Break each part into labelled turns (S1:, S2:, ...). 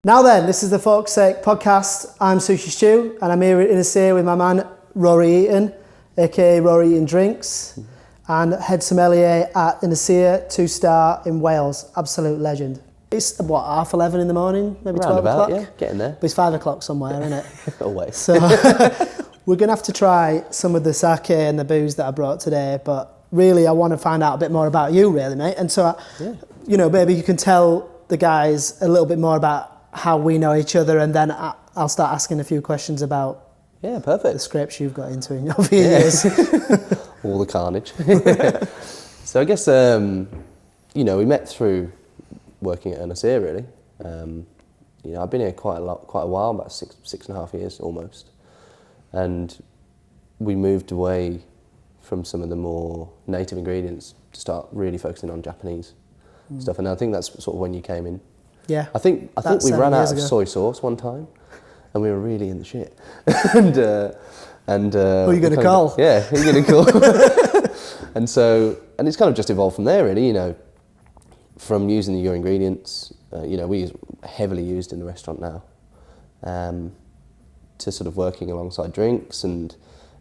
S1: Now then, this is the Folk's Sake podcast. I'm Sushi Stu and I'm here at Ynyshir with my man Rory Eaton, aka Rory Eaton Drinks, and head sommelier at Ynyshir, 2-star in Wales. Absolute legend. It's what, 11:30 in the morning, maybe 12 o'clock?
S2: Yeah, getting there.
S1: But it's 5 o'clock somewhere, isn't it?
S2: Always.
S1: So we're going to have to try some of the sake and the booze that I brought today, but really I want to find out a bit more about you, really, mate. And so, maybe you can tell the guys a little bit more about how we know each other, and then I'll start asking a few questions about the scrapes you've got into in over years.
S2: All the carnage. So I guess, we met through working at Ynyshir, really. I've been here quite a while, about six and a half years almost. And we moved away from some of the more native ingredients to start really focusing on Japanese stuff. And I think that's sort of when you came in. Yeah, I think we ran out of soy sauce one time, and we were really in the shit. and who
S1: are you going to call?
S2: Who are you going to call? and it's kind of just evolved from there, really. From using your ingredients, we use heavily used in the restaurant now, to sort of working alongside drinks and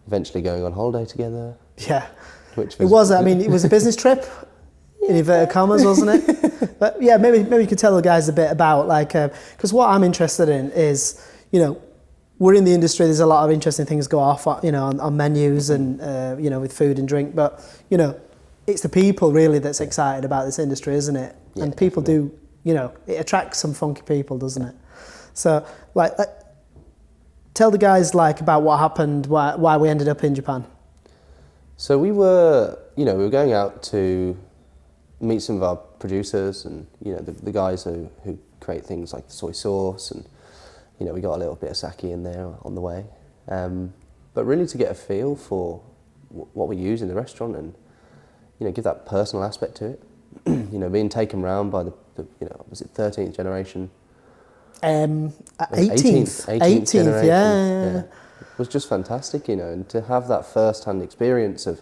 S2: eventually going on holiday together.
S1: Yeah, it was a business trip. In inverted commas, wasn't it? But yeah, maybe you could tell the guys a bit about, because what I'm interested in is, we're in the industry. There's a lot of interesting things go off, on menus and with food and drink. But it's the people really that's excited about this industry, isn't it? Yeah, and people definitely it attracts some funky people, doesn't it? So tell the guys about what happened, why we ended up in Japan.
S2: So we were going out to meet some of our producers and the guys who create things like the soy sauce, and we got a little bit of sake in there on the way, but really to get a feel for what we use in the restaurant and give that personal aspect to it. Being taken round by the was it 13th generation?
S1: 18th
S2: generation.
S1: Yeah.
S2: It was just fantastic, and to have that first-hand experience of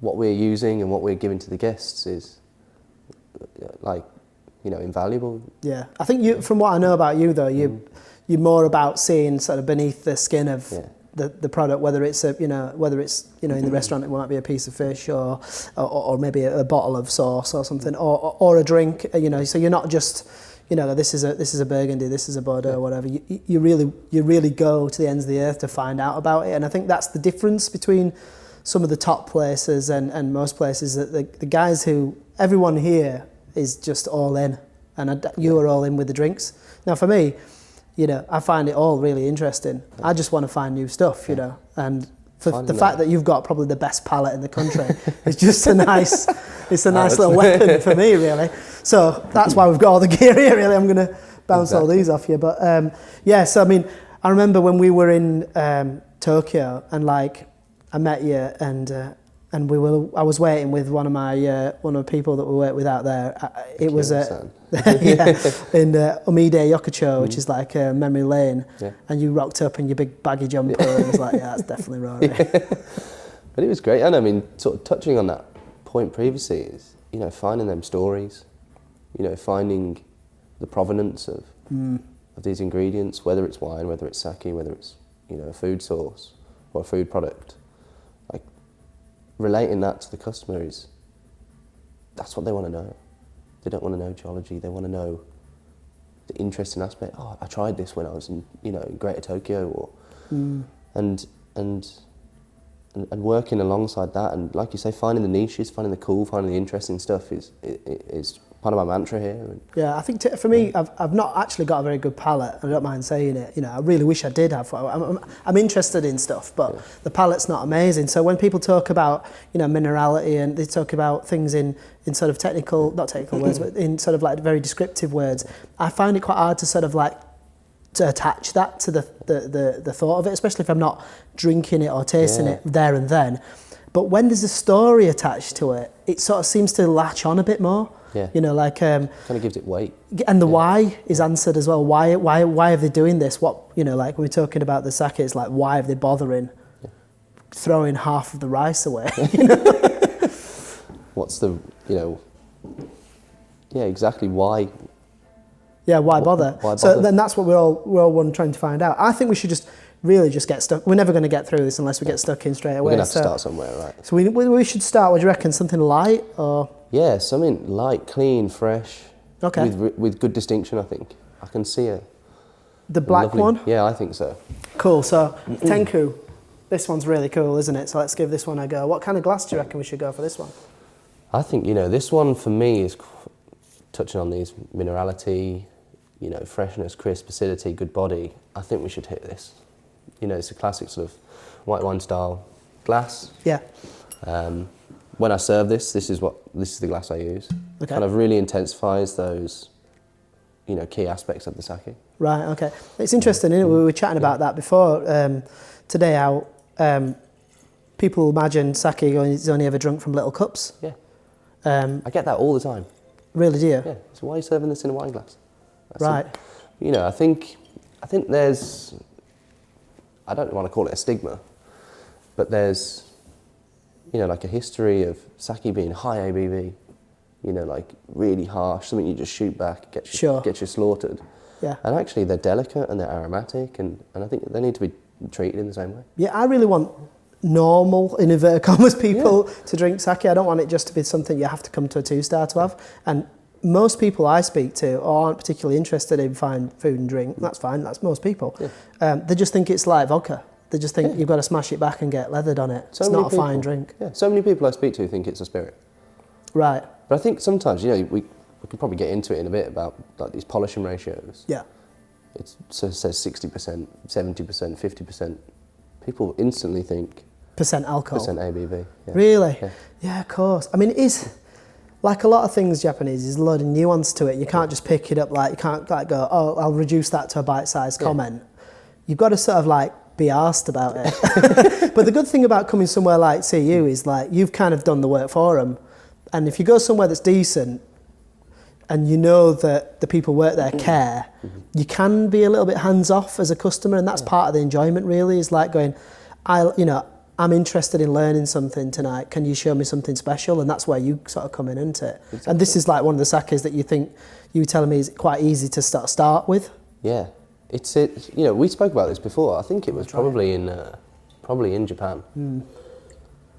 S2: what we're using and what we're giving to the guests is invaluable. Yeah,
S1: I think from what I know about you though, you're more about seeing sort of beneath the skin of the product, whether it's in the restaurant it might be a piece of fish or maybe a bottle of sauce or something, or a drink. So you're not just this is a Burgundy, this is a Bordeaux, whatever. You really go to the ends of the earth to find out about it, and I think that's the difference between some of the top places and most places, that the guys everyone here is just all in, and you are all in with the drinks. Now for me, I find it all really interesting. I just want to find new stuff, and for the fact that you've got probably the best palate in the country is just a nice little weapon for me, really. So that's why we've got all the gear here, really. I'm going to bounce all these off you. But so I remember when we were in Tokyo, and I met you, and I was waiting with one of the people that we work with out there. It was in Umide Yokocho, which is like memory lane. Yeah. And you rocked up in your big baggy jumper, and I was like, yeah, that's definitely Rory.
S2: But it was great, and sort of touching on that point previously is finding them stories, finding the provenance of these ingredients, whether it's wine, whether it's sake, whether it's a food source or a food product. Relating that to the customer that's what they want to know. They don't want to know geology. They want to know the interesting aspect. Oh, I tried this when I was in Greater Tokyo, and working alongside that, and like you say, finding the niches, finding the cool, finding the interesting stuff is part of my mantra here.
S1: Yeah, I think for me, I've not actually got a very good palate. I don't mind saying it. I really wish I did have. I'm interested in stuff, but the palate's not amazing. So when people talk about minerality, and they talk about things in sort of not technical words, but in sort of very descriptive words, I find it quite hard to sort of to attach that to the thought of it, especially if I'm not drinking it or tasting it there and then. But when there's a story attached to it, it sort of seems to latch on a bit more.
S2: Yeah.
S1: Kind
S2: of gives it weight.
S1: And the why is answered as well. Why are they doing this? What when we're talking about the sake, it's why are they bothering throwing half of the rice away?
S2: What's the exactly why
S1: Yeah, why bother?
S2: Why
S1: So
S2: bother?
S1: then that's what we're all one trying to find out. I think we should just really just get stuck. We're never going to get through this unless we get stuck in straight away.
S2: We're going to have to start somewhere, right?
S1: So we should start, what do you reckon, something light or?
S2: Yeah, something light, clean, fresh.
S1: Okay.
S2: With good distinction, I think. I can see it.
S1: The black
S2: Lovely.
S1: one?
S2: Yeah, I think so.
S1: Cool, so Tenku, this one's really cool, isn't it? So let's give this one a go. What kind of glass do you reckon we should go for this one?
S2: I think, this one for me is touching on these minerality, freshness, crisp, acidity, good body. I think we should hit this. It's a classic sort of white wine style glass.
S1: Yeah.
S2: When I serve this is the glass I use.
S1: Okay.
S2: Kind of really intensifies those, key aspects of the sake.
S1: Right, okay. It's interesting, isn't it? We were chatting about that before today, how people imagine sake is only ever drunk from little cups.
S2: Yeah. I get that all the time.
S1: Really, do you?
S2: Yeah. So why are you serving this in a wine glass?
S1: Right.
S2: I think there's, I don't want to call it a stigma, but there's, like a history of sake being high ABV, like really harsh, something you just shoot back, get you slaughtered.
S1: Yeah.
S2: And actually they're delicate and they're aromatic and I think they need to be treated in the same way.
S1: Yeah, I really want normal, in inverted commas, people to drink sake. I don't want it just to be something you have to come to a 2-star to have. And most people I speak to aren't particularly interested in fine food and drink. That's fine, that's most people. Yeah. They just think it's like vodka. They just think you've got to smash it back and get leathered on it. It's not a fine drink.
S2: Yeah, so many people I speak to think it's a spirit.
S1: Right.
S2: But I think sometimes, we could probably get into it in a bit about like these polishing ratios.
S1: Yeah.
S2: It says 60%, 70%, 50%. People instantly think
S1: percent alcohol.
S2: Percent ABV. Yeah.
S1: Really?
S2: Yeah.
S1: Yeah, of course. I mean, it is, like a lot of things Japanese, there's a lot of nuance to it. You can't just pick it up you can't like go, oh, I'll reduce that to a bite-sized comment. You've got to sort of like be arsed about it. But the good thing about coming somewhere like CU is like you've kind of done the work for them. And if you go somewhere that's decent and you know that the people work there care, you can be a little bit hands-off as a customer, and that's part of the enjoyment really, is like going, I'm interested in learning something tonight, can you show me something special? And that's where you sort of come in, isn't it? Exactly. And this is like one of the sakes that you think, you were telling me, is quite easy to start with. Yeah.
S2: We spoke about this before. I think it was probably in Japan.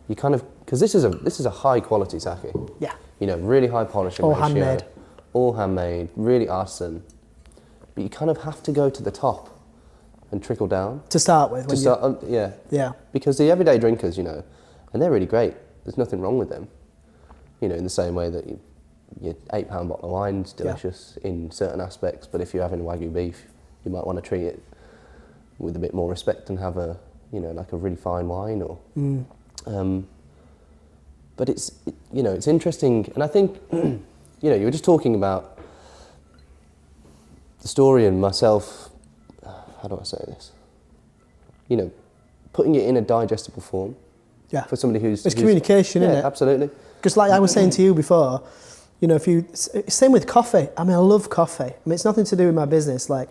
S2: You kind of, because this is a high quality sake.
S1: Yeah.
S2: Really high polishing
S1: all
S2: ratio.
S1: Handmade.
S2: All handmade, really artisan. But you kind of have to go to the top and trickle down.
S1: To start with.
S2: Yeah. Because the everyday drinkers, and they're really great. There's nothing wrong with them. In the same way that your £8 bottle of wine's delicious in certain aspects, but if you're having Wagyu beef, you might want to treat it with a bit more respect and have a really fine wine or. But it's interesting, and I think you were just talking about the story and myself. How do I say this? Putting it in a digestible form. Yeah. For somebody who's
S1: communication, isn't it?
S2: Yeah, absolutely.
S1: Because like I was saying to you before, same with coffee. I mean, I love coffee. I mean, it's nothing to do with my business. Like,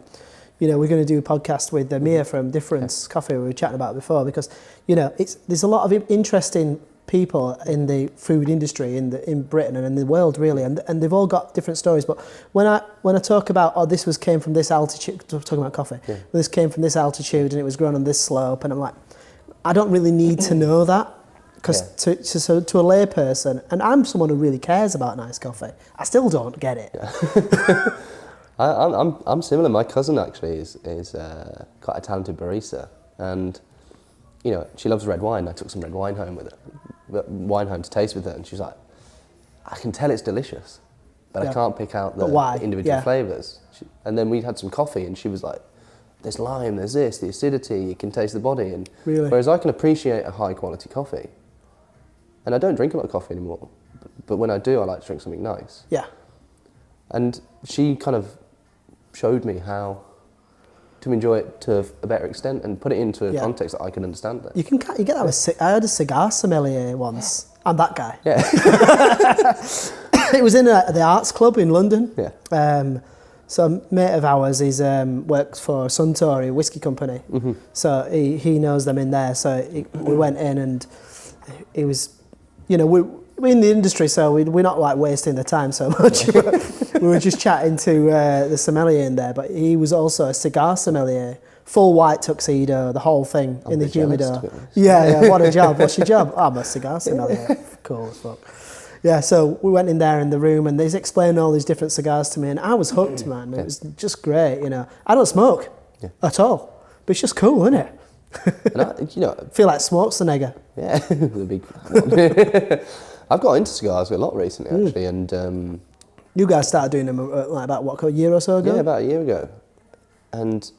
S1: we're going to do a podcast with Mia from Difference Coffee, we were chatting about before, because, there's a lot of interesting people in the food industry in Britain and in the world really, and they've all got different stories. But when I talk about, this came from this altitude, talking about coffee, this came from this altitude and it was grown on this slope, and I'm like, I don't really need to know that, because to a lay person, and I'm someone who really cares about nice coffee, I still don't get it.
S2: Yeah. I'm similar. My cousin actually is quite a talented barista, and she loves red wine. I took some red wine home to taste with her, and she's like, I can tell it's delicious, but I can't pick out the individual flavours. And then we had some coffee, and she was like, there's lime, there's this, the acidity, you can taste the body. And
S1: really?
S2: Whereas I can appreciate a high quality coffee, and I don't drink a lot of coffee anymore, but when I do, I like to drink something nice. Yeah. And she kind of showed me how to enjoy it to a better extent and put it into a context that I can understand it. You
S1: get that with, I had a cigar sommelier once. I'm that guy.
S2: Yeah.
S1: It was in the Arts Club in London.
S2: Yeah.
S1: So a mate of ours, he's works for Suntory, a whiskey company. Mm-hmm. So he knows them in there. So we went in, and it was, we're in the industry, so we're not like wasting the time so much. we were just chatting to the sommelier in there, but he was also a cigar sommelier. Full white tuxedo, the whole thing in the humidor. Yeah, what a job. What's your job? Oh, I'm a cigar sommelier. Cool as fuck. Yeah, so we went in there in the room and he's explaining all these different cigars to me and I was hooked, man. It was just great, you know. I don't smoke at all, but it's just cool, isn't it?
S2: And I
S1: feel like smoke's the nigger.
S2: Yeah, the big one. I've got into cigars a lot recently, actually, and...
S1: you guys started doing them about, a year or so ago?
S2: Yeah, about a year ago. And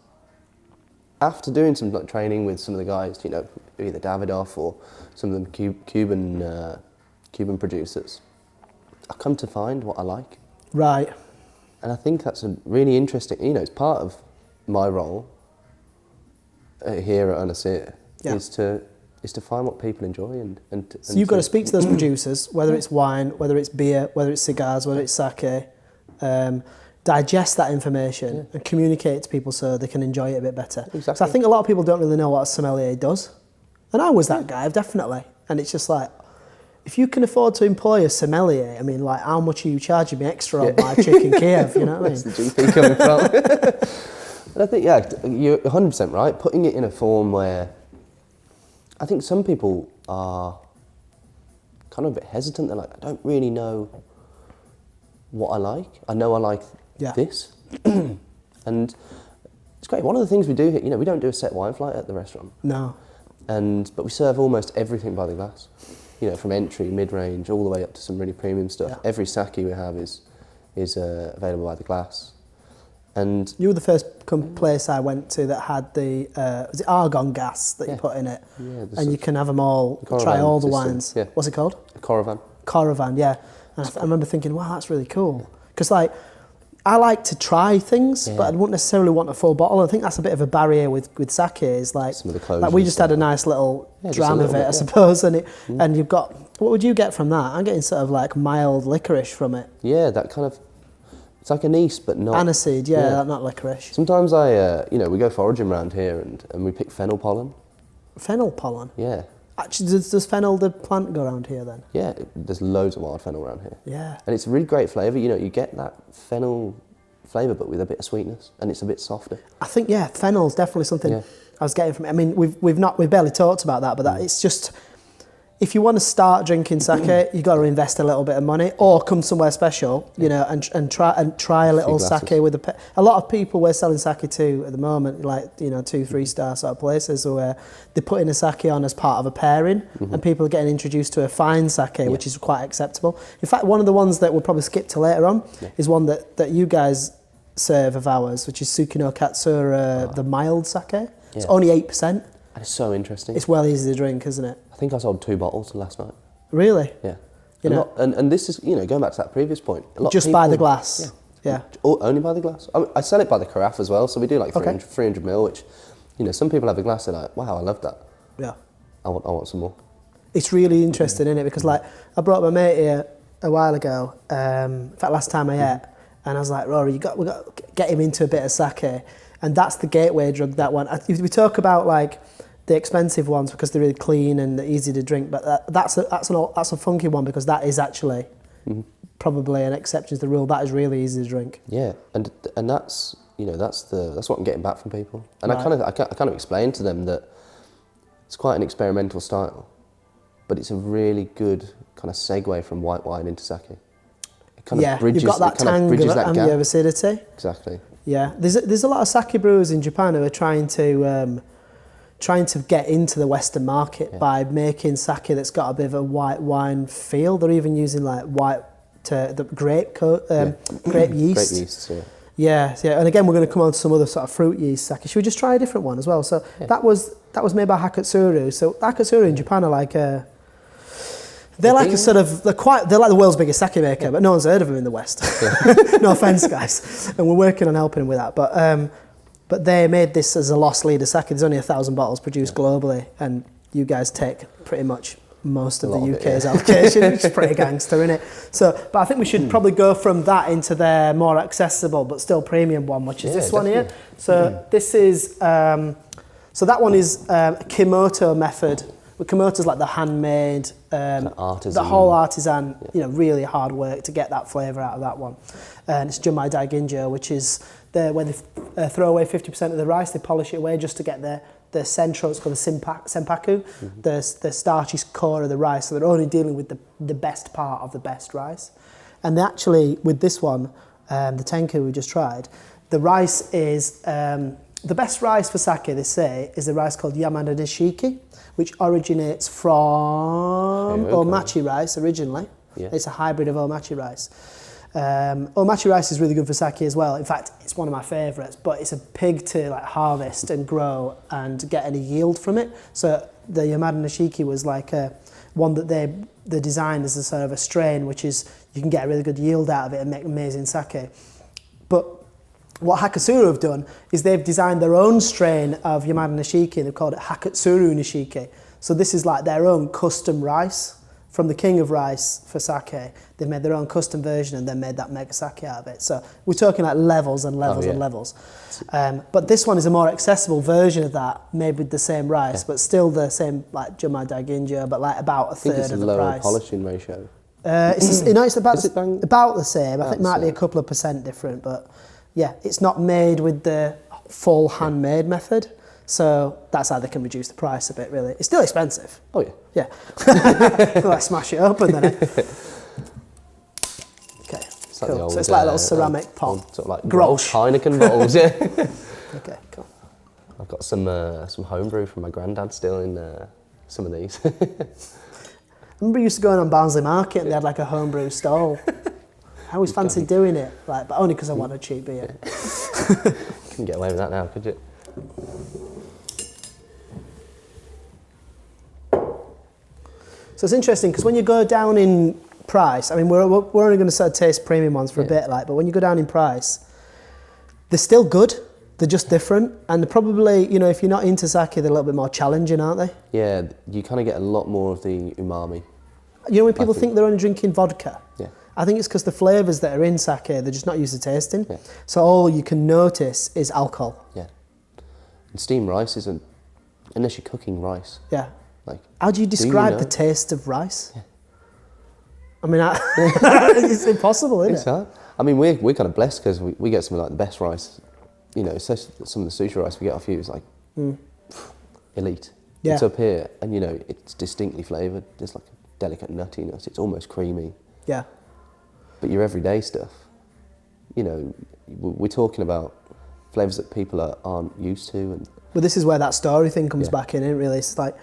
S2: after doing some training with some of the guys, you know, either Davidoff or some of the Cuban producers, I've come to find what I like.
S1: Right.
S2: And I think that's a really interesting, you know, it's part of my role here at Ynyshir is to find what people enjoy and
S1: so you've got to speak to those producers, whether it's wine, whether it's beer, whether it's cigars, whether it's sake, digest that information and communicate it to people so they can enjoy it a bit better.
S2: Exactly.
S1: So I think a lot of people don't really know what a sommelier does. And I was that guy, definitely. And it's just like, if you can afford to employ a sommelier, I mean, like, how much are you charging me extra on my chicken Kiev, you know what I mean?
S2: Where's the GP coming from? But I think, you're 100% right. Putting it in a form where I think some people are kind of a bit hesitant. They're like, I don't really know what I like. I know I like this. And it's great. One of the things we do here, you know, we don't do a set wine flight at the restaurant.
S1: No.
S2: But we serve almost everything by the glass. You know, from entry, mid-range, all the way up to some really premium stuff. Yeah. Every sake we have is available by the glass. And
S1: you were the first place I went to that had the was it argon gas that you put in it, and you can have them all, try all the wines. Yeah. What's it called?
S2: A Coravan.
S1: Coravan, yeah. And I remember thinking, wow, that's really cool. Because like, I like to try things, but I wouldn't necessarily want a full bottle. I think that's a bit of a barrier with sake. Is like,
S2: some of the
S1: like we just had a nice little dram of it, I suppose, and and you've got, what would you get from that? I'm getting sort of like mild licorice from it.
S2: Yeah, that kind of. It's like anise, but not...
S1: Aniseed, not licorice.
S2: Sometimes you know, we go foraging around here and we pick fennel pollen.
S1: Fennel pollen?
S2: Yeah.
S1: Actually, does fennel, the plant, go around here then?
S2: Yeah, there's loads of wild fennel around here.
S1: Yeah.
S2: And it's a really great flavour. You know, you get that fennel flavour, but with a bit of sweetness, and it's a bit softer.
S1: I think, fennel's definitely something I was getting from it. I mean, we've barely talked about that, but it's just... If you want to start drinking sake, you've got to invest a little bit of money, or come somewhere special, you know, and try a little sake with a lot of people we're selling sake to at the moment, like, you know, 2-3 star sort of places where they're putting a sake on as part of a pairing, and people are getting introduced to a fine sake, which is quite acceptable. In fact, one of the ones that we'll probably skip to later on is one that you guys serve of ours, which is Tsukino Katsura, the mild sake. It's only 8%.
S2: And it's so interesting.
S1: It's well easy to drink, isn't it?
S2: I think I sold 2 bottles last night.
S1: Really?
S2: Yeah.
S1: You know,
S2: and this is, you know, going back to that previous point. A lot
S1: just
S2: of people,
S1: by the glass. Yeah.
S2: Only by the glass. I sell it by the carafe as well, so we do like 300 ml, which, you know, some people have a glass, they're like, wow, I love that.
S1: Yeah.
S2: I want some more.
S1: It's really interesting, isn't it? Because like, I brought my mate here a while ago, in fact last time I ate, and I was like, Rory, we got to get him into a bit of sake, and that's the gateway drug, that one. We talk about like the expensive ones because they're really clean and they're easy to drink, but that's a funky one because that is actually probably an exception to the rule. That is really easy to drink.
S2: Yeah, and that's, you know, that's what I'm getting back from people, and I kind of explain to them that it's quite an experimental style, but it's a really good kind of segue from white wine into sake. It kind of bridges,
S1: you've got that tang and the acidity.
S2: Exactly.
S1: Yeah, there's a lot of sake brewers in Japan who are trying to get into the Western market by making sake that's got a bit of a white wine feel. They're even using like the grape yeast.
S2: Grape yeast,
S1: yeah. And again, we're going to come on to some other sort of fruit yeast sake. Should we just try a different one as well? So that was made by Hakatsuru. So Hakatsuru in Japan are like they're like the world's biggest sake maker, but no one's heard of them in the West. No offense, guys. And we're working on helping them with that. But they made this as a lost leader sake. There's only 1,000 bottles produced globally, and you guys take pretty much most of the UK's allocation, which is pretty gangster, isn't it? So, but I think we should probably go from that into their more accessible but still premium one, which is this one here. So this is, so that one is a Kimoto method But Komoto's like the handmade,
S2: artisan.
S1: the whole artisan, really hard work to get that flavour out of that one. And it's Junmai Daiginjo, which is where they throw away 50% of the rice, they polish it away just to get the central, it's called the senpaku, the starchy core of the rice, so they're only dealing with the best part of the best rice. And actually, with this one, the tenku we just tried, the rice is, the best rice for sake, they say, is the rice called Yamada Nishiki, which originates from omachi rice originally. Yeah. It's a hybrid of omachi rice. Omachi rice is really good for sake as well. In fact, it's one of my favourites, but it's a pig to like harvest and grow and get any yield from it. So the Yamada Nishiki was like one that they designed as a sort of a strain, which is you can get a really good yield out of it and make amazing sake. But what Hakusuru have done is they've designed their own strain of Yamada Nishiki, and they've called it Hakutsuru Nishiki. So this is like their own custom rice from the king of rice for sake. They've made their own custom version and then made that mega sake out of it. So we're talking like levels and levels and levels. But this one is a more accessible version of that, made with the same rice, but still the same like Junmai Daiginjo, but like about a third of the price. I think it's a lower
S2: polishing ratio.
S1: It's about the same. I think it might be a couple of % different, but yeah, it's not made with the full handmade method. So that's how they can reduce the price a bit, really. It's still expensive.
S2: Oh, yeah.
S1: Yeah. Like smash it open then. Okay,
S2: like
S1: cool. So it's like a little ceramic pot.
S2: Sort of like
S1: Grosh.
S2: Heineken bottles, yeah.
S1: Okay, cool.
S2: I've got some homebrew from my granddad still in some of these.
S1: I remember used to going on Barnsley Market and they had like a homebrew stall. I always fancied doing it, like, but only because I want a cheap beer.
S2: Couldn't get away with that now, could you?
S1: So it's interesting because when you go down in price, I mean, we're only going to sort of taste premium ones for a bit, like, but when you go down in price, they're still good. They're just different, and they're probably, if you're not into sake, they're a little bit more challenging, aren't they?
S2: Yeah, you kind of get a lot more of the umami.
S1: When people think they're only drinking vodka, I think it's because the flavours that are in sake, they're just not used to tasting. Yeah. So all you can notice is alcohol. Yeah.
S2: And steamed rice isn't, unless you're cooking rice.
S1: Yeah. Like, how do you describe the taste of rice? Yeah. I mean, it's impossible, isn't it?
S2: Hard. I mean, we're kind of blessed because we get some of like the best rice. So some of the sushi rice we get off you is like elite. Yeah. It's up here, and it's distinctly flavoured. There's like a delicate nuttiness. It's almost creamy. Yeah. But your everyday stuff, we're talking about flavours that people aren't used to. And
S1: well, this is where that story thing comes back in, isn't it, really? It's like,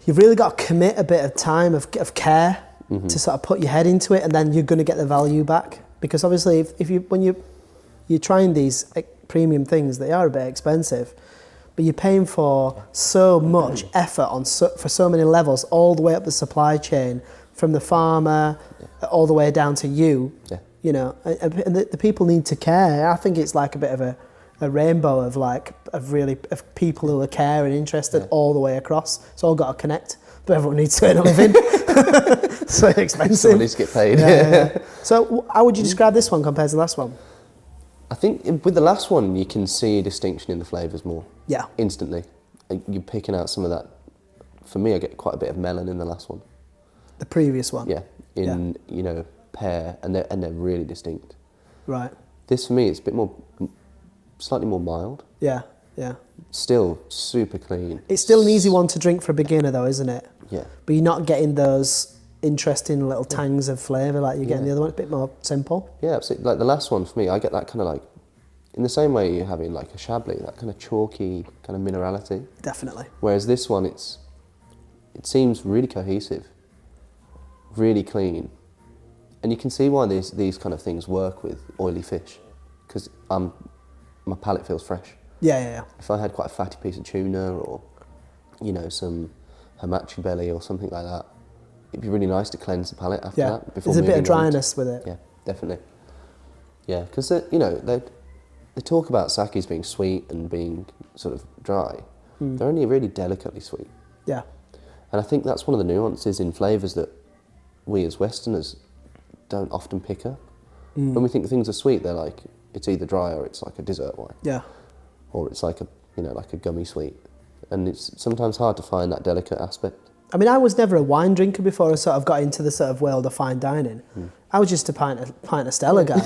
S1: you've really got to commit a bit of time, of care, to sort of put your head into it, and then you're going to get the value back. Because obviously, when you're trying these premium things, they are a bit expensive, but you're paying for so much effort for so many levels, all the way up the supply chain, from the farmer all the way down to you. Yeah. And the people need to care. I think it's like a bit of a rainbow of people who are care and interested all the way across. It's all got to connect, but everyone needs to earn a living. So expensive.
S2: Someone needs to get paid.
S1: Yeah. So how would you describe this one compared to the last one?
S2: I think with the last one, you can see a distinction in the flavours more. Yeah. Instantly. You're picking out some of that. For me, I get quite a bit of melon in the last one.
S1: The previous one?
S2: Yeah. Pear, and they're really distinct.
S1: Right.
S2: This for me, it's a bit more, slightly more mild.
S1: Yeah, yeah.
S2: Still super clean.
S1: It's still an easy one to drink for a beginner though, isn't it?
S2: Yeah.
S1: But you're not getting those interesting little tangs of flavour like you get in the other one. It's a bit more simple.
S2: Yeah, absolutely. Like the last one for me, I get that kind of like, in the same way you're having like a Chablis, that kind of chalky kind of minerality.
S1: Definitely.
S2: Whereas this one, it seems really cohesive, really clean. And you can see why these kind of things work with oily fish, because my palate feels fresh.
S1: Yeah.
S2: If I had quite a fatty piece of tuna or, some hamachi belly or something like that, it'd be really nice to cleanse the palate after that.
S1: Before there's a bit of dryness with it.
S2: Yeah, definitely. Yeah, because they talk about sakes being sweet and being sort of dry. They're only really delicately sweet. Yeah. And I think that's one of the nuances in flavours that we as Westerners don't often pick up. When we think things are sweet, they're like, it's either dry or it's like a dessert wine. Yeah. Or it's like a gummy sweet. and it's sometimes hard to find that delicate aspect.
S1: I mean, I was never a wine drinker before I sort of got into the sort of world of fine dining. I was just a pint of Stella guy.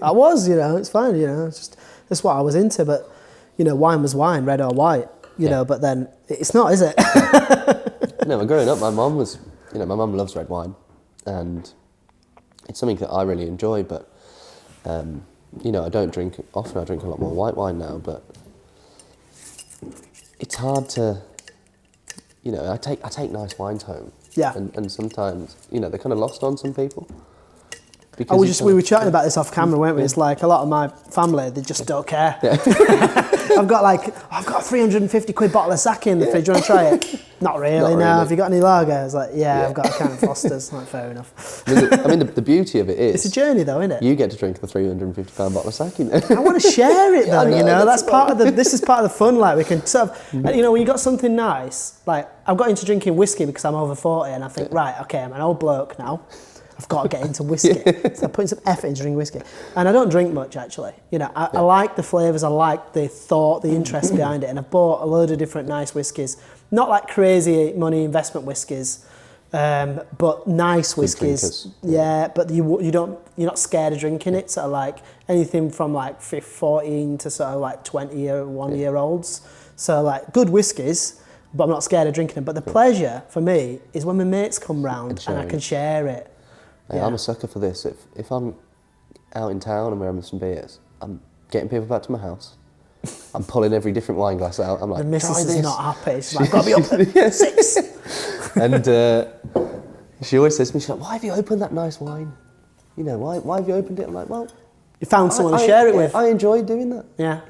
S1: I was, it's fine, it's just, that's what I was into. But, wine was wine, red or white, know, but then it's not, is it?
S2: No, growing up, my mum was, my mum loves red wine, and it's something that I really enjoy, but, I don't drink it often. I drink a lot more white wine now, but it's hard to, I take nice wines home.
S1: Yeah.
S2: And sometimes, they're kind of lost on some people.
S1: We were chatting about this off camera, weren't we? It's like a lot of my family, they just don't care. Yeah. I've got a 350 quid bottle of sake in the fridge. Do you want to try it? Not really, no. Have you got any lager? I was like, yeah, I've got a can of Foster's. Like, fair enough.
S2: The beauty of it is...
S1: It's a journey though, isn't it?
S2: You get to drink the 350 pound bottle of sake.
S1: I want to share it though, that's part of this is part of the fun, like we can sort of, when you got something nice, like I've got into drinking whiskey because I'm over 40 and I think, right, okay, I'm an old bloke now. I've got to get into whiskey. So I'm putting some effort into drinking whiskey. And I don't drink much, actually. I like the flavours, I like the thought, the interest behind it. And I've bought a load of different nice whiskies. Not like crazy money investment whiskies, but nice whiskies. Yeah, but you're not scared of drinking it. Sort of like anything from like 14 to sort of like 21-year-olds. So like good whiskies, but I'm not scared of drinking them. But the pleasure for me is when my mates come round and I can share it.
S2: Yeah. I'm a sucker for this. If I'm out in town and we're having some beers, I'm getting people back to my house. I'm pulling every different wine glass out. I'm like,
S1: the missus is not happy. She's like, I've got to be up at 6.
S2: And she always says to me, she's like, why have you opened that nice wine? Why have you opened it? I'm like, well...
S1: You found someone to share it with.
S2: I enjoy doing that.
S1: Yeah.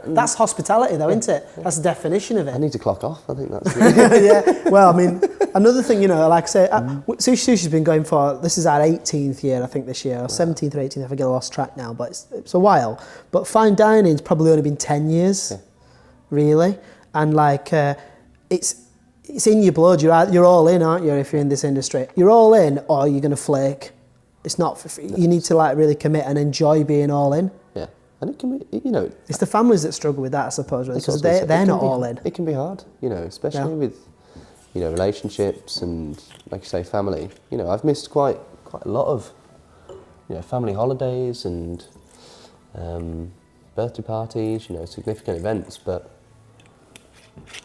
S1: That's hospitality though, isn't it? That's the definition of it.
S2: I need to clock off. I think that's
S1: Yeah. Well, I mean, another thing, like I say, Sushi Stu's been going for, this is our 18th year, I think, this year, or 17th or 18th, I think I lost track now, but it's a while. But fine dining's probably only been 10 years, really. And like, it's in your blood. You're all in, aren't you, if you're in this industry? You're all in, or you're going to flake. It's not for free. You need to like really commit and enjoy being all in.
S2: Yeah, and it can be,
S1: It's the families that struggle with that, I suppose, really, because they're not all in.
S2: It can be hard, especially with, relationships and, like you say, family. I've missed quite a lot of, family holidays and birthday parties, significant events, but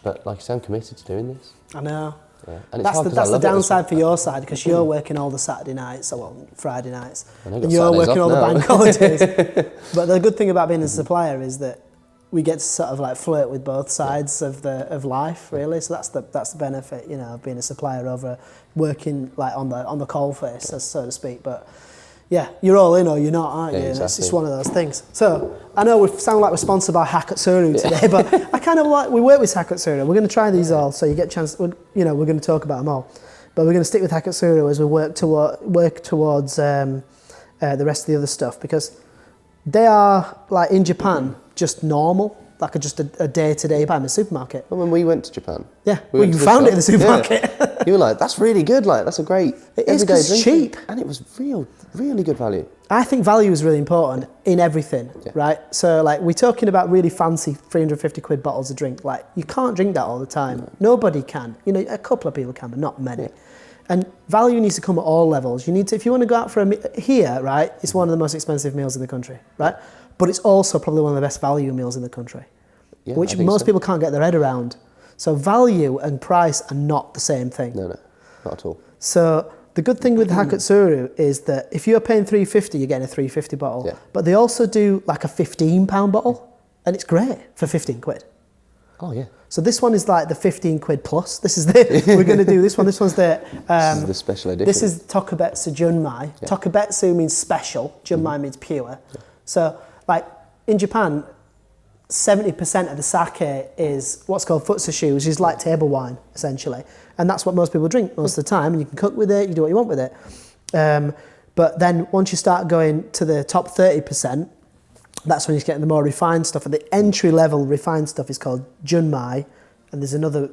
S2: like I say, I'm committed to doing this.
S1: I know.
S2: Yeah. And
S1: that's the downside for your side, because you're working all the Saturday nights, Friday nights, and you're working all the bank holidays. But the good thing about being a supplier is that we get to sort of like flirt with both sides of life, really. So that's the benefit, of being a supplier over working like on the coalface, so to speak. But yeah, you're all in or you're not, aren't you?
S2: Exactly.
S1: It's just one of those things. So I know we sound like we're sponsored by Hakatsuru today, but I kind of like, we work with Hakatsuru. We're going to try these all, so you get a chance. We're going to talk about them all, but we're going to stick with Hakatsuru as we work towards the rest of the other stuff, because they are like in Japan just normal. Like just a day-to-day buy in the supermarket.
S2: Well, when we went to Japan...
S1: Yeah, you found it in the supermarket.
S2: Yeah. You were like, that's really good, like, that's a great...
S1: It is, because it's cheap.
S2: And it was really good value.
S1: I think value is really important in everything, right? So, like, we're talking about really fancy 350 quid bottles of drink. Like, you can't drink that all the time. No. Nobody can. A couple of people can, but not many. Yeah. And value needs to come at all levels. You need to, if you want to go out for here, right, it's one of the most expensive meals in the country, right? But it's also probably one of the best value meals in the country, which most people can't get their head around. So value and price are not the same thing.
S2: No, not at all.
S1: So the good thing with Hakatsuru is that if you're paying $3.50, you're getting a $3.50 bottle. Yeah. But they also do like a £15 bottle, and it's great for 15 quid.
S2: Oh yeah.
S1: So this one is like the 15 quid plus. This is we're going to do this one. This one's this
S2: is the special edition.
S1: This is Tokubetsu Junmai. Yeah. Tokubetsu means special. Junmai means pure. Yeah. So like in Japan, 70% of the sake is what's called futsushi, which is like table wine, essentially. And that's what most people drink most of the time. And you can cook with it, you do what you want with it. But then once you start going to the top 30%, that's when you're getting the more refined stuff. And the entry-level refined stuff is called junmai. And there's another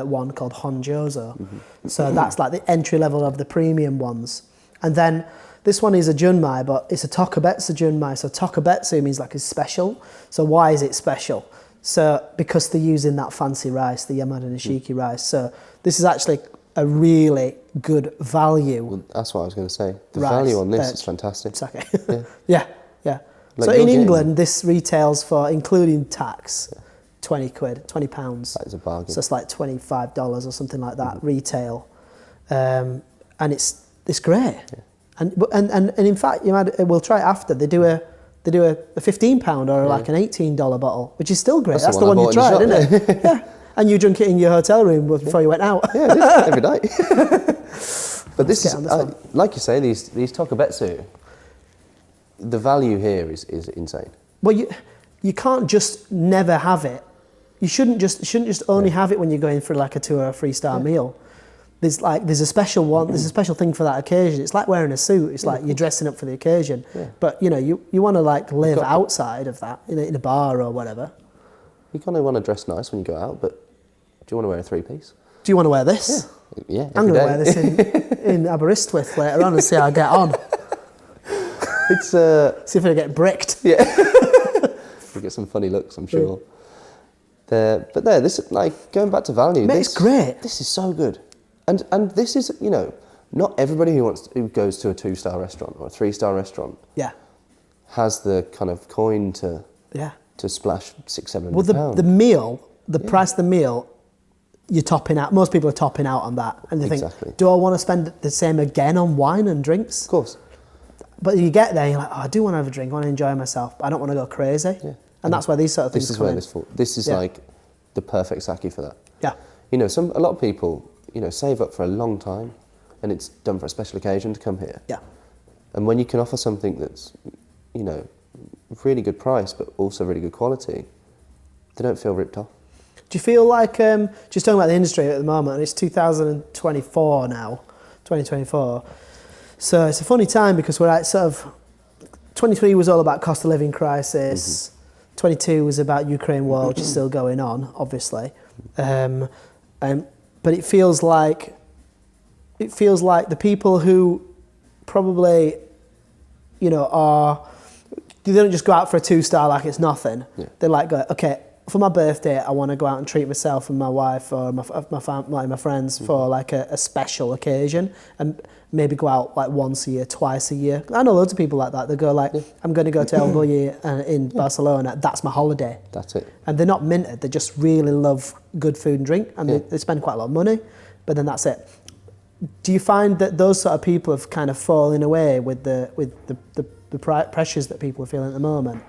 S1: one called honjozo. Mm-hmm. So that's like the entry-level of the premium ones. And then this one is a junmai, but it's a tokubetsu junmai. So tokubetsu means like it's special. So why is it special? So because they're using that fancy rice, the Yamada Nishiki rice, so this is actually a really good value.
S2: Well, that's what I was going to say. The
S1: rice,
S2: value on this is fantastic.
S1: Sake.
S2: Yeah.
S1: yeah.
S2: Like
S1: So
S2: you're
S1: in
S2: getting-
S1: England, this retails for, including tax, 20 quid, £20.
S2: That is a bargain.
S1: So it's like $25 or something like that retail, and it's great. Yeah. And in fact, we'll try it after. They do a £15 or like an $18 bottle, which is still great. That's the one you tried, isn't it? Yeah. And you drink it in your hotel room before you went out.
S2: Yeah, every night. But this is,
S1: one.
S2: like you say, these Tokubetsu, the value here is insane.
S1: Well, you can't just never have it. You shouldn't just only have it when you're going for like a 2 or a 3-star meal. There's a special one. There's a special thing for that occasion. It's like wearing a suit. It's like you're dressing up for the occasion. Yeah. But you want to like live outside of that in a bar or whatever.
S2: You kind of want to dress nice when you go out, but do you want to wear a 3-piece?
S1: Do you want to wear this?
S2: Yeah.
S1: I'm going to wear this in Aberystwyth later on and see how I get on.
S2: It's
S1: see if I get bricked.
S2: Yeah. We get some funny looks, I'm sure. This like going back to value.
S1: Mate, it's great.
S2: This is so good, and this is not everybody who goes to a 2-star restaurant or a 3-star restaurant.
S1: Yeah.
S2: Has the kind of coin to splash £600-700.
S1: Well, the meal, the price of the meal, you're topping out. Most people are topping out on that, and they think, do I want to spend the same again on wine and drinks?
S2: Of course.
S1: But you get there, you're like, I do want to have a drink, I want to enjoy myself, but I don't want to go crazy. Yeah. And that's why these sort of things come in.
S2: This is like the perfect sake for that.
S1: Yeah.
S2: A lot of people, save up for a long time, and it's done for a special occasion to come here. Yeah. And when you can offer something that's, really good price, but also really good quality, they don't feel ripped off.
S1: Do you feel like, just talking about the industry at the moment, and it's 2024 now, 2024, so it's a funny time because we're at 23 was all about cost of living crisis, 22 was about Ukraine war, which is still going on, obviously, but it feels like the people who probably, they don't just go out for a 2-star like it's nothing. Yeah. They like go, okay, for my birthday, I want to go out and treat myself and my wife or my friends for like a special occasion, and maybe go out like once a year, twice a year. I know loads of people like that. They go like, I'm going to go to El Bulli in Barcelona. That's my holiday.
S2: That's it.
S1: And they're not minted. They just really love good food and drink, and they spend quite a lot of money, but then that's it. Do you find that those sort of people have kind of fallen away with the pressures that people are feeling at the moment?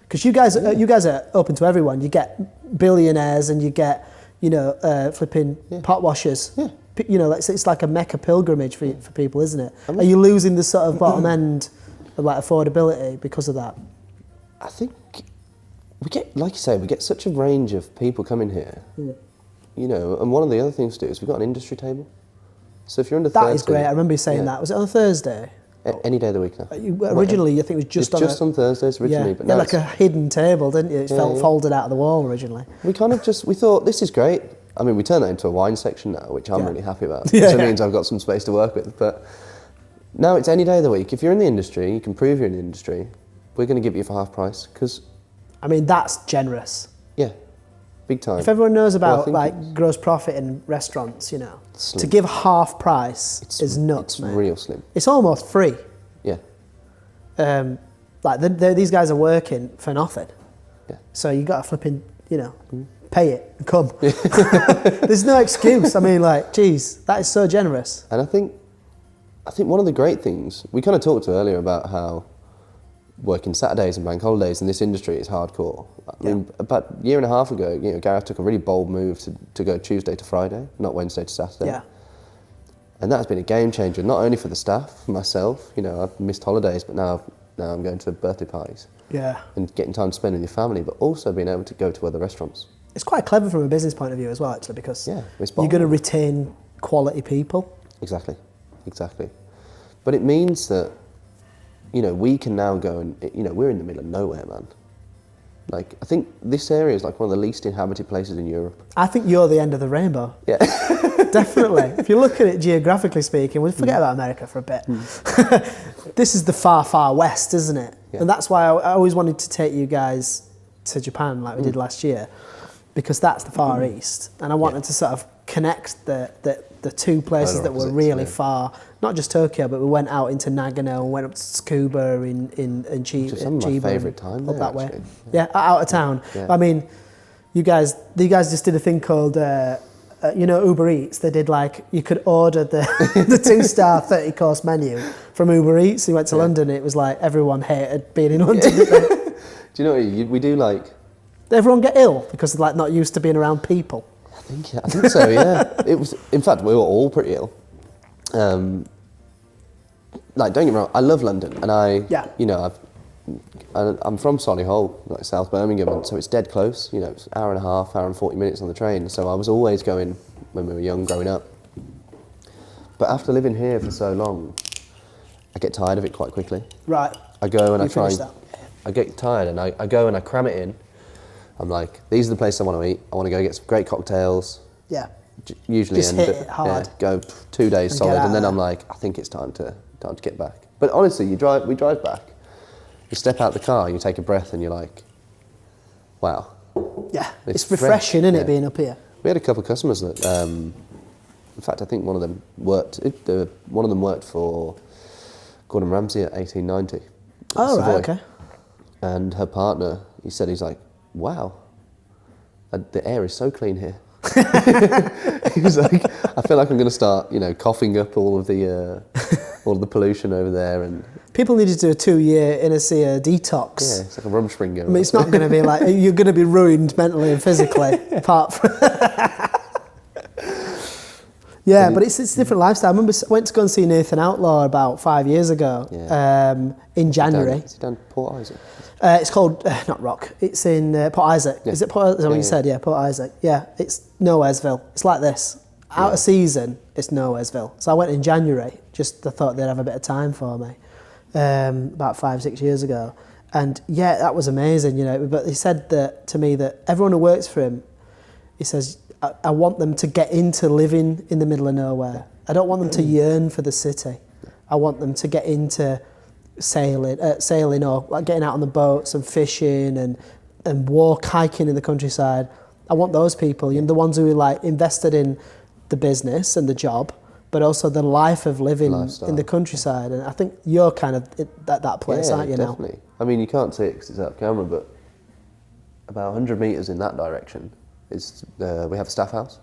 S1: Because you guys are open to everyone. You get billionaires and you get flipping pot washers. Yeah. It's like a Mecca pilgrimage for people, isn't it? Are you losing the sort of bottom end of like affordability because of that?
S2: I think we get, like you say, we get such a range of people coming here. Yeah. And one of the other things to do is we've got an industry table. So if you're under 30...
S1: That is great. I remember you saying that. Was it on a Thursday?
S2: Any day of the week now.
S1: Originally, I think it was just on
S2: Thursdays originally.
S1: Yeah,
S2: but now
S1: like a hidden table, didn't you? It felt folded out of the wall originally.
S2: We kind of we thought, this is great. I mean, we turned that into a wine section now, which I'm really happy about. Because it means I've got some space to work with. But now it's any day of the week. If you're in the industry, you can prove you're in the industry, we're going to give you for half price. Because,
S1: I mean, that's generous.
S2: Yeah, big time.
S1: If everyone knows about gross profit in restaurants,
S2: slim.
S1: To give half price is nuts,
S2: It's
S1: mate.
S2: real slim.
S1: It's almost free.
S2: Yeah.
S1: These guys are working for nothing. Yeah. So you got to flipping, pay it and come. There's no excuse. I mean, geez, that is so generous.
S2: And I think one of the great things, we kind of talked earlier about how working Saturdays and bank holidays in this industry is hardcore. I mean, about a year and a half ago, Gareth took a really bold move to go Tuesday to Friday, not Wednesday to Saturday. Yeah. And that's been a game changer, not only for the staff, for myself. I've missed holidays, but now I'm going to birthday parties. Yeah. And getting time to spend with your family, but also being able to go to other restaurants.
S1: It's quite clever from a business point of view as well, actually, because you're going to retain quality people.
S2: Exactly. But it means that, we can now go and, we're in the middle of nowhere, man. I think this area is like one of the least inhabited places in Europe.
S1: I think you're the end of the rainbow.
S2: Yeah.
S1: Definitely. If you look at it geographically speaking, we'll forget about America for a bit. This is the far, far west, isn't it? Yeah. And that's why I always wanted to take you guys to Japan like we did last year, because that's the Far East, and I wanted to sort of connect the two places that were really far. Not just Tokyo, but we went out into Nagano and went up to Tsukuba in Chiba.
S2: Some of my favourite time there,
S1: that way.
S2: actually.
S1: Yeah, out of town.
S2: Yeah.
S1: I mean, you guys just did a thing called, Uber Eats. They did like, you could order the 2-star 30-course menu from Uber Eats. You went to London, it was like everyone hated being in London.
S2: Do you know what we do like?
S1: Did everyone get ill because they're like not used to being around people?
S2: I think so, yeah. It was, in fact, we were all pretty ill. Like, don't get me wrong, I love London, and I'm from Solihull, like South Birmingham, and so it's dead close. You know, it's an hour and a half, hour and 40 minutes on the train. So I was always going when we were young, growing up. But after living here for so long, I get tired of it quite quickly.
S1: Right.
S2: I go and
S1: that.
S2: I get tired, and I go and I cram it in. I'm like, these are the places I want to eat. I want to go get some great cocktails.
S1: Yeah.
S2: Usually
S1: just hit it hard.
S2: Yeah, go 2 days
S1: And
S2: solid,
S1: get out
S2: and then
S1: there.
S2: I'm like, I think it's time to get back. But honestly, we drive back. You step out the car, you take a breath, and you're like, wow.
S1: Yeah.
S2: It's
S1: It's refreshing,
S2: fresh,
S1: isn't it,
S2: yeah.
S1: being up here?
S2: We had a couple of customers that, in fact, I think one of them worked for Gordon Ramsay at 1890.
S1: Oh,
S2: Savoy.
S1: right, okay.
S2: And her partner, he's like, wow, the air is so clean here. He was like, I feel like I'm going to start, coughing up all of the pollution over there, and
S1: People need to do a 2-year Ynyshir detox.
S2: yeah, it's like a Rumspringa.
S1: I mean, it's not going to be like, you're going to be ruined mentally and physically, apart from... Yeah, but it's a different lifestyle. I remember I went to go and see Nathan Outlaw about 5 years ago, in January.
S2: Is it down Port Isaac?
S1: It's called, not Rock, it's in Port Isaac.
S2: Yeah.
S1: Is it Port Isaac? Is that what
S2: Yeah,
S1: you said? Yeah, Port Isaac. Yeah, it's Nowheresville. It's like this. Out of season, it's Nowheresville. So I went in January, just I thought they'd have a bit of time for me, about 5-6 years ago. And yeah, that was amazing, But he said that to me that everyone who works for him, he says, I want them to get into living in the middle of nowhere. I don't want them to yearn for the city. I want them to get into sailing or like getting out on the boats and fishing and hiking in the countryside. I want those people, the ones who are like invested in the business and the job, but also the life of living in the countryside. And I think you're kind of at that place, aren't you
S2: definitely.
S1: now?
S2: I mean, you can't see it because it's out of camera, but about 100 metres in that direction is we have a staff house.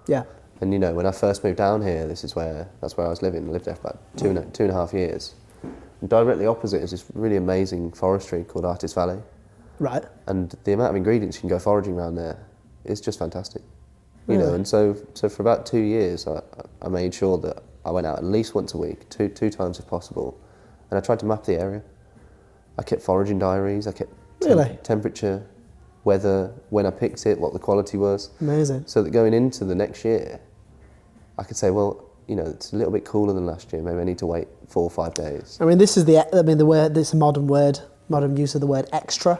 S1: Yeah.
S2: And when I first moved down here, that's where I was living. I lived there for about two and a half years. And directly opposite is this really amazing forestry called Artist Valley.
S1: Right.
S2: And the amount of ingredients you can go foraging around there is just fantastic.
S1: Really?
S2: And so for about 2 years, I made sure that I went out at least once a week, two times if possible, and I tried to map the area. I kept foraging diaries. I kept temperature, weather, when I picked it, what the quality was.
S1: Amazing.
S2: So that going into the next year, I could say, well, it's a little bit cooler than last year. Maybe I need to wait 4 or 5 days.
S1: I mean, this is the word. This is a modern use of the word extra,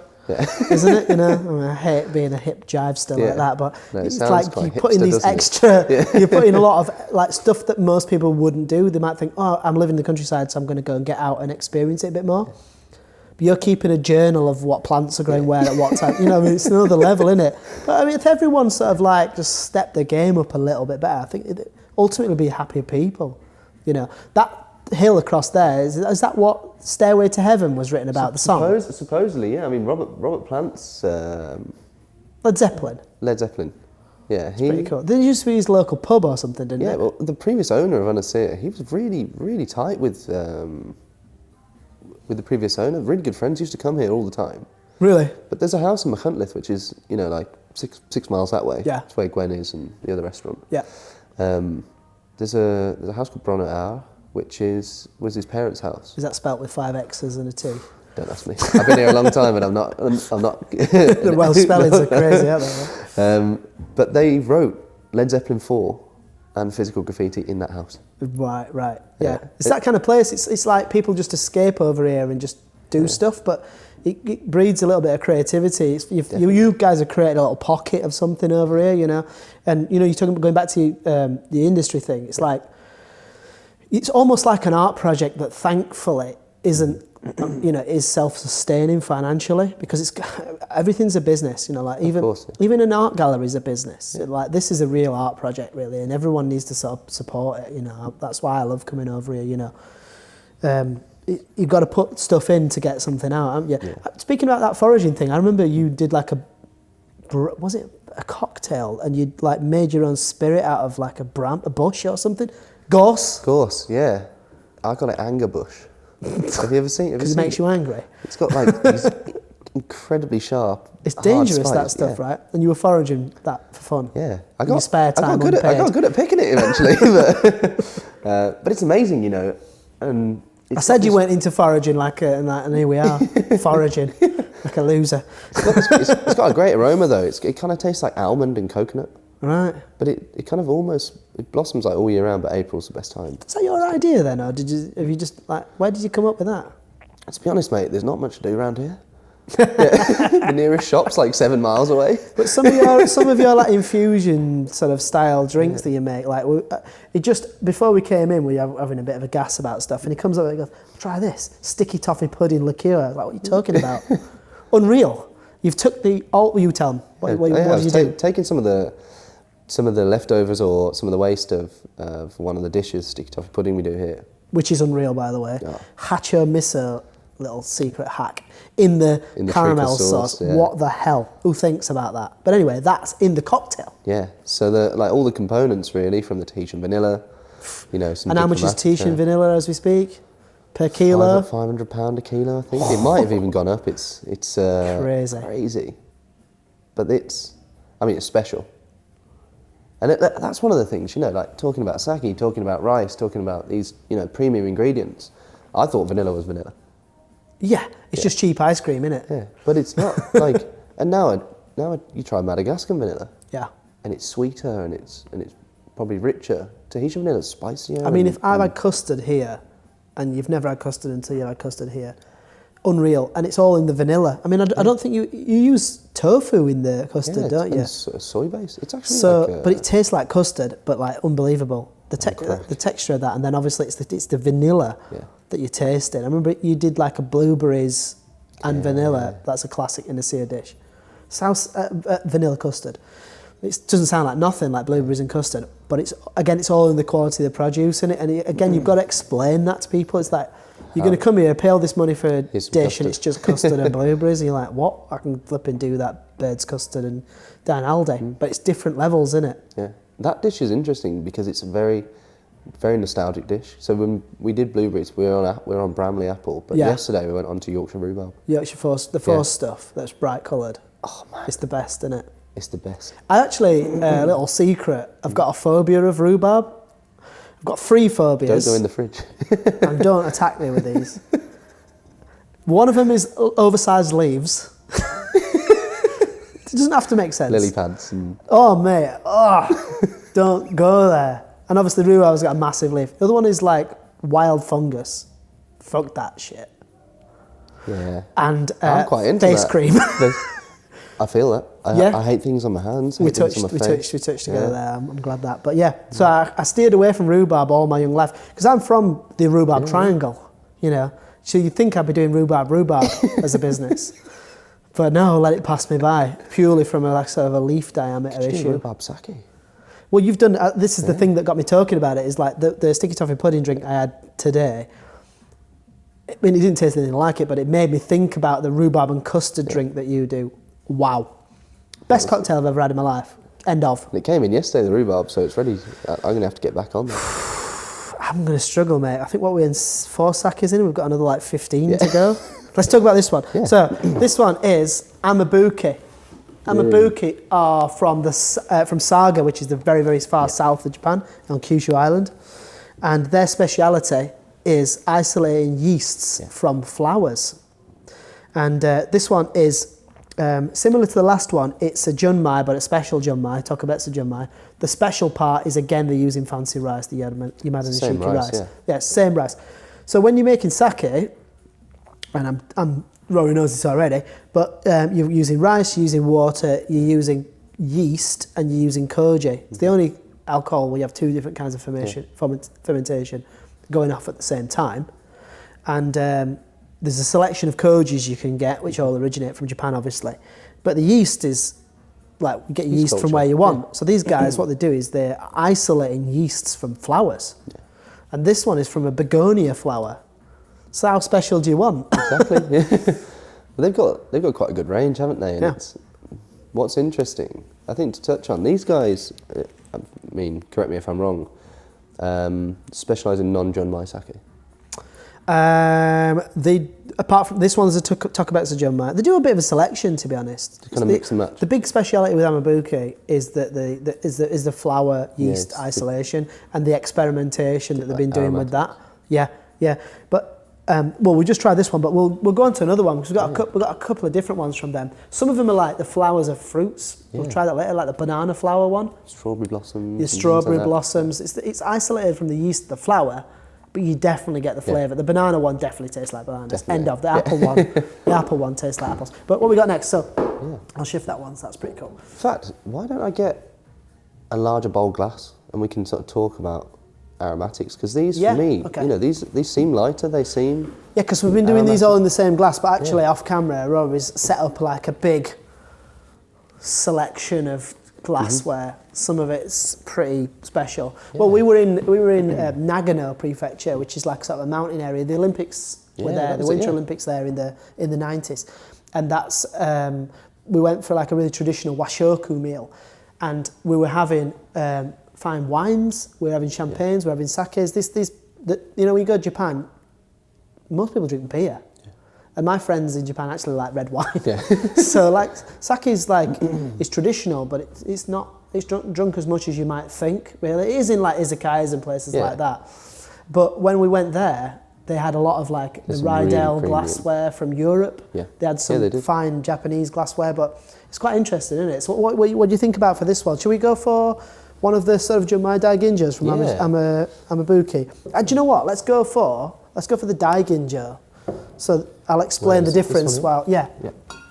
S1: isn't it? I hate being a hip jive still like that, but it's like you put in these extra. You put in a lot of like stuff that most people wouldn't do. They might think, oh, I'm living in the countryside, so I'm going to go and get out and experience it a bit more. But you're keeping a journal of what plants are growing where at what time. It's another level, isn't it? But I mean, if everyone sort of like just stepped their game up a little bit better, I think it ultimately be happier people. That hill across there, is that what Stairway to Heaven was written about, the song?
S2: Supposedly, yeah. I mean, Robert Plant's...
S1: Led Zeppelin.
S2: Yeah.
S1: Pretty cool. There used to be his local pub or something, didn't it?
S2: Yeah, well, the previous owner of Ynyshir, he was really, really tight with the previous owner. Really good friends, used to come here all the time.
S1: Really?
S2: But there's a house in Machynlleth, which is, like 6 miles that way.
S1: Yeah.
S2: It's where Gwen is and the other restaurant.
S1: Yeah.
S2: There's a house called Bronner Hour, which was his parents' house.
S1: Is that spelt with 5 X's and a T?
S2: Don't ask me. I've been here a long time, and I'm not.
S1: The Welsh spellings are crazy, aren't they?
S2: But they wrote Led Zeppelin 4 and physical graffiti in that house.
S1: Right. Yeah. It's that kind of place. It's like people just escape over here and just do stuff, but it breeds a little bit of creativity. You guys have created a little pocket of something over here, And you're talking about going back to the industry thing. It's like it's almost like an art project that thankfully isn't is self-sustaining financially, because everything's a business, like even an art gallery is a business. Like this is a real art project really, and everyone needs to sort of support it, that's why I love coming over here, you've got to put stuff in to get something out, haven't you? Yeah. Speaking about that foraging thing, I remember you did like was it a cocktail, and you'd like made your own spirit out of like a bush or something? Gorse,
S2: yeah. I call it anger bush. Have you ever seen it?
S1: Because it makes you angry.
S2: It's got like these incredibly sharp.
S1: It's dangerous, that stuff, right? And you were foraging that for fun.
S2: Yeah,
S1: I got
S2: good at picking it eventually, but it's amazing, And
S1: I said you went into foraging and here we are, foraging like a loser.
S2: It's got a great aroma though. It kind of tastes like almond and coconut.
S1: Right.
S2: But it kind of it blossoms like all year round, but April's the best time.
S1: Is that your idea then, or where did you come up with that?
S2: To be honest, mate, there's not much to do around here. The nearest shop's like 7 miles away.
S1: But some of your like infusion sort of style drinks that you make, like before we came in, we were having a bit of a gas about stuff, and he comes up and he goes, "Try this sticky toffee pudding liqueur." Like, what are you talking about? Unreal. You've took you tell them. What did you do?
S2: Taking some of the leftovers or some of the waste of one of the dishes, sticky toffee pudding we do here.
S1: Which is unreal, by the way. Oh. Hacho miso, little secret hack, in the caramel sauce. Yeah. What the hell? Who thinks about that? But anyway, that's in the cocktail.
S2: Yeah, so all the components really, from the Tahitian vanilla, some.
S1: And how much is Tahitian vanilla as we speak? Per kilo?
S2: £500 a kilo, I think. It might have even gone up. It's crazy. But it's special. And that's one of the things, like talking about sake, talking about rice, talking about these, premium ingredients. I thought vanilla was vanilla.
S1: Yeah, it's just cheap ice cream, innit?
S2: Yeah, but it's not like. And now you try Madagascar vanilla.
S1: Yeah.
S2: And it's sweeter and it's probably richer. Tahitian vanilla is spicier.
S1: I mean, if I've had custard here, and you've never had custard until you had custard here, unreal, and it's all in the vanilla. I mean, I don't think you use tofu in the custard, don't you?
S2: It's soy based. It's actually
S1: but it tastes like custard, but like unbelievable. The texture of that, and then obviously it's the vanilla that you're tasting. I remember you did like a blueberries and vanilla. That's a classic Ynyshir dish. Vanilla custard. It doesn't sound like nothing like blueberries and custard, but it's all in the quality of the produce in it. And you've got to explain that to people. It's like, you're going to come here, pay all this money for a dish, and it's just custard and blueberries. And you're like, what? I can flip and do that bird's custard and down Aldi. But it's different levels, isn't it?
S2: Yeah. That dish is interesting because it's a very, very nostalgic dish. So when we did blueberries, we were on Bramley apple, but yesterday we went on to Yorkshire rhubarb.
S1: Yorkshire force stuff that's bright coloured. Oh man, it's the best, isn't it?
S2: It's the best.
S1: I actually, a little secret, I've got a phobia of rhubarb. I've got 3 phobias.
S2: Don't go in the fridge.
S1: And don't attack me with these. One of them is oversized leaves. It doesn't have to make sense.
S2: Lily pads.
S1: Oh, mate. Oh, don't go there. And obviously rhubarb's got a massive leaf. The other one is like wild fungus. Fuck that shit.
S2: Yeah.
S1: And
S2: I'm quite into
S1: face cream.
S2: I feel that. I hate things on my hands.
S1: We touched together there. I'm glad that. But yeah, so I steered away from rhubarb all my young life because I'm from the rhubarb triangle, So you'd think I'd be doing rhubarb as a business. But no, let it pass me by, purely from a sort of a leaf diameter issue.
S2: Rhubarb sake.
S1: Well, you've done, this is the thing that got me talking about it, is like the sticky toffee pudding drink I had today. I mean, it didn't taste anything like it, but it made me think about the rhubarb and custard drink that you do. Wow. Best cocktail I've ever had in my life. End of.
S2: And it came in yesterday, the rhubarb, so it's ready. I'm going to have to get back on that.
S1: I'm going to struggle, mate. I think what we're in 4 sakes in, we've got another like 15 to go. Let's talk about this one. Yeah. So this one is amabuki. Amabuki are from Saga, which is the very, very far south of Japan, on Kyushu Island. And their speciality is isolating yeasts from flowers. And this one is similar to the last one. It's a junmai, but a special junmai, Tokubetsu junmai. The special part is, again, they're using fancy rice, the Yamada Nishiki rice. Yeah, same rice. So when you're making sake, and Rory knows this already, but you're using rice, you're using water, you're using yeast, and you're using koji. It's the only alcohol where you have 2 different kinds of fermentation going off at the same time. And there's a selection of kojis you can get, which all originate from Japan, obviously. But the yeast is, like, you get yeast from where you want. Yeah. So these guys, what they do is they're isolating yeasts from flowers. Yeah. And this one is from a begonia flower. So how special do you want?
S2: Exactly. Yeah. Well, they've got quite a good range, haven't they? And it's, what's interesting, I think, to touch on, these guys, I mean, correct me if I'm wrong, specialise in non-junmai sake.
S1: They, apart from this one's a Tokubetsu Junmai, they do a bit of a selection, to be honest.
S2: Kind of mix and match.
S1: The big speciality with Amabuke is that the flower yeast isolation and the experimentation that they've been doing with that. Yeah. But well, we just tried this one, but we'll go on to another one because we've got a couple of different ones from them. Some of them are like the flowers of fruits. We'll try that later, like the banana flower one.
S2: Strawberry blossoms.
S1: The strawberry blossoms. It's isolated from the yeast of the flower, but you definitely get the flavour. The banana one definitely tastes like bananas.
S2: Definitely.
S1: End of. The apple one, the apple one tastes like apples. But what we got next? So I'll shift that one. So that's pretty cool.
S2: In fact, why don't I get a larger bowl glass and we can sort of talk about aromatics, because these for me, you know, these seem lighter. They seem
S1: because we've been doing these all in the same glass, but actually off camera, Rory's set up like a big selection of glassware. Some of it's pretty special. Well, we were in Nagano Prefecture, which is like sort of a mountain area. The Olympics were there, the Winter Olympics there in the 90s, and that's we went for like a really traditional washoku meal, and we were having fine wines, we were having champagnes, we were having sakes. You know, when you go to Japan, most people drink beer. And my friends in Japan actually like red wine. Yeah. So like sake is like it's traditional, but it's not drunk as much as you might think. Really, it is in like izakayas and places like that. But when we went there, they had a lot of like the Rydell really glassware from Europe. Yeah. They had some fine Japanese glassware, but it's quite interesting, isn't it? So what do you think about for this one? Should we go for one of the sort of Junmai Daiginjos from Amabuke? Do you know what? Let's go for the Daiginjo. So I'll explain the difference while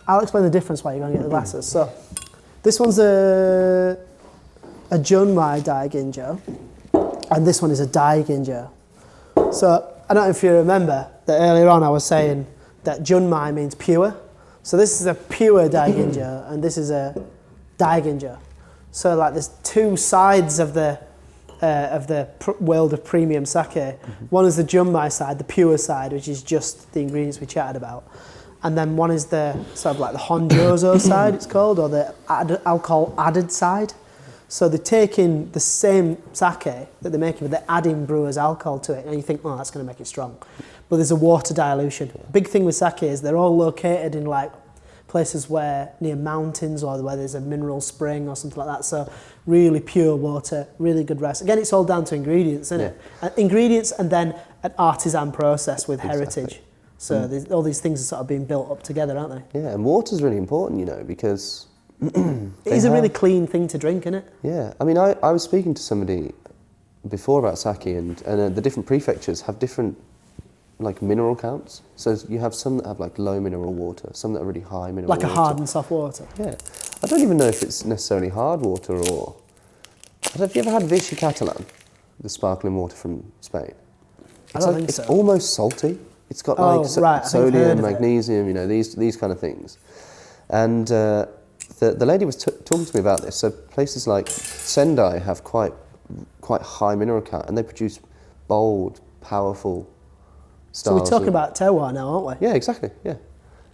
S1: I'll explain the difference while you're going to get the glasses. So this one's a Junmai Daiginjo, and this one is a Daiginjo. So I don't know if you remember that earlier on I was saying that Junmai means pure. So this is a pure Daiginjo, and this is a Daiginjo. So like there's two sides of the world of premium sake. Mm-hmm. One is the Junmai side, the pure side, which is just the ingredients we chatted about. And then one is the sort of like the Honjozo side, it's called, or the alcohol added side. So they're taking the same sake that they're making, but they're adding brewer's alcohol to it. And you think, oh, that's going to make it strong. But there's a water dilution. Big thing with sake is they're all located in like places where near mountains or where there's a mineral spring or something like that. So really pure water, really good rest. Again, it's all down to ingredients, isn't it? Ingredients and then an artisan process with heritage. So all these things are sort of being built up together, aren't they? Yeah, and water's really important, you know, because it is a really clean thing to drink, isn't it? Yeah, I mean, I was speaking to somebody before about sake, and the different prefectures have different like mineral counts. So you have some that have like low mineral water, some that are really high mineral water. Like a hard and soft water? Yeah. I don't even know if it's necessarily hard water or... Have you ever had Vichy Catalan, the sparkling water from Spain? I don't think so. It's almost salty. It's got like sodium, magnesium, you know, these kind of things. And the lady was talking to me about this. So places like Sendai have quite high mineral count, and they produce bold, powerful styles. So we're talking about terroir now, aren't we? Yeah, exactly, yeah.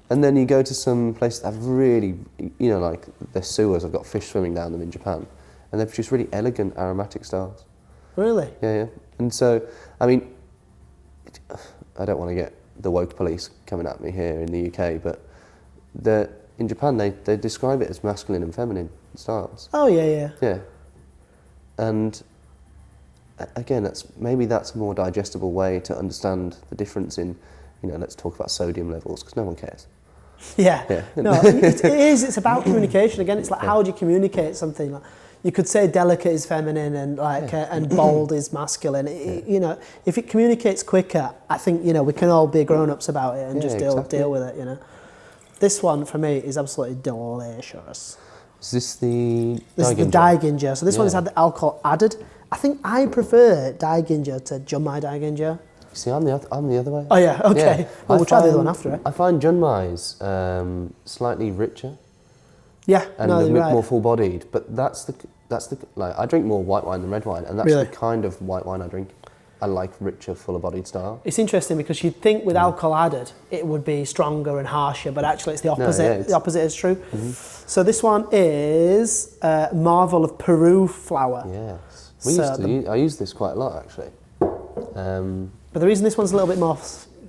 S1: And then you go to some places that have really, you know, like their sewers have got fish swimming down them in Japan, and they produce really elegant aromatic styles. Really? Yeah. And so, I mean, I don't want to get the woke police coming at me here in the UK, but in Japan they describe it as masculine and feminine styles. Oh yeah. Yeah. And again, that's a more digestible way to understand the difference in, you know, let's talk about sodium levels, because no one cares. Yeah. No, it is. It's about communication. Again, it's like how do you communicate something? Like, you could say delicate is feminine and and bold is masculine. You know, if it communicates quicker, I think, you know, we can all be grown-ups about it and just deal with it. You know, this one for me is absolutely delicious. Is this the Daiginjo? So this one has had the alcohol added. I think I prefer Daiginjo to Junmai Daiginjo.
S2: See, I'm the other way.
S1: Oh yeah, okay.
S2: Yeah.
S1: Well, we'll try the other one after, eh?
S2: I find Junmai's slightly richer.
S1: Yeah,
S2: And
S1: no,
S2: a
S1: you're
S2: bit
S1: right.
S2: more full-bodied, but that's the like I drink more white wine than red wine, and that's
S1: Really?
S2: the kind of white wine I drink. I like richer, fuller-bodied style.
S1: It's interesting because you'd think with alcohol added it would be stronger and harsher, but actually it's the opposite.
S2: No, yeah,
S1: the opposite is true. So this one is Marvel of Peru flower.
S2: Yes, I use this quite a lot actually.
S1: But the reason this one's a little bit more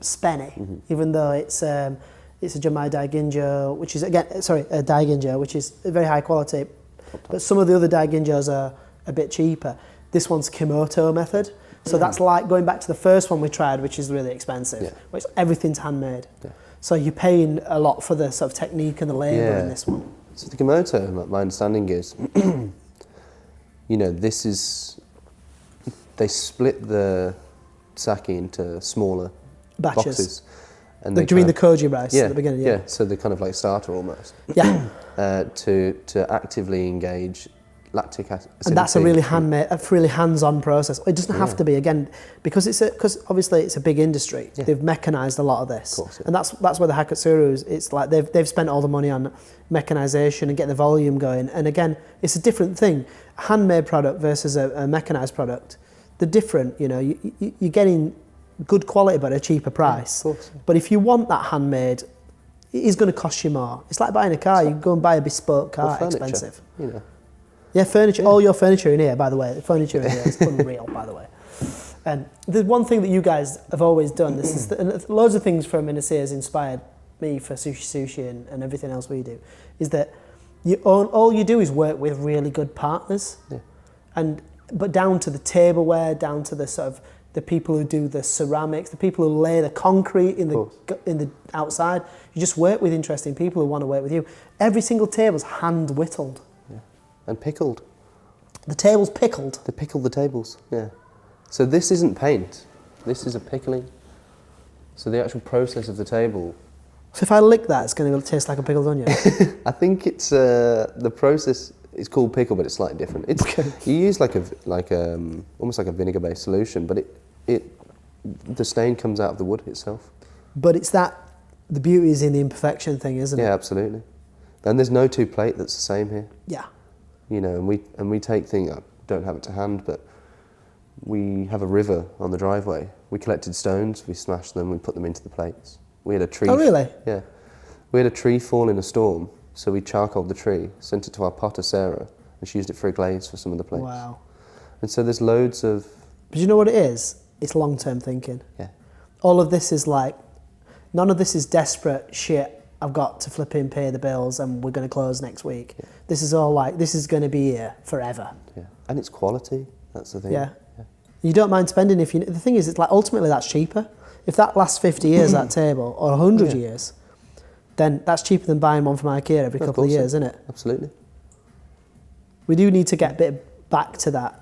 S1: spenny, even though it's a Junmai Daiginjo, which is a Daiginjo, which is very high quality. But some of the other Daiginjos are a bit cheaper. This one's Kimoto method. So that's like going back to the first one we tried, which is really expensive, which everything's handmade. Yeah. So you're paying a lot for the sort of technique and the labour in this one.
S2: So the Kimoto, my understanding is, they split the sake into smaller boxes.
S1: And do you mean the koji rice at the beginning?
S2: Yeah, so they're kind of like starter almost.
S1: Yeah.
S2: To actively engage lactic acid.
S1: And that's a really really hands-on process. It doesn't have to be, again, because obviously it's a big industry. Yeah. They've mechanized a lot of this.
S2: Of course,
S1: and that's where the Hakatsuru, it's like they've spent all the money on mechanization and get the volume going. And again, it's a different thing. A handmade product versus a mechanized product. They're different, you're getting good quality but at a cheaper price.
S2: Yeah, of course.
S1: But if you want that handmade, it is going to cost you more. It's like buying a car. You go and buy a bespoke car, expensive. Yeah, furniture. All your furniture in here, by the way. The furniture in here is unreal, by the way. And the one thing that you guys have always done, and loads of things from Ynyshir has inspired me for Sushi and everything else we do, is that all you do is work with really good partners. Yeah. But down to the tableware, down to the sort of the people who do the ceramics, the people who lay the concrete in the outside. You just work with interesting people who want to work with you. Every single table's hand whittled.
S2: And pickled.
S1: The table's pickled?
S2: They pickled the tables, yeah. So this isn't paint, this is a pickling. So the actual process of the table.
S1: So if I lick that, it's going to taste like a pickled onion?
S2: I think it's, the process is called pickle, but it's slightly different. You use almost like a vinegar-based solution, but the stain comes out of the wood itself.
S1: But the beauty is in the imperfection thing, isn't it?
S2: Yeah, absolutely. And there's no two plate that's the same here.
S1: Yeah.
S2: And we take things, I don't have it to hand, but we have a river on the driveway. We collected stones, we smashed them, we put them into the plates. We had a tree.
S1: Oh, really?
S2: Yeah. We had a tree fall in a storm, so we charcoaled the tree, sent it to our potter, Sarah, and she used it for a glaze for some of the plates.
S1: Wow. And
S2: so there's loads of...
S1: But you know what it is? It's long-term thinking.
S2: Yeah.
S1: All of this is none of this is desperate shit. I've got to flipping pay the bills and we're going to close next week. Yeah. This is all this is going to be here forever.
S2: Yeah, and it's quality, that's the thing.
S1: Yeah. You don't mind spending the thing is, it's ultimately that's cheaper. If that lasts 50 years, that table, or 100 years, then that's cheaper than buying one from IKEA every couple of years, isn't it?
S2: Absolutely.
S1: We do need to get a bit back to that,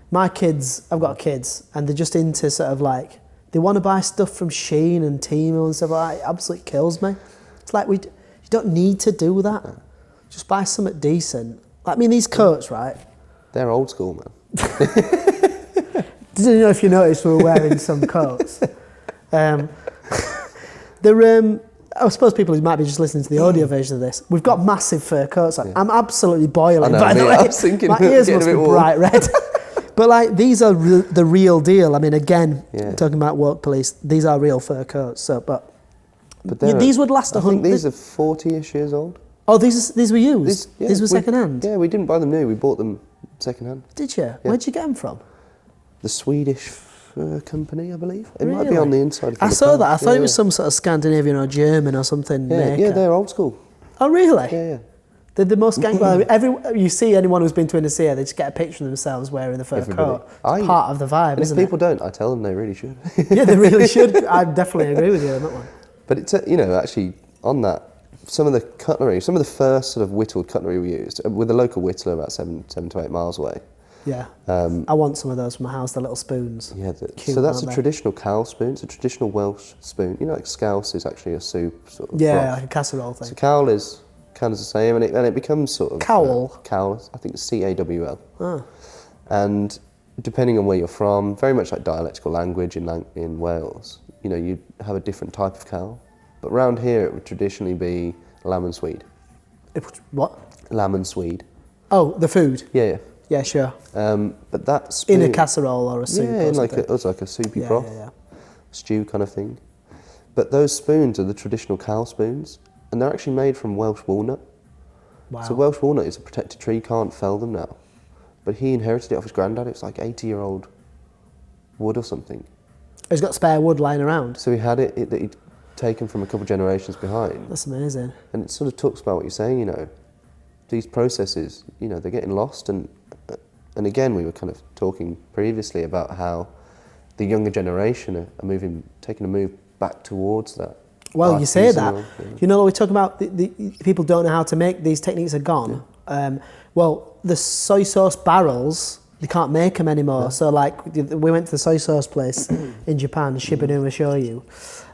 S1: my kids, I've got kids, and they're just into sort of they want to buy stuff from Shein and Temu and stuff like that. It absolutely kills me. It's like you don't need to do that. No. Just buy something decent. These coats, right?
S2: They're old school, man.
S1: Didn't know if you noticed we were wearing some coats. I suppose people who might be just listening to the audio version of this, we've got massive fur coats on. Yeah. I'm absolutely boiling, by the way.
S2: I was thinking
S1: my ears must be bright red. But these are the real deal. Again, talking about woke police, these are real fur coats. So, but these would last 100.
S2: These are 40-ish years old.
S1: Oh, these were used. These were second hand.
S2: Yeah, we didn't buy them new. We bought them second hand.
S1: Did you? Yeah. Where'd you get them from?
S2: The Swedish fur company, I believe. It might be on the inside.
S1: I saw that. I thought it was some sort of Scandinavian or German or something.
S2: Yeah, they're old school.
S1: Oh, really?
S2: Yeah.
S1: They're the most you see anyone who's been to Ynyshir, they just get a picture of themselves wearing the fur coat. It's part of the vibe, isn't it?
S2: If people don't, I tell them they really should.
S1: Yeah, they really should. I definitely agree with you on that one.
S2: But it's actually on that, some of the cutlery, some of the first sort of whittled cutlery we used with a local whittler about 7 to 8 miles away.
S1: Yeah. I want some of those for my house, the little spoons.
S2: Yeah. So that's a traditional cowl spoon. It's a traditional Welsh spoon. Like scouse is actually a soup sort of.
S1: Yeah,
S2: broth.
S1: like a casserole thing.
S2: So cowl is kind of the same, and it becomes sort of
S1: cowl.
S2: Cowl. I think it's CAWL.
S1: Ah.
S2: And depending on where you're from, very much like dialectical language in Wales, you know, you have a different type of cow. But around here, it would traditionally be lamb and swede.
S1: What?
S2: Lamb and swede.
S1: Oh, the food?
S2: Yeah.
S1: Yeah, sure.
S2: But that spoon...
S1: In a casserole or a soup
S2: Yeah,
S1: or
S2: in
S1: something.
S2: it was like a soupy
S1: Yeah,
S2: broth,
S1: yeah.
S2: stew kind of thing. But those spoons are the traditional cow spoons, and they're actually made from Welsh walnut.
S1: Wow.
S2: So Welsh walnut is a protected tree, you can't fell them now. But he inherited it off his granddad. It's like 80-year-old wood or something.
S1: He's got spare wood lying around.
S2: So he had it that he'd taken from a couple of generations behind.
S1: That's amazing.
S2: And it sort of talks about what you're saying, you know, these processes, you know, they're getting lost. And again, we were kind of talking previously about how the younger generation are taking a move back towards that.
S1: Well, you say that.
S2: Yeah.
S1: You know, we talk about the people don't know how to make these techniques are gone. Yeah. Well, the soy sauce barrels, they can't make them anymore. Yeah. So, like, we went to the soy sauce place in Japan, Shibinuma Shoyu.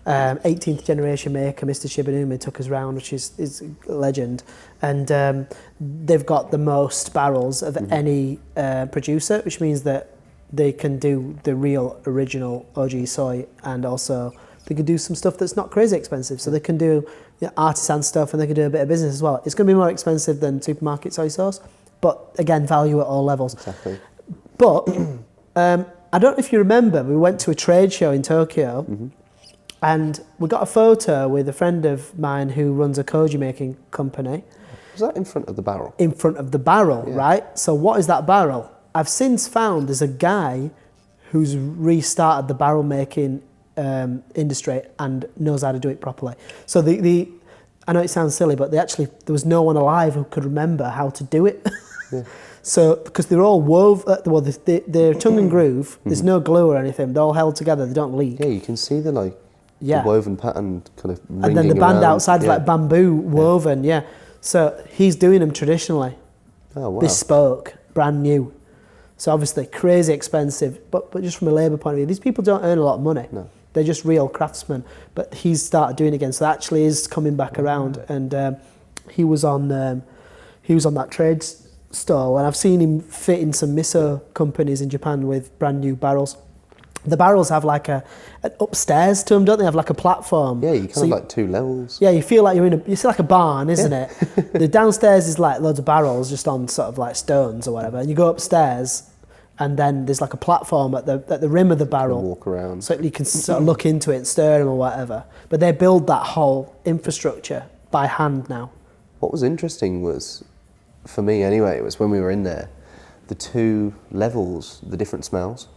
S1: 18th generation maker, Mr. Shibinuma, took us round, which is a legend. And they've got the most barrels of any producer, which means that they can do the real original OG soy, and also they can do some stuff that's not crazy expensive. So they can do artisan stuff, and they can do a bit of business as well. It's going to be more expensive than supermarket soy sauce, but again, value at all levels.
S2: Exactly.
S1: But I don't know if you remember, we went to a trade show in Tokyo, and we got a photo with a friend of mine who runs a koji making company.
S2: Was that in front of the barrel?
S1: In front of the barrel, right? So what is that barrel? I've since found there's a guy who's restarted the barrel making industry and knows how to do it properly. So I know it sounds silly, but there was no one alive who could remember how to do it.
S2: Yeah.
S1: So, because they're all they're tongue and groove, there's no glue or anything, they're all held together, they don't leak.
S2: Yeah, you can see the woven pattern kind of ringing
S1: and then the band
S2: around.
S1: outside is like bamboo woven, So he's doing them traditionally.
S2: Oh, wow.
S1: Bespoke, brand new. So obviously crazy expensive, but just from a labour point of view, these people don't earn a lot of money.
S2: No.
S1: They're just real craftsmen. But he's started doing it again, so that actually is coming back around. And he was on that trade stall, and I've seen him fit in some miso companies in Japan with brand new barrels. The barrels have like an upstairs to them, don't they? Have like a platform.
S2: Yeah, you kind of like two levels.
S1: Yeah, you feel like it's like a barn, isn't it? The downstairs is like loads of barrels just on sort of like stones or whatever. And you go upstairs, and then there's like a platform at the rim of the barrel.
S2: You walk around.
S1: So you can sort of look into it and stir them or whatever. But they build that whole infrastructure by hand now.
S2: What was interesting was, for me anyway, it was when we were in there, the two levels, the different smells.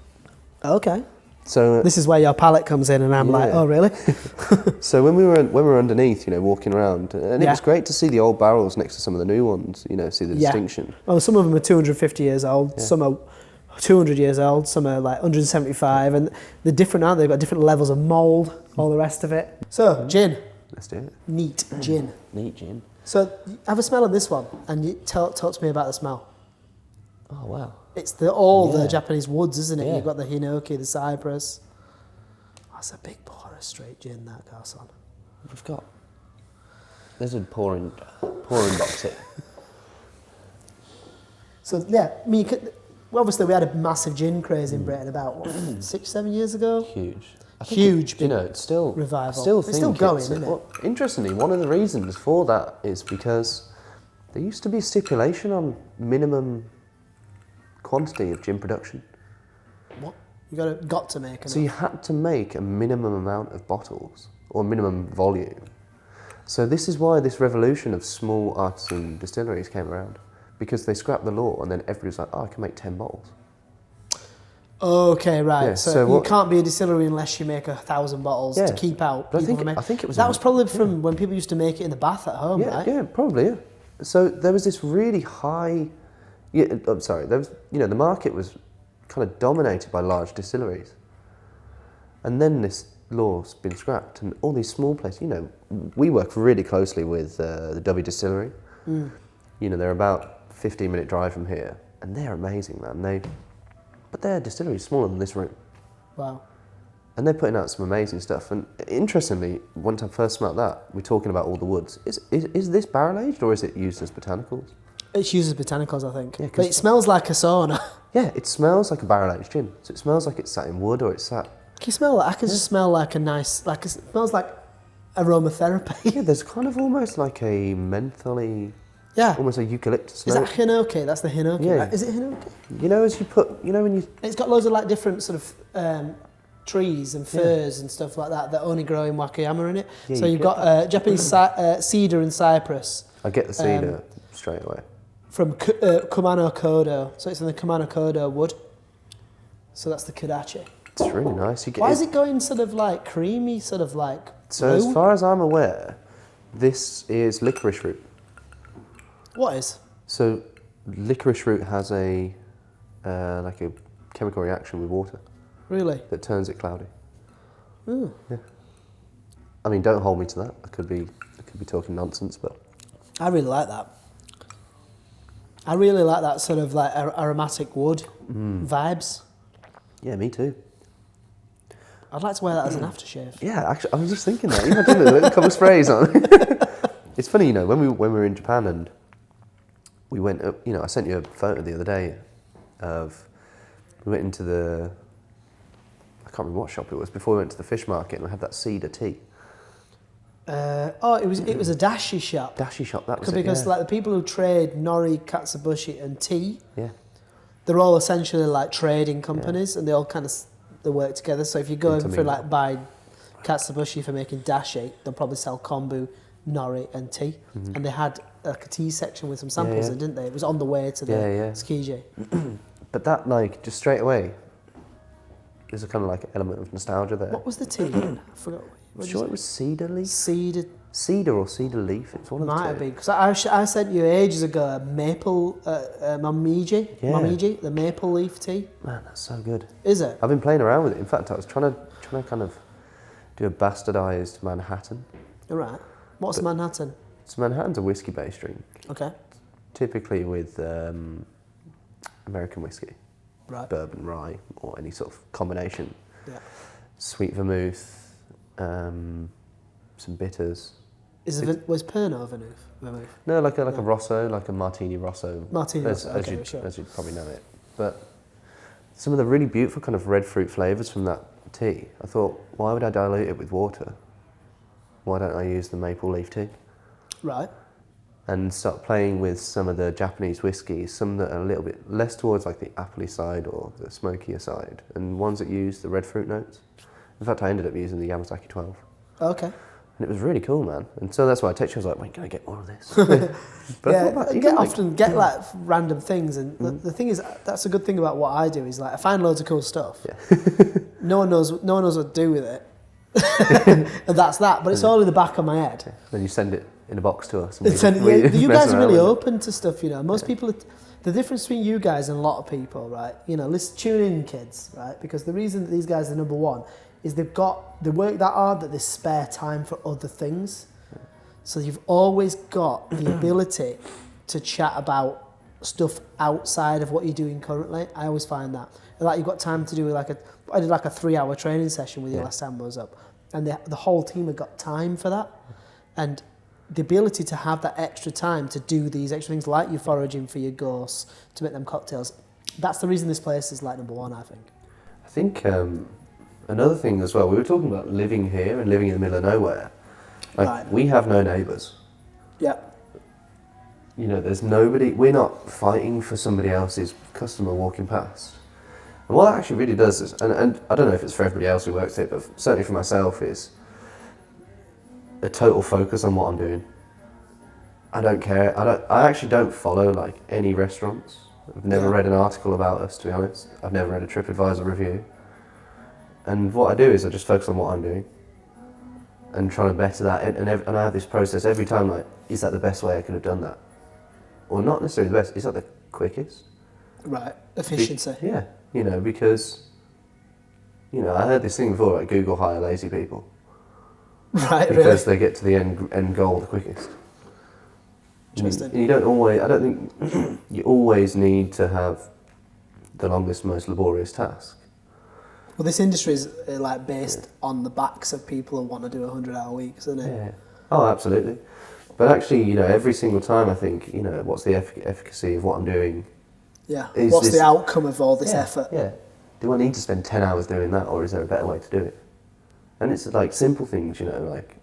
S1: Okay.
S2: So
S1: this is where your palate comes in, and I'm like, oh really?
S2: So when we were underneath, walking around, and it was great to see the old barrels next to some of the new ones, see the distinction.
S1: Well, some of them are 250 years old, some are 200 years old, some are like 175, and they're different, aren't they? They've got different levels of mould, all the rest of it. So, gin.
S2: Let's do it.
S1: Neat gin.
S2: Neat gin.
S1: So, have a smell of this one, and you talk to me about the smell.
S2: Oh, wow.
S1: It's the Japanese woods, isn't it?
S2: Yeah.
S1: You've got the hinoki, the cypress. That's a big pour of straight gin, that, Garson.
S2: There's a pouring box here.
S1: So, obviously we had a massive gin craze in Britain about 6-7 years ago.
S2: Huge. It's still
S1: revival. It's still going, isn't it?
S2: Well, interestingly, one of the reasons for that is because there used to be stipulation on minimum quantity of gin production.
S1: What? You got to make enough.
S2: So you had to make a minimum amount of bottles or minimum volume. So this is why this revolution of small artisan distilleries came around, because they scrapped the law, and then everybody's like, I can make 10 bottles.
S1: Okay, right.
S2: Yeah,
S1: so you can't be a distillery unless you make 1,000 bottles to keep out.
S2: But I think it was
S1: that was probably from when people used to make it in the bath at home, right?
S2: Yeah, probably. Yeah. So there was this really high. The market was kind of dominated by large distilleries, and then this law's been scrapped, and all these small places. We work really closely with the Dovey Distillery. They're about 15-minute drive from here, and they're amazing, man. But their distillery is smaller than this room.
S1: Wow.
S2: And they're putting out some amazing stuff. And interestingly, once I first smelled that, we're talking about all the woods. Is this barrel aged, or is it used as botanicals?
S1: It uses botanicals, I think.
S2: Yeah,
S1: But it smells like a sauna.
S2: Yeah, it smells like a barrel-aged gin. So it smells like it's sat in wood or it's sat...
S1: Can you smell that? I can just smell like a nice, it smells like aromatherapy.
S2: Yeah, there's kind of almost like a mentally...
S1: Yeah.
S2: Almost a eucalyptus
S1: Is
S2: note.
S1: that hinoki? That's the hinoki,
S2: Yeah.
S1: right? Is it hinoki?
S2: You know, as you put... You know when you...
S1: It's got loads of like different sort of trees and firs and stuff like that only grow in Wakayama in it.
S2: Yeah,
S1: so
S2: you
S1: you've
S2: get
S1: got Japanese cedar and cypress.
S2: I get the cedar straight away.
S1: From Kumano Kodo. So it's in the Kumano Kodo wood. So that's the Kodachi.
S2: It's really nice. You get
S1: Why is it going sort of like creamy, sort of like
S2: So
S1: blue?
S2: as far as I'm aware, this is licorice root.
S1: What is?
S2: So licorice root has a like a chemical reaction with water
S1: Really?
S2: that turns it cloudy.
S1: Ooh.
S2: Yeah. I mean, don't hold me to that. I could be talking nonsense, but
S1: I really like that. I really like that sort of like aromatic wood vibes.
S2: yeah, me too.
S1: I'd like to wear that as an aftershave.
S2: Yeah, actually, I was just thinking that. Even I did a little couple of sprays on. It's funny, you know, when we were in Japan and we went up, you know, I sent you a photo the other day of we went into the, I can't remember what shop it was, before we went to the fish market and we had that cedar tea.
S1: It was a dashi shop.
S2: Dashi shop, that was it,
S1: Because
S2: yeah.
S1: like the people who trade nori, katsubushi and tea,
S2: Yeah.
S1: they're all essentially like trading companies and they all kind of they work together. So if you go in for
S2: Intermingle.
S1: like buy katsubushi for making dashi, they'll probably sell kombu, nori and tea. And they had like a tea section with some samples
S2: yeah.
S1: in, didn't they? It was on the way to the Tsukiji.
S2: But that, like, just straight away, there's a kind of like element of nostalgia there.
S1: What was the tea? I forgot.
S2: I'm sure it was cedar leaf?
S1: Cedar.
S2: Cedar or cedar leaf, it's one of the two.
S1: Might have been, because I sent you ages ago a maple, mamiji,
S2: Yeah.
S1: mamiji, the maple leaf tea.
S2: Man, that's so good.
S1: Is it?
S2: I've been playing around with it. In fact, I was trying to kind of do a bastardized Manhattan.
S1: All right. What's Manhattan?
S2: So Manhattan's a whiskey-based drink,
S1: Okay.
S2: typically with American whiskey,
S1: Right.
S2: bourbon, rye, or any sort of combination.
S1: Yeah.
S2: Sweet vermouth, some bitters.
S1: Was Pernod vermouth?
S2: No, like a Rosso, like a Martini Rosso.
S1: Martini
S2: as,
S1: Rosso,
S2: as
S1: okay,
S2: you,
S1: sure.
S2: as you probably know it. But some of the really beautiful kind of red fruit flavours from that tea, I thought, why would I dilute it with water? Why don't I use the maple leaf tea?
S1: Right.
S2: And start playing with some of the Japanese whiskies, some that are a little bit less towards like the appley side or the smokier side, and ones that use the red fruit notes. In fact, I ended up using the Yamazaki 12.
S1: Okay.
S2: And it was really cool, man. And so that's why I texted you. I was like, when can I get more of this? But I thought about even
S1: get like random things, and the thing is, that's a good thing about what I do is like I find loads of cool stuff.
S2: Yeah.
S1: No one knows what to do with it, and that's that. But it's all in the back of my head.
S2: Then you send it in a box to us.
S1: You guys are really open to stuff, you know. Most people, the difference between you guys and a lot of people, right? You know, listen, tune in, kids, right? Because the reason that these guys are number one is they work that hard that they spare time for other things. So you've always got the ability to chat about stuff outside of what you're doing currently. I always find that. Like you've got time to do I did like a 3-hour training session with you last time I was up, and the whole team had got time for that, and the ability to have that extra time to do these extra things like you foraging for your ghosts to make them cocktails. That's the reason this place is like number one, I think.
S2: I think another thing as well, we were talking about living here and living in the middle of nowhere. Like,
S1: Right.
S2: we have no neighbours.
S1: Yeah.
S2: You know, there's nobody, we're not fighting for somebody else's customer walking past. And what that actually really does is, and I don't know if it's for everybody else who works here, but certainly for myself, is a total focus on what I'm doing. I don't care. I actually don't follow like any restaurants. I've never read an article about us, to be honest. I've never read a TripAdvisor review. And what I do is I just focus on what I'm doing and trying to better that. And I have this process every time, like, is that the best way I could have done that? Or not necessarily the best, is that the quickest?
S1: Right. Efficiency.
S2: Yeah, you know, because, you know, I heard this thing before, like Google hire lazy people.
S1: Right,
S2: Because they get to the end goal the quickest.
S1: Interesting.
S2: And you don't always, I don't think you always need to have the longest, most laborious task.
S1: Well, this industry is like based on the backs of people who want to do 100-hour weeks, isn't it?
S2: Yeah. Oh, absolutely. But actually, you know, every single time I think, you know, what's the efficacy of what I'm doing?
S1: Yeah. What's the outcome of all this effort?
S2: Yeah. Do I need to spend 10 hours doing that, or is there a better way to do it? And it's like simple things, you know, like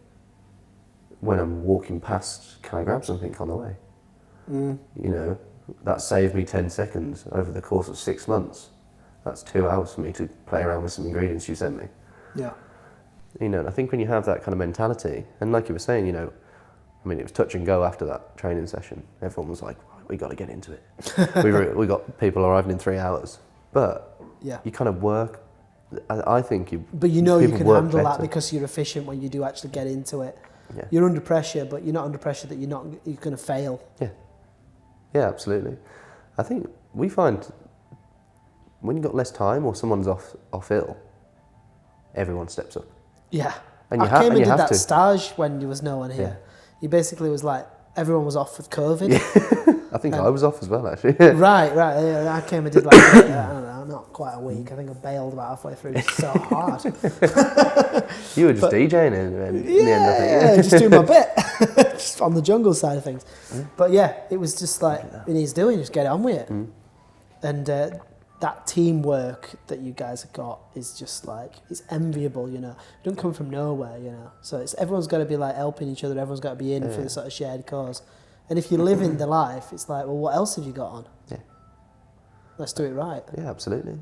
S2: when I'm walking past, can I grab something on the way? You know, that saved me 10 seconds over the course of 6 months. That's 2 hours for me to play around with some ingredients you sent me.
S1: Yeah.
S2: You know, and I think when you have that kind of mentality, and like you were saying, you know, I mean, it was touch and go after that training session. Everyone was like, we got to get into it. we got people arriving in 3 hours. But you kind of work, I think you...
S1: But you know you can handle
S2: better.
S1: that because you're efficient when you do actually get into it.
S2: Yeah.
S1: You're under pressure, but you're not under pressure that you're going to fail.
S2: Yeah. Yeah, absolutely. I think we find when you've got less time or someone's off ill, everyone steps up.
S1: Yeah.
S2: And you
S1: I came and did
S2: have
S1: that
S2: to.
S1: stage when there was no one here. He basically was like, everyone was off with COVID.
S2: I think I was off as well, actually.
S1: Right. Yeah, I came and did like, I don't know, not quite a week. I think I bailed about halfway through. It's so hard.
S2: You were just DJing in the end, I think.
S1: Yeah, just doing my bit. Just on the jungle side of things. But yeah, it was just like, it needs doing, just get on with it. And that teamwork that you guys have got is just like, it's enviable, you know. You don't come from nowhere, you know. So it's everyone's got to be like helping each other. Everyone's got to be in for the sort of shared cause. And if you live in the life, it's like, well, what else have you got on?
S2: Yeah.
S1: Let's do it right.
S2: Yeah, absolutely.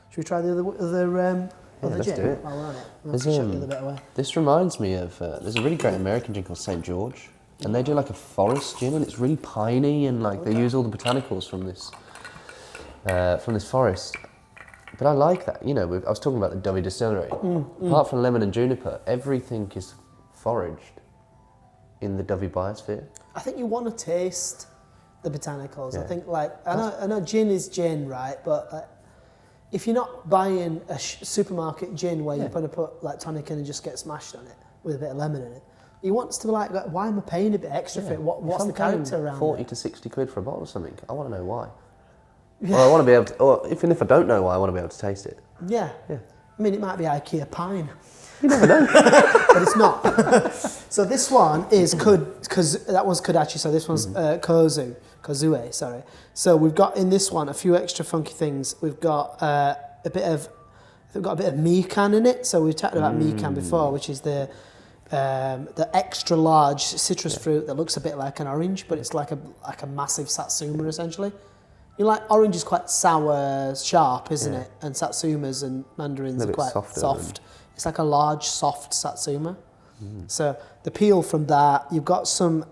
S1: Should we try the other
S2: let's
S1: gin?
S2: do it.
S1: While we're on it. I'll shut the other bit away.
S2: This reminds me of, there's a really great American gin called St. George. And they do like a forest gin, and it's really piney, and like they use all the botanicals from this forest. But I like that, you know, I was talking about the Dovey Distillery. Apart from lemon and juniper, everything is foraged in the Dovey biosphere.
S1: I think you want to taste the botanicals. I think, like, I know gin is gin, right? But if you're not buying a supermarket gin where you're going to put like tonic in and just get smashed on it with a bit of lemon in it, you want to be like, why am I paying a bit extra for it? What's the character around
S2: 40
S1: it?
S2: to 60 quid for a bottle of something, I want to know why. Yeah. Or I want to be able to, or even if I don't know why, I want to be able to taste it.
S1: Yeah. I mean, it might be IKEA pine.
S2: You never know.
S1: But it's not. So this one is that one's Kodachi, so this one's Kozue, sorry. So we've got in this one a few extra funky things. We've got a bit of mikan in it. So we've talked about mikan before, which is the extra large citrus fruit that looks a bit like an orange, but it's like a massive satsuma essentially. You know, like orange is quite sour, sharp, isn't it? And satsumas and mandarins are quite soft. It's like a large, soft satsuma. So the peel from that, you've got some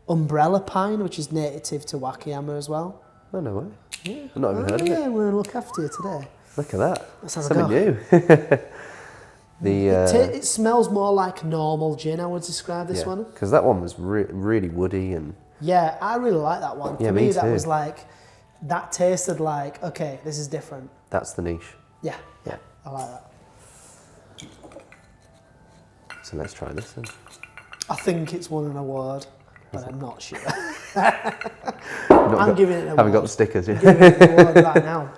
S1: umbrella pine, which is native to Wakayama as well.
S2: Oh, no way. Yeah. I've not even heard of it.
S1: Yeah, we're going to look after you today.
S2: Look at that.
S1: Let's have
S2: something
S1: a
S2: new.
S1: It smells more like normal gin, I would describe this one.
S2: Because that one was really woody and...
S1: Yeah, I really like that one.
S2: Yeah,
S1: For me,
S2: me
S1: that
S2: too.
S1: was like, that tasted like, okay, this is different.
S2: That's the niche.
S1: Yeah, I like that.
S2: So let's try this then.
S1: I think it's won an award, but I'm not sure. I'm giving it an award.
S2: Haven't got the stickers yet.
S1: Giving it an award right now.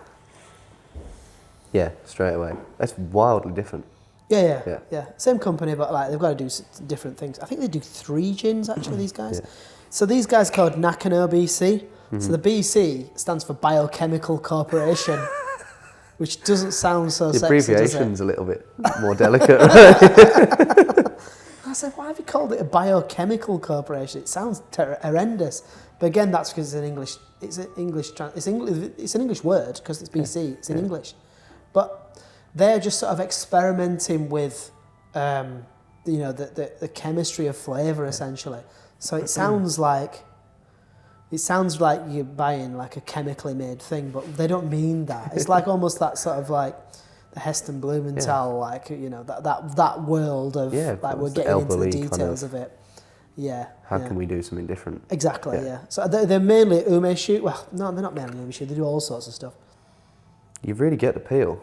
S2: Yeah, straight away. That's wildly different.
S1: Yeah. Same company, but like they've got to do different things. I think they do 3 gins actually. These guys. Yeah. So these guys called Nakano BC. So the BC stands for Biochemical Corporation, which doesn't sound so
S2: The
S1: sexy,
S2: abbreviation's
S1: does it?
S2: a little bit more delicate.
S1: I said, why have you called it a biochemical corporation? It sounds horrendous. But again, that's because it's an English. It's an English word because it's BC. It's in English, but they're just sort of experimenting with, the chemistry of flavour essentially. So it sounds like you're buying like a chemically made thing, but they don't mean that. It's like almost that sort of like the Heston Blumenthal, like that world of like we're getting into the details of it. Yeah.
S2: How can we do something different?
S1: Exactly. Yeah. So they're mainly umeshu. Well, no, they're not mainly umeshu. They do all sorts of stuff.
S2: You really get the peel.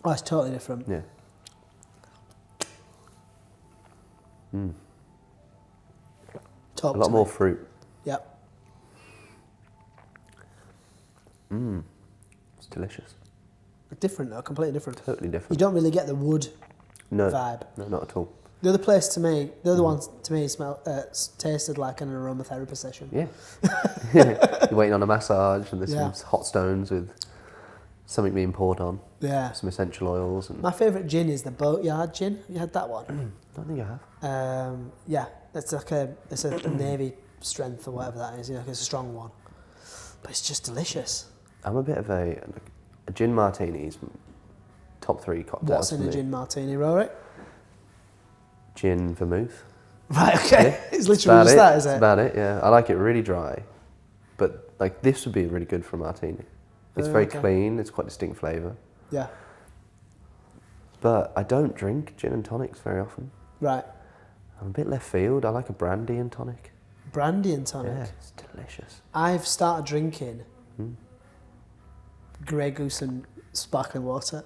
S1: Oh, it's totally different.
S2: Yeah.
S1: Talk
S2: a lot
S1: to
S2: more
S1: me.
S2: fruit.
S1: Yep.
S2: It's delicious.
S1: Different though, completely different.
S2: Totally different.
S1: You don't really get the wood
S2: No,
S1: vibe.
S2: no, not at all.
S1: The other place to me, the other one to me tasted like an aromatherapy session.
S2: Yeah. You're waiting on a massage and there's
S1: Yeah.
S2: some hot stones with something being poured on.
S1: Yeah.
S2: Some essential oils. And
S1: My favourite gin is the Boatyard gin. Have you had that one?
S2: I don't think I have.
S1: Yeah, it's like it's a navy strength or whatever that is. You know, it's a strong one, but it's just delicious.
S2: I'm a bit of a gin martinis, top 3 cocktails.
S1: What's in
S2: for
S1: a
S2: me.
S1: gin martini, Rory?
S2: Gin vermouth.
S1: Right, okay.
S2: Yeah.
S1: It's literally just that, is
S2: That's
S1: it?
S2: about it, yeah. I like it really dry, but like this would be really good for a martini. It's very
S1: Okay.
S2: clean, it's quite distinct flavour.
S1: Yeah.
S2: But I don't drink gin and tonics very often.
S1: Right.
S2: I'm a bit left field. I like a brandy and tonic.
S1: Brandy and tonic.
S2: Yeah, it's delicious.
S1: I've started drinking Grey Goose and sparkling water.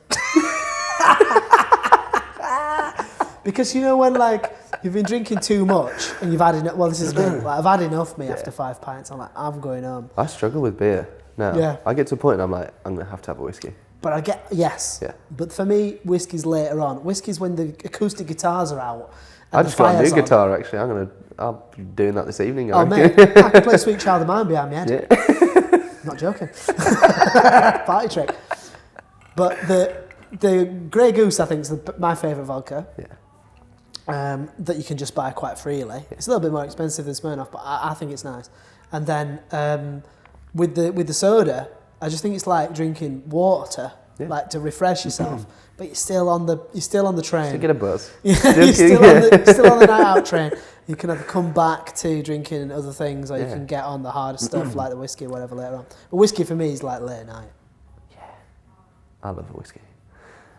S1: Because you know when like you've been drinking too much and you've had enough. Well, this is me. Like, I've had enough. After 5 pints, I'm like, I'm going home.
S2: I struggle with beer now.
S1: Yeah.
S2: I get to a point and I'm like, I'm gonna have to have a whiskey.
S1: But I get yes.
S2: Yeah.
S1: But for me, whiskey's later on. Whiskey's when the acoustic guitars are out. And
S2: I
S1: the
S2: just got a new
S1: fire's on.
S2: guitar actually. I'll be doing that this evening. I
S1: Oh
S2: reckon.
S1: mate, I can play Sweet Child of Mine behind my head.
S2: Yeah.
S1: Not joking. Party trick. But the Grey Goose, I think, is my favourite vodka.
S2: Yeah.
S1: That you can just buy quite freely. It's a little bit more expensive than Smirnoff, but I think it's nice. And then with the soda, I just think it's like drinking water, like to refresh yourself. But you're still on the train.
S2: To get a buzz.
S1: Yeah, you're still on the night out train. You can either come back to drinking other things, or you can get on the harder stuff like the whiskey or whatever later on. But whiskey for me is like late night.
S2: Yeah. I love a whiskey.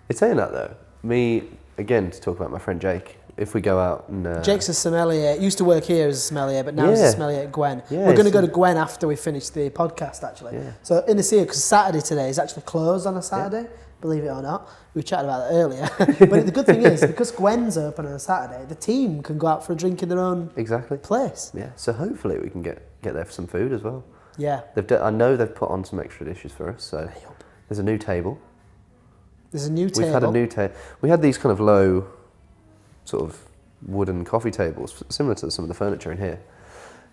S2: It's saying that though. Me, again, to talk about my friend Jake, if we go out and...
S1: Jake's a sommelier. Used to work here as a sommelier, but now he's a sommelier at Gwen.
S2: Yeah,
S1: We're going to go to Gwen after we finish the podcast, actually.
S2: Yeah.
S1: So Ynyshir, because Saturday today is actually closed on a Saturday, believe it or not. We chatted about that earlier. But the good thing is, because Gwen's open on a Saturday, the team can go out for a drink in their own place.
S2: Yeah, so hopefully we can get there for some food as well.
S1: Yeah.
S2: I know they've put on some extra dishes for us, so there's a new table.
S1: There's a new table.
S2: We've had a new table. We had these kind of low, sort of wooden coffee tables, similar to some of the furniture in here.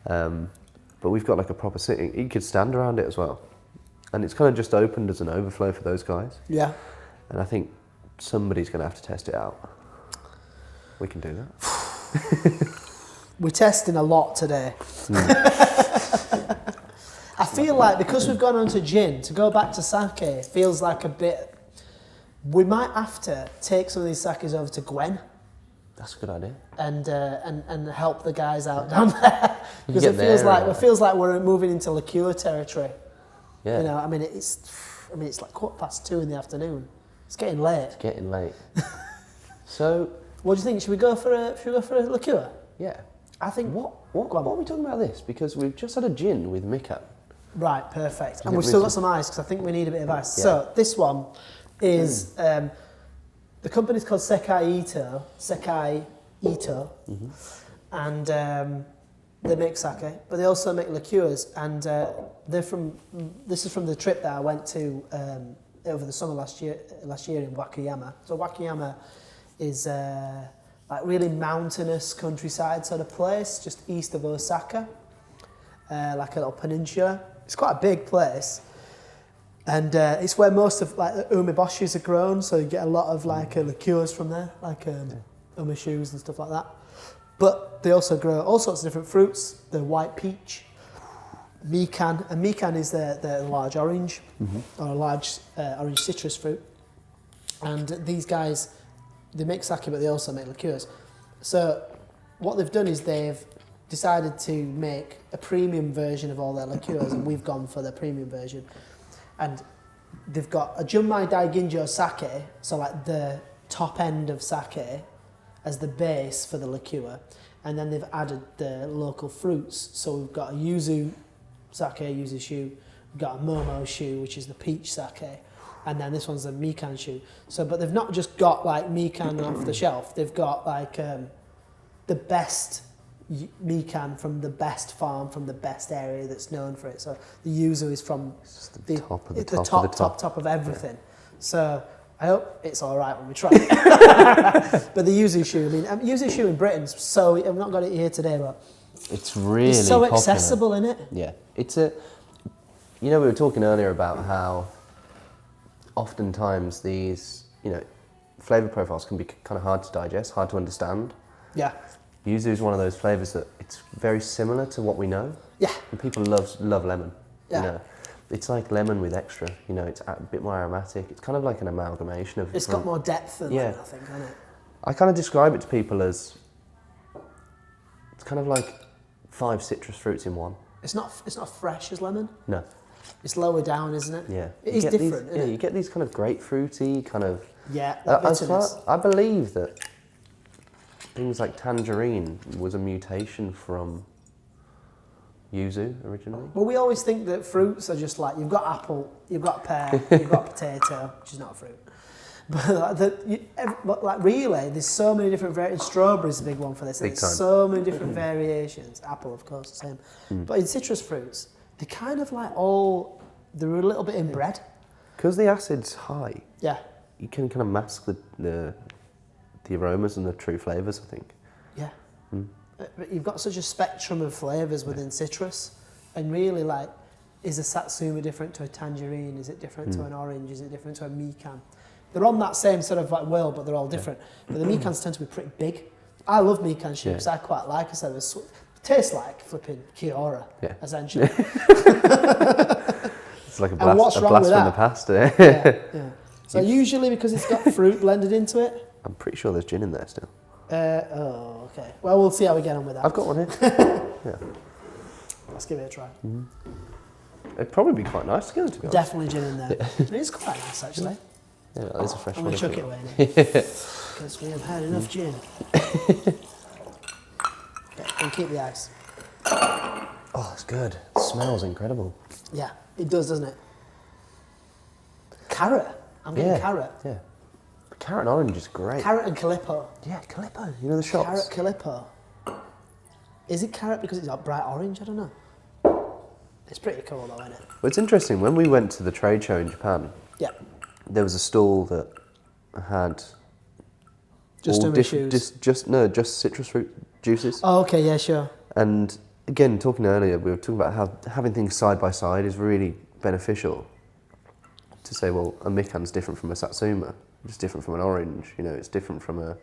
S2: But we've got like a proper sitting. You could stand around it as well. And it's kind of just opened as an overflow for those guys.
S1: Yeah.
S2: And I think somebody's going to have to test it out. We can do that.
S1: We're testing a lot today. I feel like because we've gone on to gin, to go back to sake feels like a bit... We might have to take some of these sakes over to Gwen.
S2: That's a good idea.
S1: And help the guys out down there. Because it feels like we're moving into liqueur territory.
S2: Yeah.
S1: You know, I mean it's like 2:15 in the afternoon. It's getting late.
S2: It's getting late. So,
S1: What do you think? Should we go for a liqueur?
S2: yeah.
S1: I think
S2: What are we talking about this? Because we've just had a gin with Mikan.
S1: Right, perfect. And
S2: get
S1: we've still
S2: me
S1: got some ice because I think we need a bit of ice.
S2: Yeah.
S1: So this one is the company's called Sekai Ito, and they make sake, but they also make liqueurs. And this is from the trip that I went to over the summer last year in Wakayama. So Wakayama is like really mountainous countryside sort of place, just east of Osaka, like a little peninsula. It's quite a big place. And it's where most of like the umeboshis are grown, so you get a lot of like liqueurs from there, like umeshus and stuff like that. But they also grow all sorts of different fruits. The white peach, mikan, and mikan is the large orange, or a large orange citrus fruit. And these guys, they make sake, but they also make liqueurs. So what they've done is they've decided to make a premium version of all their liqueurs, and we've gone for the premium version. And they've got a Junmai Daiginjo sake, so like the top end of sake, as the base for the liqueur. And then they've added the local fruits. So we've got a yuzu sake, yuzu shu. We've got a momo shu, which is the peach sake. And then this one's a mikan shu. So, but they've not just got like mikan off the shelf. They've got like the best mikan from the best farm, from the best area that's known for it. So the yuzu is from the top of everything. Yeah. So I hope it's all right when we try it. But the yuzu shoe, I mean, yuzu shoe in Britain's so, I've not got it here today, but
S2: it's really
S1: so
S2: popular.
S1: accessible, isn't it?
S2: Yeah, it's a. You know, we were talking earlier about how oftentimes these, flavour profiles can be kind of hard to digest, hard to understand.
S1: Yeah.
S2: Yuzu is one of those flavours that it's very similar to what we know.
S1: Yeah.
S2: And people love lemon.
S1: Yeah.
S2: It's like lemon with extra. It's a bit more aromatic. It's kind of like an amalgamation of.
S1: It's got more depth than lemon, I think, hasn't it?
S2: I kind of describe it to people as it's kind of like 5 citrus fruits in one.
S1: It's not fresh as lemon.
S2: No.
S1: It's lower down, isn't it?
S2: Yeah.
S1: It is different, isn't it?
S2: You get these kind of grapefruity kind of.
S1: Yeah. Bitterness.
S2: I believe that things like tangerine was a mutation from yuzu originally.
S1: Well, we always think that fruits are just like, you've got apple, you've got pear, you've got potato, which is not a fruit. But really, there's so many different variations. Strawberry's a big one for this.
S2: Big
S1: There's
S2: time.
S1: so many different variations. Apple, of course, the same. But in citrus fruits, they kind of like they're a little bit inbred.
S2: Because the acid's high,
S1: Yeah.
S2: you can kind of mask the aromas and the true flavours, I think.
S1: Yeah. But you've got such a spectrum of flavours within citrus, and really, like, is a satsuma different to a tangerine? Is it different to an orange? Is it different to a mikan? They're on that same sort of like world, but they're all different. But the mikans tend to be pretty big. I love mikan chips. I quite like. I said it tastes like flipping Kiora, essentially.
S2: It's like a blast from the past.
S1: Yeah. So usually because it's got fruit blended into it.
S2: I'm pretty sure there's gin in there still.
S1: Okay. Well, we'll see how we get on with that.
S2: I've got one here. Yeah.
S1: Let's give it a try.
S2: It'd probably be quite nice together, to be honest.
S1: Definitely gin in there. It is quite nice, actually.
S2: Yeah, that is a fresh
S1: I'm
S2: one.
S1: going to chuck it away now. Because we have had enough gin. Okay, and keep the ice.
S2: Oh, it's good. It smells incredible.
S1: Yeah, it does, doesn't it? Carrot. I'm getting carrot.
S2: Yeah. Carrot and orange is great.
S1: Carrot and Calippo.
S2: Yeah, Calippo. You know the shops?
S1: Carrot Calippo. Is it carrot because it's like bright orange? I don't know. It's pretty cool though, isn't it?
S2: Well, it's interesting. When we went to the trade show in Japan, there was a stall that had
S1: just
S2: citrus fruit juices.
S1: Oh, okay, yeah, sure.
S2: And again, talking earlier, we were talking about how having things side by side is really beneficial. To say, well, a mikan's different from a satsuma, it's different from an orange, it's different from a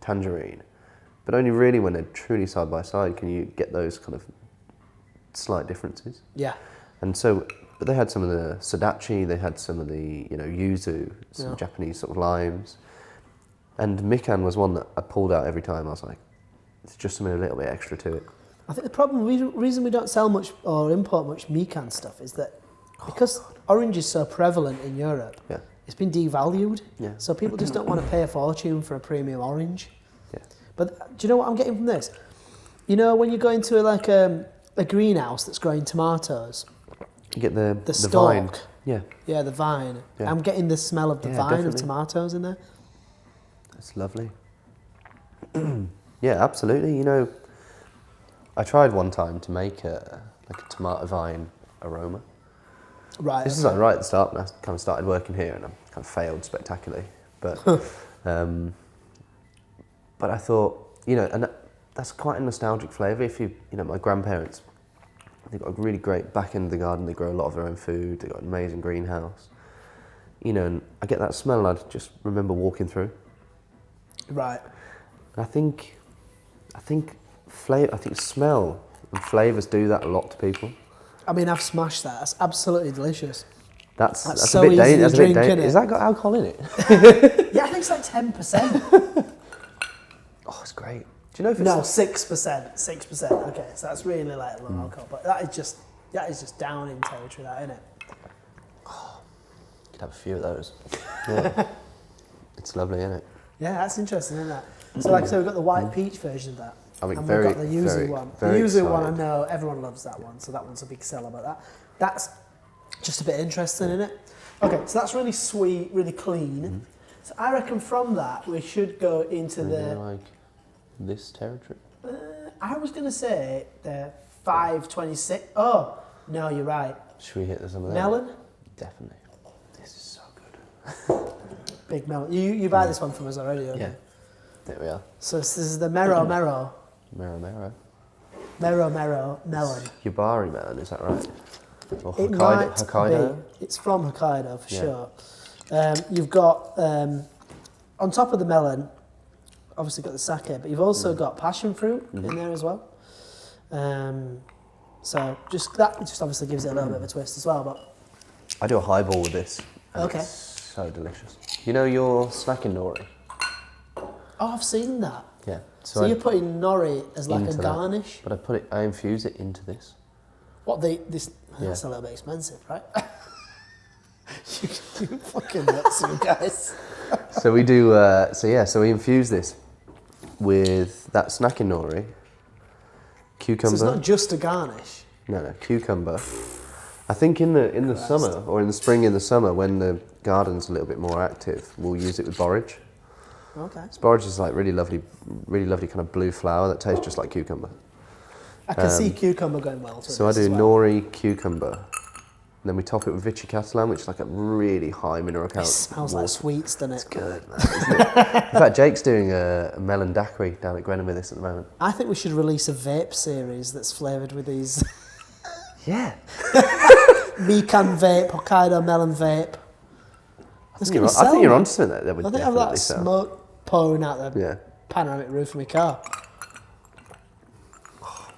S2: tangerine. But only really when they're truly side by side can you get those kind of slight differences.
S1: Yeah.
S2: And so, but they had some of the sadachi, they had some of the, yuzu, some Japanese sort of limes. And mikan was one that I pulled out every time. I was like, it's just something a little bit extra to it.
S1: I think the reason we don't sell much or import much mikan stuff is that because orange is so prevalent in Europe, it's been devalued. Yeah. So people just don't want to pay a fortune for a premium orange. Yeah. But do you know what I'm getting from this? When you go into a greenhouse that's growing tomatoes,
S2: you get the
S1: stalk.
S2: vine. Yeah.
S1: Yeah, the vine. Yeah. I'm getting the smell of the vine definitely. Of tomatoes in there.
S2: It's lovely. Yeah, absolutely. I tried one time to make a tomato vine aroma.
S1: Right.
S2: This is right at the start, and I kind of started working here, and I kind of failed spectacularly. But, but I thought, and that's quite a nostalgic flavour. If my grandparents, they've got a really great back end of the garden. They grow a lot of their own food. They've got an amazing greenhouse. And I get that smell, and I just remember walking through.
S1: Right.
S2: And I think smell and flavours do that a lot to people.
S1: I mean, I've smashed that. That's absolutely delicious.
S2: That's
S1: so
S2: a bit
S1: easy to drink, isn't it?
S2: Has that got alcohol in it?
S1: Yeah, I think it's like 10%.
S2: Oh, it's great. Do you know if it's...
S1: No, 6%. 6%. Okay, so that's really like low alcohol. But that is just down in territory, that, isn't it?
S2: Oh, you could have a few of those. Yeah. It's lovely, isn't it?
S1: Yeah, that's interesting, isn't it? So like I said, we've got the white peach version of that.
S2: I mean,
S1: and we've got the yuzu one. The yuzu one, I know everyone loves that one, so that one's a big seller. But that's just a bit interesting, isn't it? Okay, so that's really sweet, really clean. So I reckon from that we should go into
S2: like this territory.
S1: I was going to say the 526. Oh no, you're right.
S2: Should we hit some of that?
S1: Melon.
S2: Definitely. This is so good.
S1: Big melon. You buy this one from us already, don't you?
S2: There we are.
S1: So this is the Mero Mero.
S2: Mero Mero.
S1: Mero Mero melon.
S2: Yubari melon, is that right? Or
S1: It
S2: Hokkaido?
S1: might be. It's from Hokkaido for sure. You've got on top of the melon, obviously got the sake, but you've also got passion fruit in there as well. So that obviously gives it a little bit of a twist as well. But
S2: I do a highball with this.
S1: Okay.
S2: It's so delicious. You know your snacking nori?
S1: oh, I've seen that.
S2: Yeah.
S1: So you're putting nori as like a garnish.
S2: But I infuse it into this.
S1: That's a little bit expensive, right? you fucking nuts, you guys.
S2: So we do. So we infuse this with that snacking nori, cucumber.
S1: So it's not just a garnish.
S2: No, cucumber. I think in the summer or in the spring, in the summer when the garden's a little bit more active, we'll use it with borage.
S1: Okay.
S2: So borage is like really lovely kind of blue flower that tastes just like cucumber.
S1: I can see cucumber going well.
S2: So I do nori, cucumber, and then we top it with Vichy Catalan, which is like a really high mineral count.
S1: It smells like sweets, doesn't it?
S2: It's good, man, isn't it? In fact, Jake's doing a melon daiquiri down at Grenham with this at the moment.
S1: I think we should release a vape series that's flavoured with these.
S2: Yeah.
S1: Mikan vape, Hokkaido melon vape.
S2: I think you're onto something there. That would
S1: I think I have
S2: definitely
S1: that
S2: sell.
S1: smoke pouring out the panoramic roof of my car.
S2: Oh,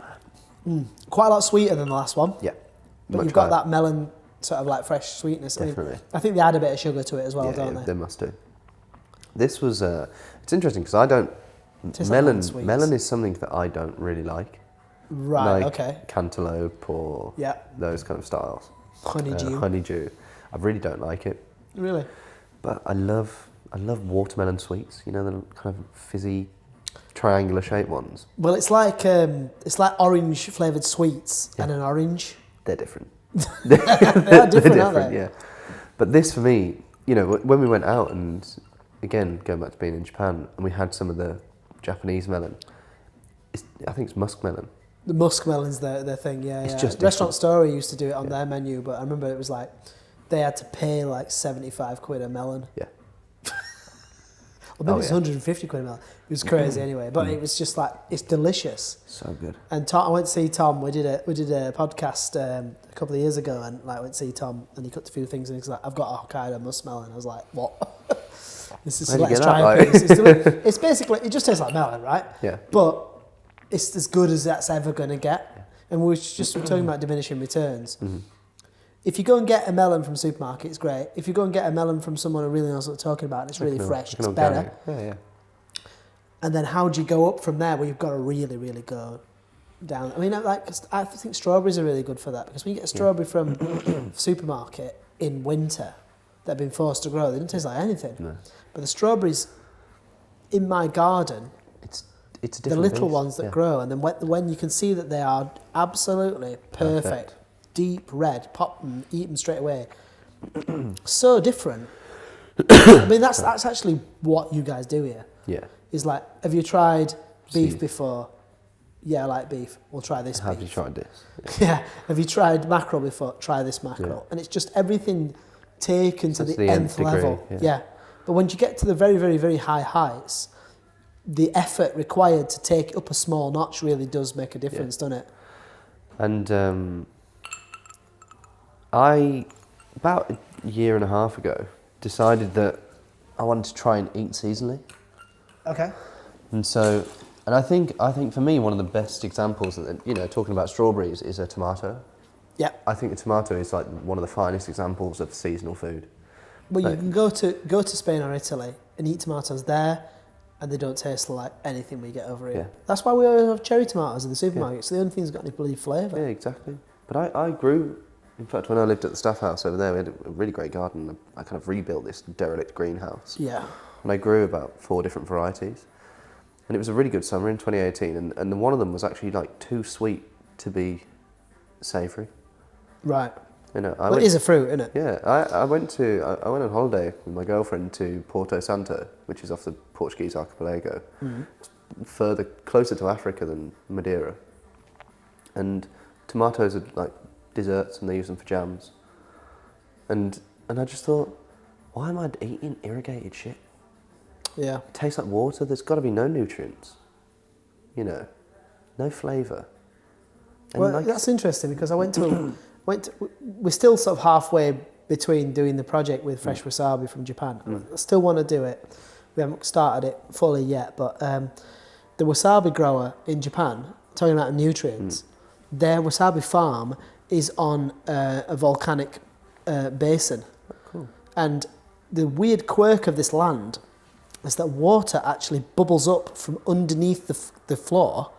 S2: man.
S1: Quite a lot sweeter than the last one.
S2: Yeah.
S1: But you've got that melon sort of like fresh sweetness.
S2: Definitely.
S1: I think they add a bit of sugar to it as well, don't they?
S2: They must do. This was, it's interesting because I don't,
S1: like
S2: melon is something that I don't really like.
S1: Right,
S2: like
S1: okay.
S2: Cantaloupe or those kind of styles.
S1: Honeydew.
S2: Honeydew. I really don't like it.
S1: Really?
S2: But I love watermelon sweets. You know, the kind of fizzy, triangular shaped ones.
S1: Well, it's like orange flavoured sweets and an orange.
S2: They're different.
S1: They are different, aren't they?
S2: Yeah. But this for me, you know, when we went out and again going back to being in Japan and we had some of the Japanese melon, I think it's muskmelon.
S1: The muskmelon's their thing, yeah.
S2: It's just
S1: Restaurant Story used to do it on their menu, but I remember it was like they had to pay like 75 quid a melon.
S2: Yeah.
S1: Or maybe it's 150 quid a melon. It was crazy anyway, but it was just like, it's delicious.
S2: So good.
S1: And I went to see Tom. We did a podcast a couple of years ago, and like went to see Tom, and he cooked a few things, and he's like, "I've got a Hokkaido muskmelon." I was like, "What?" This is let's try it. It's basically, it just tastes like melon, right?
S2: Yeah.
S1: But it's as good as that's ever going to get. And we were just talking about diminishing returns.
S2: Mm-hmm.
S1: If you go and get a melon from a supermarket, it's great. If you go and get a melon from someone who really knows what they're talking about, it's really fresh, it's better.
S2: Yeah.
S1: And then how do you go up from there? Well, you've got to really, really go down. I mean, I think strawberries are really good for that, because when you get a strawberry from supermarket in winter that have been forced to grow, they don't taste like anything. No. But the strawberries in my garden,
S2: it's
S1: the little ones that grow, and then when you can see that they are absolutely perfect. Deep red, pop them, eat them straight away. So different. I mean, that's actually what you guys do here.
S2: Yeah.
S1: Is like, have you tried beef before? Yeah, I like beef. We'll try this beef.
S2: Have you tried this?
S1: Yeah. Have you tried mackerel before? Try this mackerel. Yeah. And it's just everything taken to the nth level. Yeah. But when you get to the very, very, very high heights, the effort required to take it up a small notch really does make a difference, doesn't it?
S2: And I, about a year and a half ago, decided that I wanted to try and eat seasonally.
S1: Okay.
S2: And so, and I think for me, one of the best examples, you know, talking about strawberries, is a tomato. Yeah. I think a tomato is like one of the finest examples of seasonal food.
S1: Well, you can go to Spain or Italy and eat tomatoes there, and they don't taste like anything we get over here. Yeah. That's why we always have cherry tomatoes in the supermarket. It's the only thing that's got any bloody flavour. Yeah,
S2: exactly. But I grew, in fact, when I lived at the staff house over there, we had a really great garden. I kind of rebuilt this derelict greenhouse. Yeah. And I grew about 4 different varieties. And it was a really good summer in 2018, and one of them was actually like too sweet to be savoury. Right. You know, it is a fruit, isn't it? Yeah. I went on holiday with my girlfriend to Porto Santo, which is off the Portuguese archipelago, closer to Africa than Madeira. And tomatoes are like desserts, and they use them for jams. And I just thought, why am I eating irrigated shit?
S1: Yeah.
S2: It tastes like water. There's got to be no nutrients. You know, no flavour.
S1: Well, that's interesting because we're still sort of halfway between doing the project with fresh wasabi from Japan. I still want to do it. We haven't started it fully yet, but the wasabi grower in Japan, talking about nutrients, their wasabi farm is on a volcanic basin.
S2: Oh, cool.
S1: And the weird quirk of this land is that water actually bubbles up from underneath the floor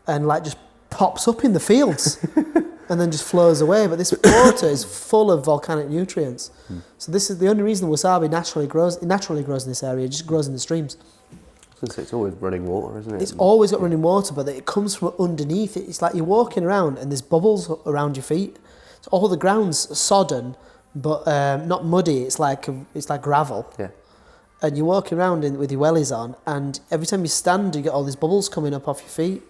S1: and like just pops up in the fields and then just flows away. But this water is full of volcanic nutrients. So this is the only reason wasabi naturally grows. It naturally grows in this area. It just grows in the streams.
S2: It's always running water, isn't it?
S1: It's always got running water, but it comes from underneath. It's like you're walking around and there's bubbles around your feet. So all the ground's sodden, but not muddy. It's like gravel.
S2: Yeah.
S1: And you're walking around with your wellies on, and every time you stand, you get all these bubbles coming up off your feet.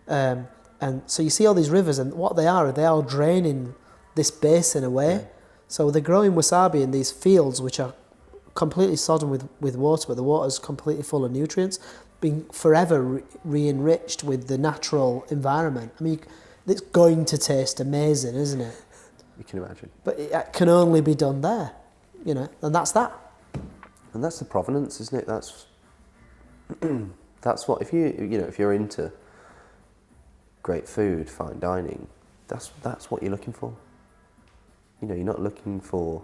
S1: And so you see all these rivers, and what they are draining this basin away. Yeah. So they're growing wasabi in these fields, which are completely sodden with water, but the water's completely full of nutrients, being forever re-enriched with the natural environment. I mean, it's going to taste amazing, isn't it?
S2: You can imagine.
S1: But it can only be done there, you know, and that's that.
S2: And that's the provenance, isn't it? That's what, if you're into great food, fine dining, that's what you're looking for. You know, you're not looking for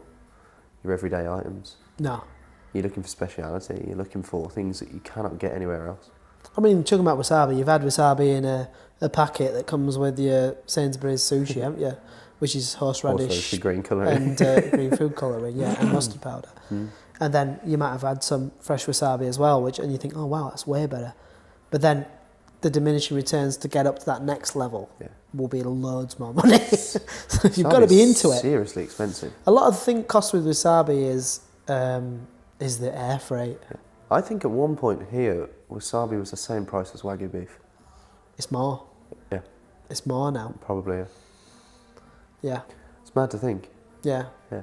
S2: your everyday items.
S1: No.
S2: You're looking for speciality. You're looking for things that you cannot get anywhere else.
S1: I mean, talking about wasabi, you've had wasabi in a packet that comes with your Sainsbury's sushi, haven't you? Which is horseradish.
S2: Also, the green colouring.
S1: And green food colouring, yeah, and mustard powder. And then you might have had some fresh wasabi as well, and you think, oh wow, that's way better. But then the diminishing returns to get up to that next level will be loads more money. So you've got to be into it.
S2: Seriously expensive.
S1: A lot of the cost with wasabi is the air freight.
S2: Yeah. I think at one point here, wasabi was the same price as Wagyu beef.
S1: It's more.
S2: Yeah.
S1: It's more now.
S2: Probably, yeah.
S1: Yeah.
S2: It's mad to think.
S1: Yeah.
S2: Yeah.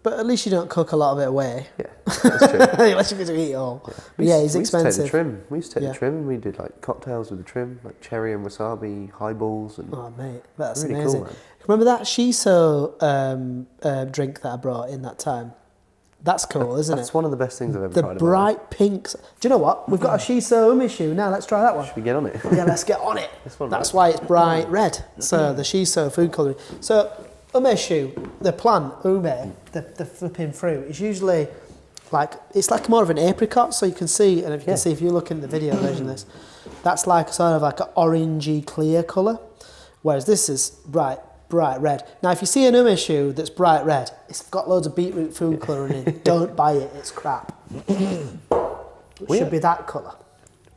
S1: But at least you don't cook a lot of it away.
S2: Yeah, that's true.
S1: Unless you get to eat it all.
S2: Yeah,
S1: it's expensive.
S2: We used to take the trim and we did like cocktails with the trim, like cherry and wasabi, highballs. And
S1: oh, mate, that's
S2: really
S1: amazing.
S2: Cool,
S1: remember that shiso drink that I brought in that time? That's cool, isn't it?
S2: That's one of the best things I've ever tried.
S1: The bright pinks. Do you know what? We've got a shiso Ynyshir now. Let's try that one.
S2: Should we get on it?
S1: Yeah, let's get on it. That's why it's bright red. So the shiso food colouring. So Ynyshir, the plant, the flipping fruit, is usually it's like more of an apricot. So you can see, and if you can see, if you look in the video version of this, that's like sort of like an orangey clear colour, whereas this is bright red. Now, if you see an Ynyshir that's bright red, it's got loads of beetroot food colouring in. Don't buy it; it's crap. It should be that colour.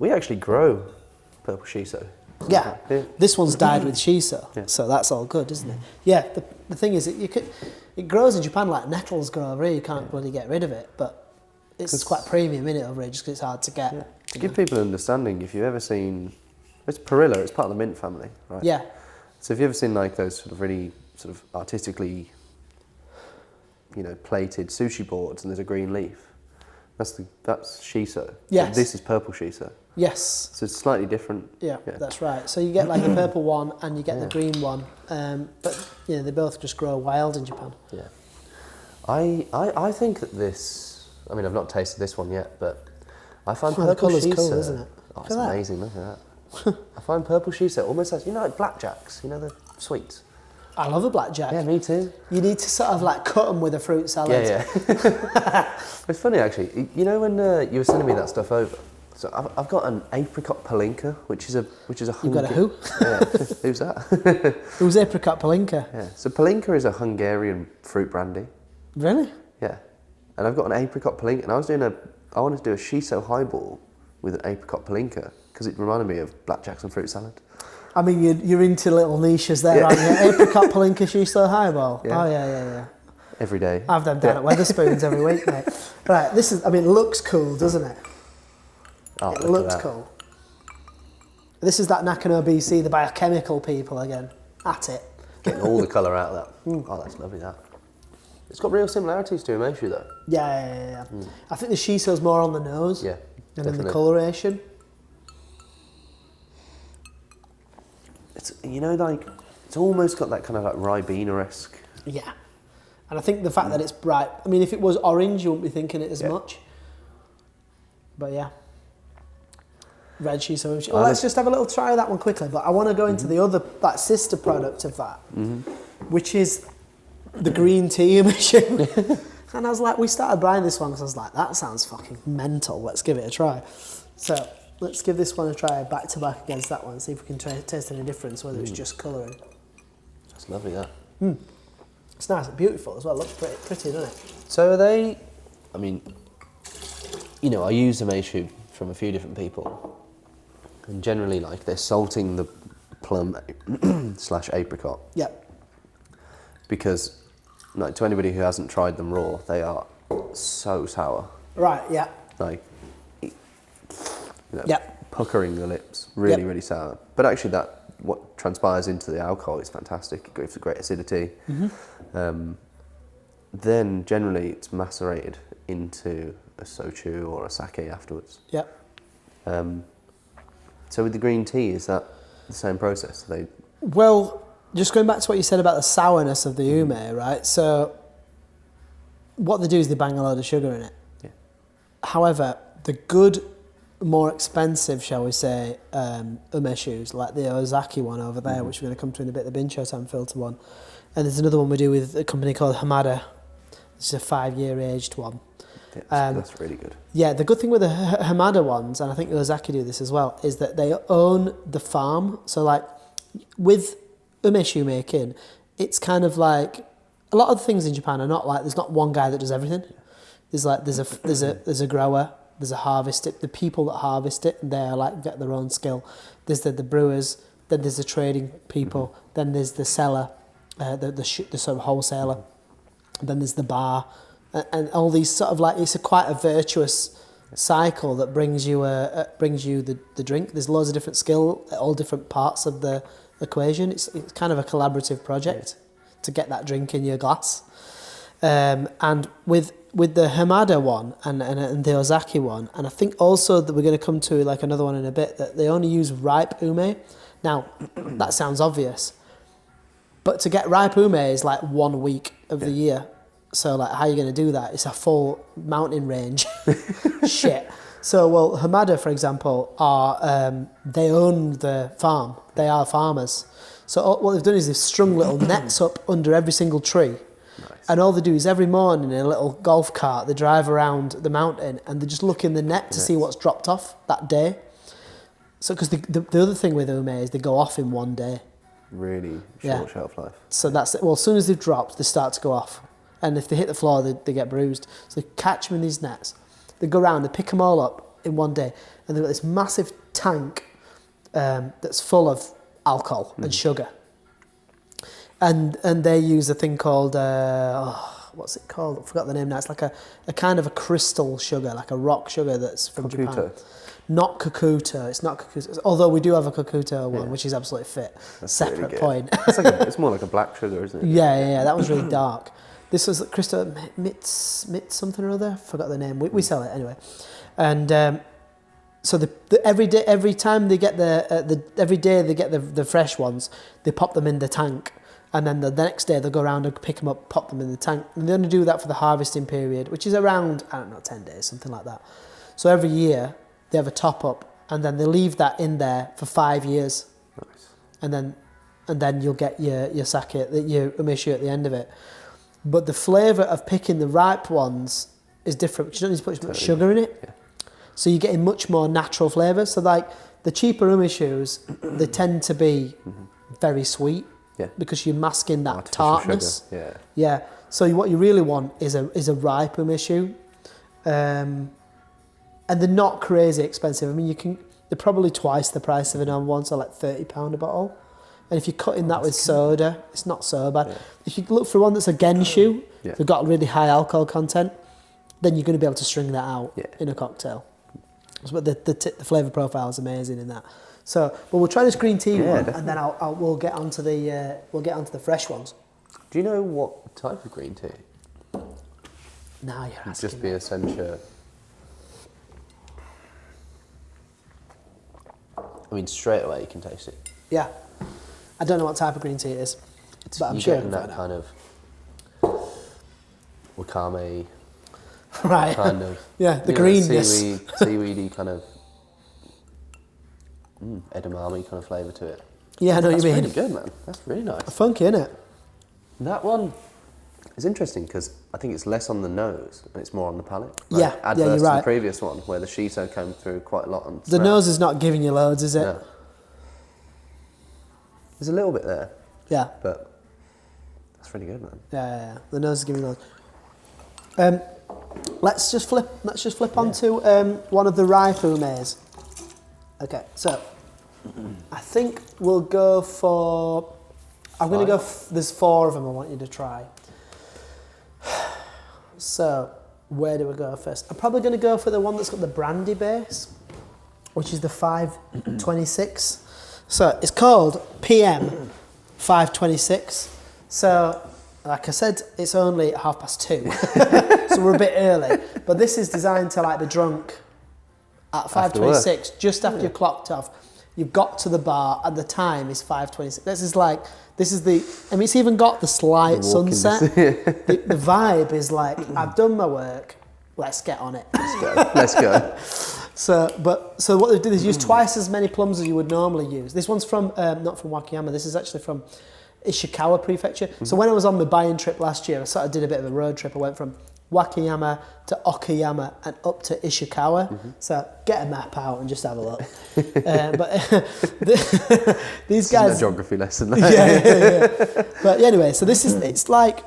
S1: We
S2: actually grow purple shiso.
S1: Yeah, this one's dyed with shiso, so that's all good, isn't it? Yeah, the thing is, it grows in Japan like nettles grow over here. You can't bloody get rid of it, but it's quite premium, isn't it, over here, just because it's hard to get. Yeah.
S2: To give people an understanding, if you've ever seen, it's perilla, it's part of the mint family, right?
S1: Yeah.
S2: So if you've ever seen like those sort of really sort of artistically, plated sushi boards and there's a green leaf, that's shiso.
S1: Yes.
S2: So this is purple shiso.
S1: Yes.
S2: So it's slightly different.
S1: Yeah, that's right. So you get like the purple one and you get the green one, but they both just grow wild in Japan. Yeah.
S2: I think that this. I mean, I've not tasted this one yet, but I find
S1: the
S2: purple
S1: colour's
S2: shiso.
S1: Cool, isn't it?
S2: Oh, it's amazing. Look at that. I find purple shiso almost like like blackjacks. The sweets.
S1: I love a blackjack.
S2: Yeah, me too.
S1: You need to sort of like cut them with a fruit salad.
S2: Yeah. It's funny actually. When you were sending me that stuff over. So I've got an apricot palinka, which is a
S1: You've got a who?
S2: Yeah. Who's that?
S1: Who's apricot palinka?
S2: Yeah. So palinka is a Hungarian fruit brandy.
S1: Really?
S2: Yeah. And I've got an apricot palinka, and I wanted to do a shiso highball with an apricot palinka because it reminded me of blackjacks and fruit salad.
S1: I mean, you're into little niches there, aren't you? Apricot palinka shiso highball. Yeah. Oh yeah.
S2: Every day.
S1: I have them down at Wetherspoons every week, mate. Right, it looks cool, doesn't it?
S2: Oh,
S1: it looks cool. This is that Nakano BC, the biochemical people again, at it.
S2: Getting all the colour out of that. Oh, that's lovely, that. It's got real similarities to Ynyshir though.
S1: Yeah. I think the shiso's more on the nose.
S2: Yeah,
S1: and
S2: definitely.
S1: in the coloration.
S2: It's, you know, like, it's almost got that kind of like Ribena-esque.
S1: Yeah. And I think the fact that it's bright, I mean, if it was orange, you wouldn't be thinking it as much. But yeah. Red shiso. Well, let's just have a little try of that one quickly. But I want to go into the other, that sister product of that, which is the green tea emission. And I was like, we started buying this one because I was like, that sounds fucking mental. Let's give it a try. So let's give this one a try back to back against that one. See if we can taste any difference, whether it's just colouring.
S2: That's lovely, that.
S1: It's nice and beautiful as well. Looks pretty, doesn't it?
S2: So are they, I mean, you know, I use Ynyshir from a few different people. And generally, like, they're salting the plum / apricot.
S1: Yep.
S2: Because, like, to anybody who hasn't tried them raw, they are so sour.
S1: Right, yeah.
S2: Like, you know,
S1: Yep.
S2: puckering the lips, really sour. But actually what transpires into the alcohol is fantastic. It gives a great acidity. Then generally it's macerated into a sochu or a sake afterwards.
S1: Yep.
S2: So with the green tea, is that the same process?
S1: Well, just going back to what you said about the sourness of the ume, right? So what they do is they bang a load of sugar in it.
S2: Yeah.
S1: However, the good, more expensive, shall we say, umeshus, like the Ozaki one over there, which we're going to come to in a bit, the Bincho-san filter one. And there's another one we do with a company called Hamada. It's a 5-year aged one.
S2: Yeah, that's really good.
S1: Yeah, the good thing with the Hamada ones, and I think Ozaki do this as well, is that they own the farm. So like with umeshu making, it's kind of like a lot of things in Japan are not like, there's not one guy that does everything. There's a grower, there's a harvest it, the people that harvest it, they're like get their own skill. There's the brewers, then there's the trading people, then there's the seller, the sort of wholesaler, then there's the bar. And all these sort of like, it's quite a virtuous cycle that brings you the drink. There's loads of different skill at all different parts of the equation. It's kind of a collaborative project to get that drink in your glass. And with the Hamada one and the Ozaki one, and I think also that we're going to come to like another one in a bit, that they only use ripe ume. Now, that sounds obvious, but to get ripe ume is like 1 week of the year. So like, how are you going to do that? It's a full mountain range shit. So, well, Hamada, for example, they own the farm. They are farmers. So what they've done is they've strung little nets up under every single tree. Nice. And all they do is every morning in a little golf cart, they drive around the mountain and they just look in the net to see what's dropped off that day. So, because the other thing with ume is they go off in 1 day.
S2: Really short shelf life.
S1: So that's it. Well, as soon as they've dropped, they start to go off. And if they hit the floor, they get bruised. So they catch them in these nets. They go around, they pick them all up in 1 day. And they've got this massive tank that's full of alcohol and sugar. And they use a thing called, what's it called? I forgot the name now. It's like a kind of a crystal sugar, like a rock sugar that's from Japan. Not Kakuto. It's not Kakuto. Although we do have a Kakuto one, which is absolutely fit. That's separate really point.
S2: It's more like a black sugar, isn't it?
S1: Yeah. That was really dark. This was Crystal Mitz something or other. Forgot the name. We sell it anyway. And so every day they get the fresh ones, they pop them in the tank, and then the next day they'll go around and pick them up, pop them in the tank. And they only do that for the harvesting period, which is around 10 days, something like that. So every year they have a top up, and then they leave that in there for 5 years.
S2: Nice.
S1: And then you'll get your sake, your umeshu at the end of it. But the flavour of picking the ripe ones is different because you don't need to put as much sugar in it. Yeah. So you're getting much more natural flavour. So like the cheaper umeshus, they tend to be very sweet because you're masking that artificial tartness.
S2: Sugar.
S1: Yeah. So what you really want is a ripe umeshu. And they're not crazy expensive. I mean, they're probably twice the price of a normal one, so like £30 a bottle. And if you're cutting that with soda, it's not so bad. Yeah. If you look for one that's a genshu, they've got really high alcohol content, then you're going to be able to string that out in a cocktail. But the flavour profile is amazing in that. So, we'll try this green tea one, definitely. And then we'll get onto the fresh ones.
S2: Do you know what type of green tea?
S1: Now you're
S2: It'd
S1: asking
S2: just be
S1: me.
S2: a Ynyshir. I mean, straight away you can taste it.
S1: Yeah. I don't know what type of green tea it is, but I'm
S2: You're
S1: sure I
S2: getting
S1: can
S2: that
S1: find out.
S2: kind of wakame,
S1: Right.
S2: kind of.
S1: Yeah, the
S2: you know,
S1: greenness.
S2: seaweedy kind of edamame kind of flavour to it.
S1: Yeah, I know what
S2: That's
S1: you mean.
S2: really good, man. That's really nice.
S1: Funky, innit?
S2: That one is interesting because I think it's less on the nose and it's more on the palate.
S1: Yeah,
S2: adverse
S1: you're
S2: to the
S1: right.
S2: previous one where the Shito came through quite a lot on
S1: The
S2: smell.
S1: nose is not giving you loads, is it?
S2: No. There's a little bit there,
S1: Yeah.
S2: but that's really good, man.
S1: Yeah. The nose is giving you loads. Let's just flip onto one of the rye fumes. Okay, so I think we'll go for. I'm going to go. There's 4 of them I want you to try. So where do we go first? I'm probably going to go for the one that's got the brandy base, which is the 526. So it's called PM 526. So, like I said, it's only 2:30, so we're a bit early. But this is designed to like be drunk at 5:26, just after you're clocked off. You've got to the bar, and the time is 5:26. I mean, it's even got the slight sunset. the vibe is like, I've done my work, let's get on it.
S2: Let's go.
S1: So what they did is use twice as many plums as you would normally use. This one's from, not from Wakayama, this is actually from Ishikawa Prefecture. So when I was on my buying trip last year, I sort of did a bit of a road trip. I went from Wakayama to Okayama and up to Ishikawa. So get a map out and just have a look. These guys...
S2: It's a geography lesson.
S1: yeah. But anyway, so it's like...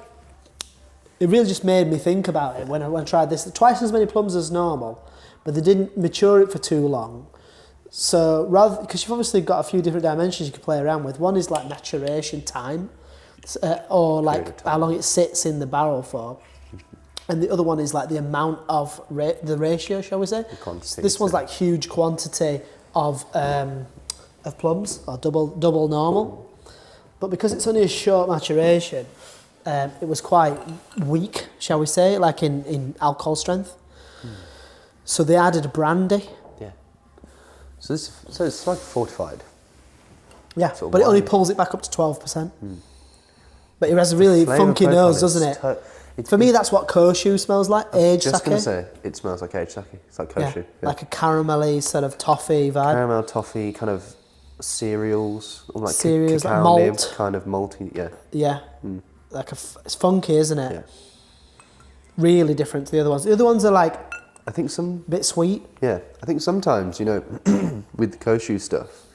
S1: It really just made me think about it when I tried this. Twice as many plums as normal, but they didn't mature it for too long. So because you've obviously got a few different dimensions you can play around with. One is like maturation time, or like how long it sits in the barrel for. And the other one is like the amount of the ratio, shall we say? This one's like huge quantity of plums, or double normal. But because it's only a short maturation, it was quite weak, shall we say, like in alcohol strength. So they added brandy.
S2: Yeah. So it's like fortified.
S1: Yeah,
S2: Sort of
S1: but it only
S2: wine.
S1: pulls it back up to 12%. But it has a really funky
S2: profile
S1: nose,
S2: is
S1: doesn't it? For me, that's what koshu smells like, aged
S2: Just
S1: sake.
S2: going to say, it smells like aged sake. It's like koshu. Yeah.
S1: Like a caramelly sort of toffee vibe.
S2: Caramel, toffee, kind of cereals, or like
S1: Cereals, like
S2: cacao
S1: malt.
S2: nib, kind of malty. Yeah.
S1: Yeah, like it's funky, isn't it?
S2: Yeah.
S1: Really different to the other ones. The other ones are like
S2: I think some.
S1: a bit sweet.
S2: Yeah, I think sometimes, with the koshu stuff,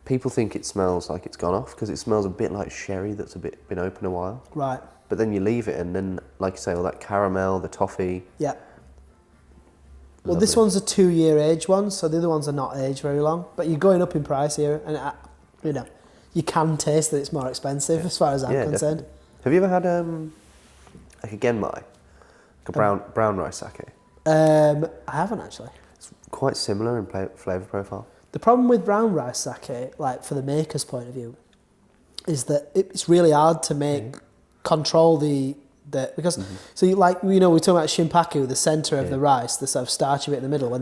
S2: people think it smells like it's gone off because it smells a bit like sherry that's been open a while.
S1: Right.
S2: But then you leave it, and then, like you say, all that caramel, the toffee.
S1: Yeah. Well, this one's a 2-year age one, so the other ones are not aged very long. But you're going up in price here, and you can taste that it's more expensive as far as I'm concerned.
S2: Definitely. Have you ever had like a genmai, like a brown rice sake?
S1: I haven't actually.
S2: It's quite similar in flavour profile.
S1: The problem with brown rice sake, like for the maker's point of view, is that it's really hard to make control because so we're talking about shimpaku, the centre of the rice, the sort of starchy bit in the middle. When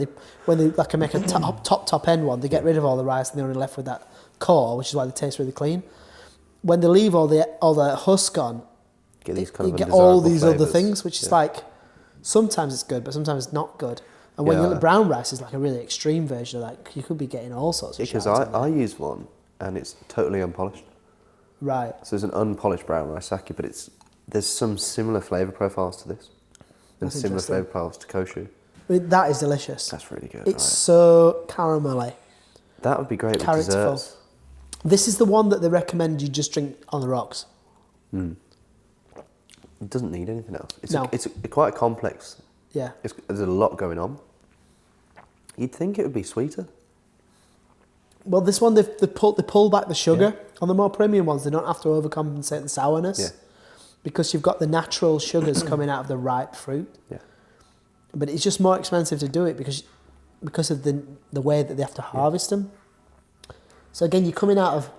S1: they like make a top end one, they get rid of all the rice and they're only left with that core, which is why they taste really clean. When they leave all the husk on,
S2: Get these
S1: you get all these other things, which is like sometimes it's good, but sometimes it's not good. And when you look, brown rice is like a really extreme version of that. You could be getting all sorts of shit.
S2: Because I use one and it's totally unpolished.
S1: Right.
S2: So there's an unpolished brown rice sake, but there's some similar flavour profiles to this, and
S1: That's
S2: similar
S1: interesting.
S2: flavour profiles to koshu.
S1: I mean, that is delicious.
S2: That's really good.
S1: It's so caramelly.
S2: That would be great with
S1: characterful.
S2: desserts.
S1: This is the one that they recommend you just drink on the rocks.
S2: It doesn't need anything else. It's quite complex.
S1: Yeah.
S2: There's a lot going on. You'd think it would be sweeter.
S1: Well, this one, they pull back the sugar. On the more premium ones, they don't have to overcompensate the sourness.
S2: Yeah.
S1: Because you've got the natural sugars coming out of the ripe fruit.
S2: Yeah.
S1: But it's just more expensive to do it because of the way that they have to harvest them. So again, you're coming out of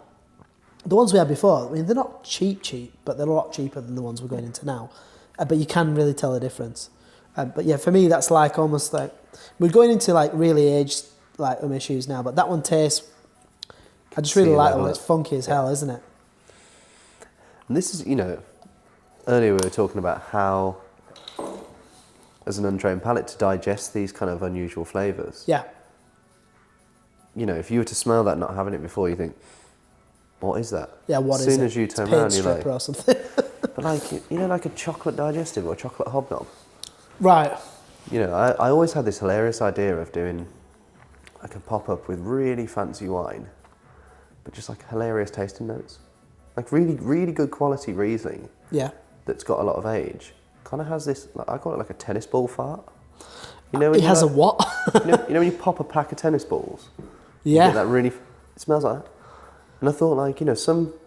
S1: the ones we had before. I mean, they're not cheap, but they're a lot cheaper than the ones we're going into now. But you can really tell the difference. But yeah, for me, that's like almost like we're going into like really aged like Ynyshir now, but that one tastes. I just really like that one. It's funky as hell, isn't it?
S2: And this is, you know, earlier we were talking about how, as an untrained palate, to digest these kind of unusual flavours.
S1: Yeah.
S2: You know, if you were to smell that, not having it before, you think, what is that?
S1: Yeah, what is it?
S2: As soon as you turn around, you're like,
S1: or something.
S2: but like, you know, like a chocolate digestive or a chocolate hobnob.
S1: Right.
S2: You know, I always had this hilarious idea of doing like a pop-up with really fancy wine, but just like hilarious tasting notes. Like really, really good quality Riesling.
S1: Yeah.
S2: That's got a lot of age. Kind of has this, like, I call it like a tennis ball fart. You know, when
S1: it has
S2: like,
S1: a what?
S2: you know when you pop a pack of tennis balls?
S1: Yeah.
S2: You get that really, it smells like that. And I thought, like, you know,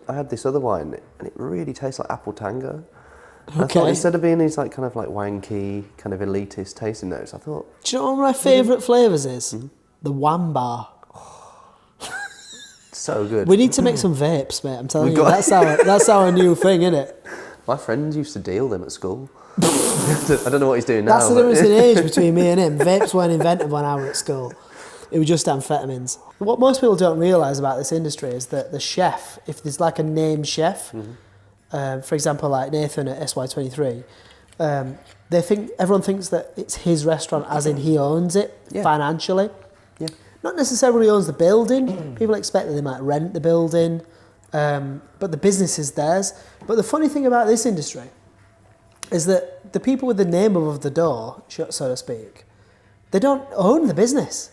S2: I had this other wine and it really tastes like apple tango. And I thought instead of being these like kind of like wanky, kind of elitist tasting notes, I thought...
S1: Do you know what my favourite flavours is? Mm-hmm. The Wham Bar.
S2: So good.
S1: We need to make some vapes, mate. I'm telling you, that's our new thing, isn't it?
S2: My friends used to deal them at school. I don't know what he's doing now.
S1: That's the difference in age between me and him. Vapes weren't invented when I was at school. It was just amphetamines. What most people don't realise about this industry is that the chef, if there's like a named chef, for example, like Nathan at SY23, everyone thinks that it's his restaurant, as in he owns it financially. Yeah. Not necessarily owns the building. People expect that they might rent the building, but the business is theirs. But the funny thing about this industry is that the people with the name above the door, so to speak, they don't own the business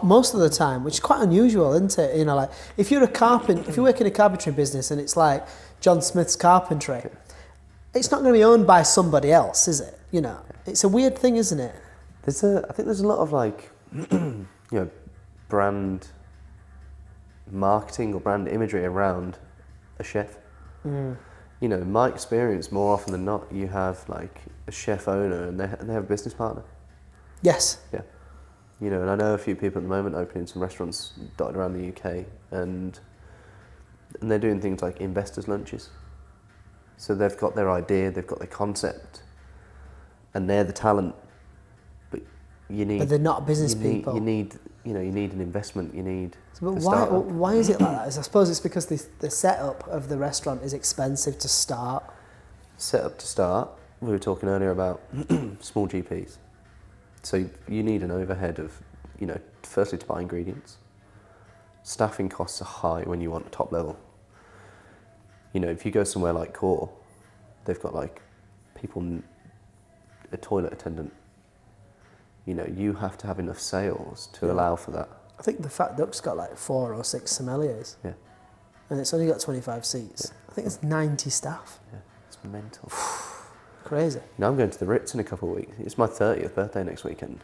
S1: most of the time, which is quite unusual, isn't it? You know, like if you're if you work in a carpentry business and it's like John Smith's Carpentry, it's not going to be owned by somebody else, is it? You know, it's a weird thing, isn't it?
S2: I think there's a lot of like, you know, brand marketing or brand imagery around a chef. You know, in my experience, more often than not, you have like a chef owner and they have a business partner.
S1: Yes.
S2: Yeah. You know, and I know a few people at the moment opening some restaurants dotted around the UK, and they're doing things like investors' lunches. So they've got their idea, they've got their concept, and they're the talent. But
S1: But they're not business people.
S2: You need an investment. You need.
S1: But why is it like that? I suppose it's because the setup of the restaurant is expensive to start.
S2: Setup to start. We were talking earlier about small GPs. So you need an overhead of, you know, firstly to buy ingredients. Staffing costs are high when you want top level. You know, if you go somewhere like Core, they've got like a toilet attendant. You know, you have to have enough sales to allow for that.
S1: I think the Fat Duck's got like 4 or 6 sommeliers.
S2: Yeah.
S1: And it's only got 25 seats. Yeah. I think it's 90 staff.
S2: Yeah, it's mental.
S1: Crazy.
S2: You know, I'm going to the Ritz in a couple of weeks. It's my 30th birthday next weekend.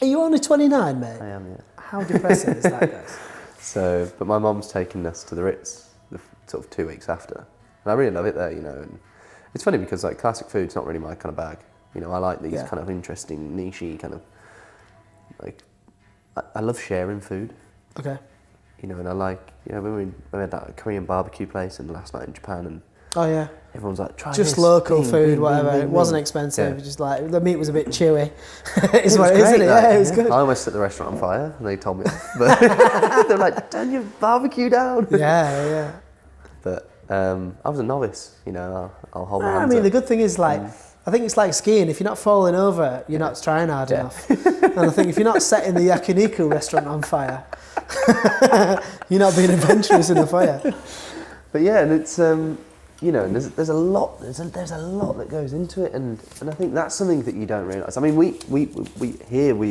S1: Are you only 29, mate?
S2: I am, yeah.
S1: How depressing is that, guys?
S2: So, but my mum's taken us to the Ritz sort of 2 weeks after. And I really love it there, you know. And it's funny because like classic food's not really my kind of bag. You know, I like these kind of interesting, niche-y kind of, like, I love sharing food. Okay. You know, and I like, you know, when we had that Korean barbecue place and last night in Japan, and everyone's like, try
S1: just
S2: this.
S1: local food, whatever. It wasn't expensive. Just like the meat was a bit chewy. It's what it is, isn't it? Yeah, it was good.
S2: I almost set the restaurant on fire, and they told me off. But they're like, turn your barbecue down.
S1: Yeah.
S2: But I was a novice. You know, I'll hold my hands
S1: the
S2: up.
S1: good thing is like. I think it's like skiing. If you're not falling over, you're not trying hard enough. And I think if you're not setting the yakiniku restaurant on fire, you're not being adventurous in the fire.
S2: But yeah, and it's you know, and there's a lot that goes into it, and I think that's something that you don't realise. I mean, we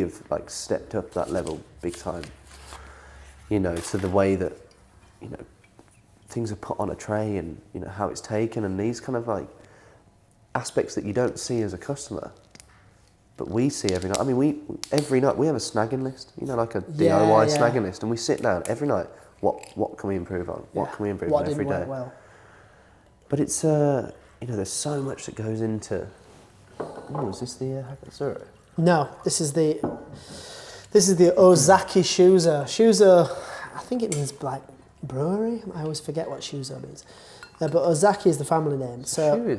S2: have like stepped up that level big time. You know, to the way that, you know, things are put on a tray, and you know how it's taken, and these kind of like aspects that you don't see as a customer, but we see every night. I mean, every night we have a snagging list, you know, like a DIY snagging list, and we sit down every night. What can we improve on? What can we improve on every day? Work well. But it's you know, there's so much that goes into. Oh, is this the Hakasura?
S1: No, this is the Ozaki Shuzo. Shuzo, I think it means like brewery. I always forget what Shuzo means, but Ozaki is the family name. So
S2: Shu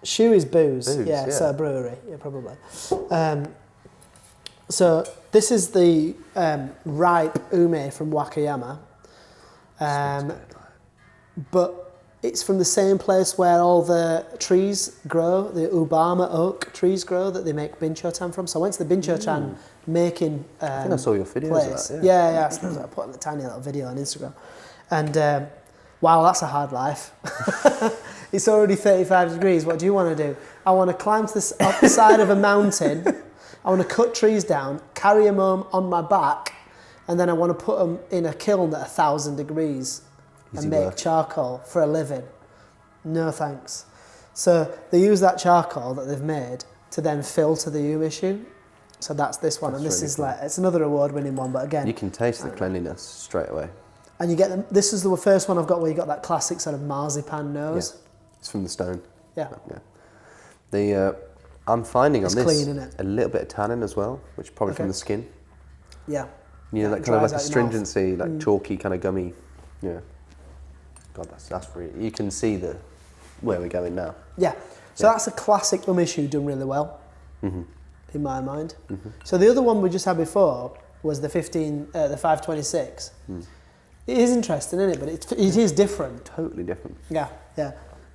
S1: Shu is booze.
S2: Booze,
S1: Yeah,
S2: yeah.
S1: so brewery. Yeah, probably. So this is the ripe ume from Wakayama. But it's from the same place where all the trees grow, the Ubama oak trees grow that they make bincho-tan from. So I went to the bincho-tan making
S2: I think I saw your videos
S1: place.
S2: of that, yeah.
S1: Yeah. So I put a tiny little video on Instagram. And wow, that's a hard life. It's already 35 degrees. What do you want to do? I want to climb to up the side of a mountain. I want to cut trees down, carry them home on my back, and then I want to put them in a kiln at 1,000 degrees. And make charcoal for a living. No thanks. So they use that charcoal that they've made to then filter the Ynyshir. So that's this one, and this is cool. It's another award-winning one, but again...
S2: You can taste the cleanliness straight away.
S1: And you get them, this is the first one I've got where you got that classic sort of marzipan nose.
S2: Yeah. It's from the stone.
S1: Yeah.
S2: I'm finding
S1: it's
S2: on this
S1: clean, isn't it?
S2: a little bit of tannin as well, which is probably from the skin.
S1: Yeah.
S2: You know, that kind of like a stringency, like chalky kind of gummy. Yeah. God, that's really... You can see where we're going now.
S1: Yeah. So that's a classic Ynyshir done really well, in my mind. So the other one we just had before was the 526. It is interesting, isn't it? But it is different.
S2: Totally different.
S1: Yeah.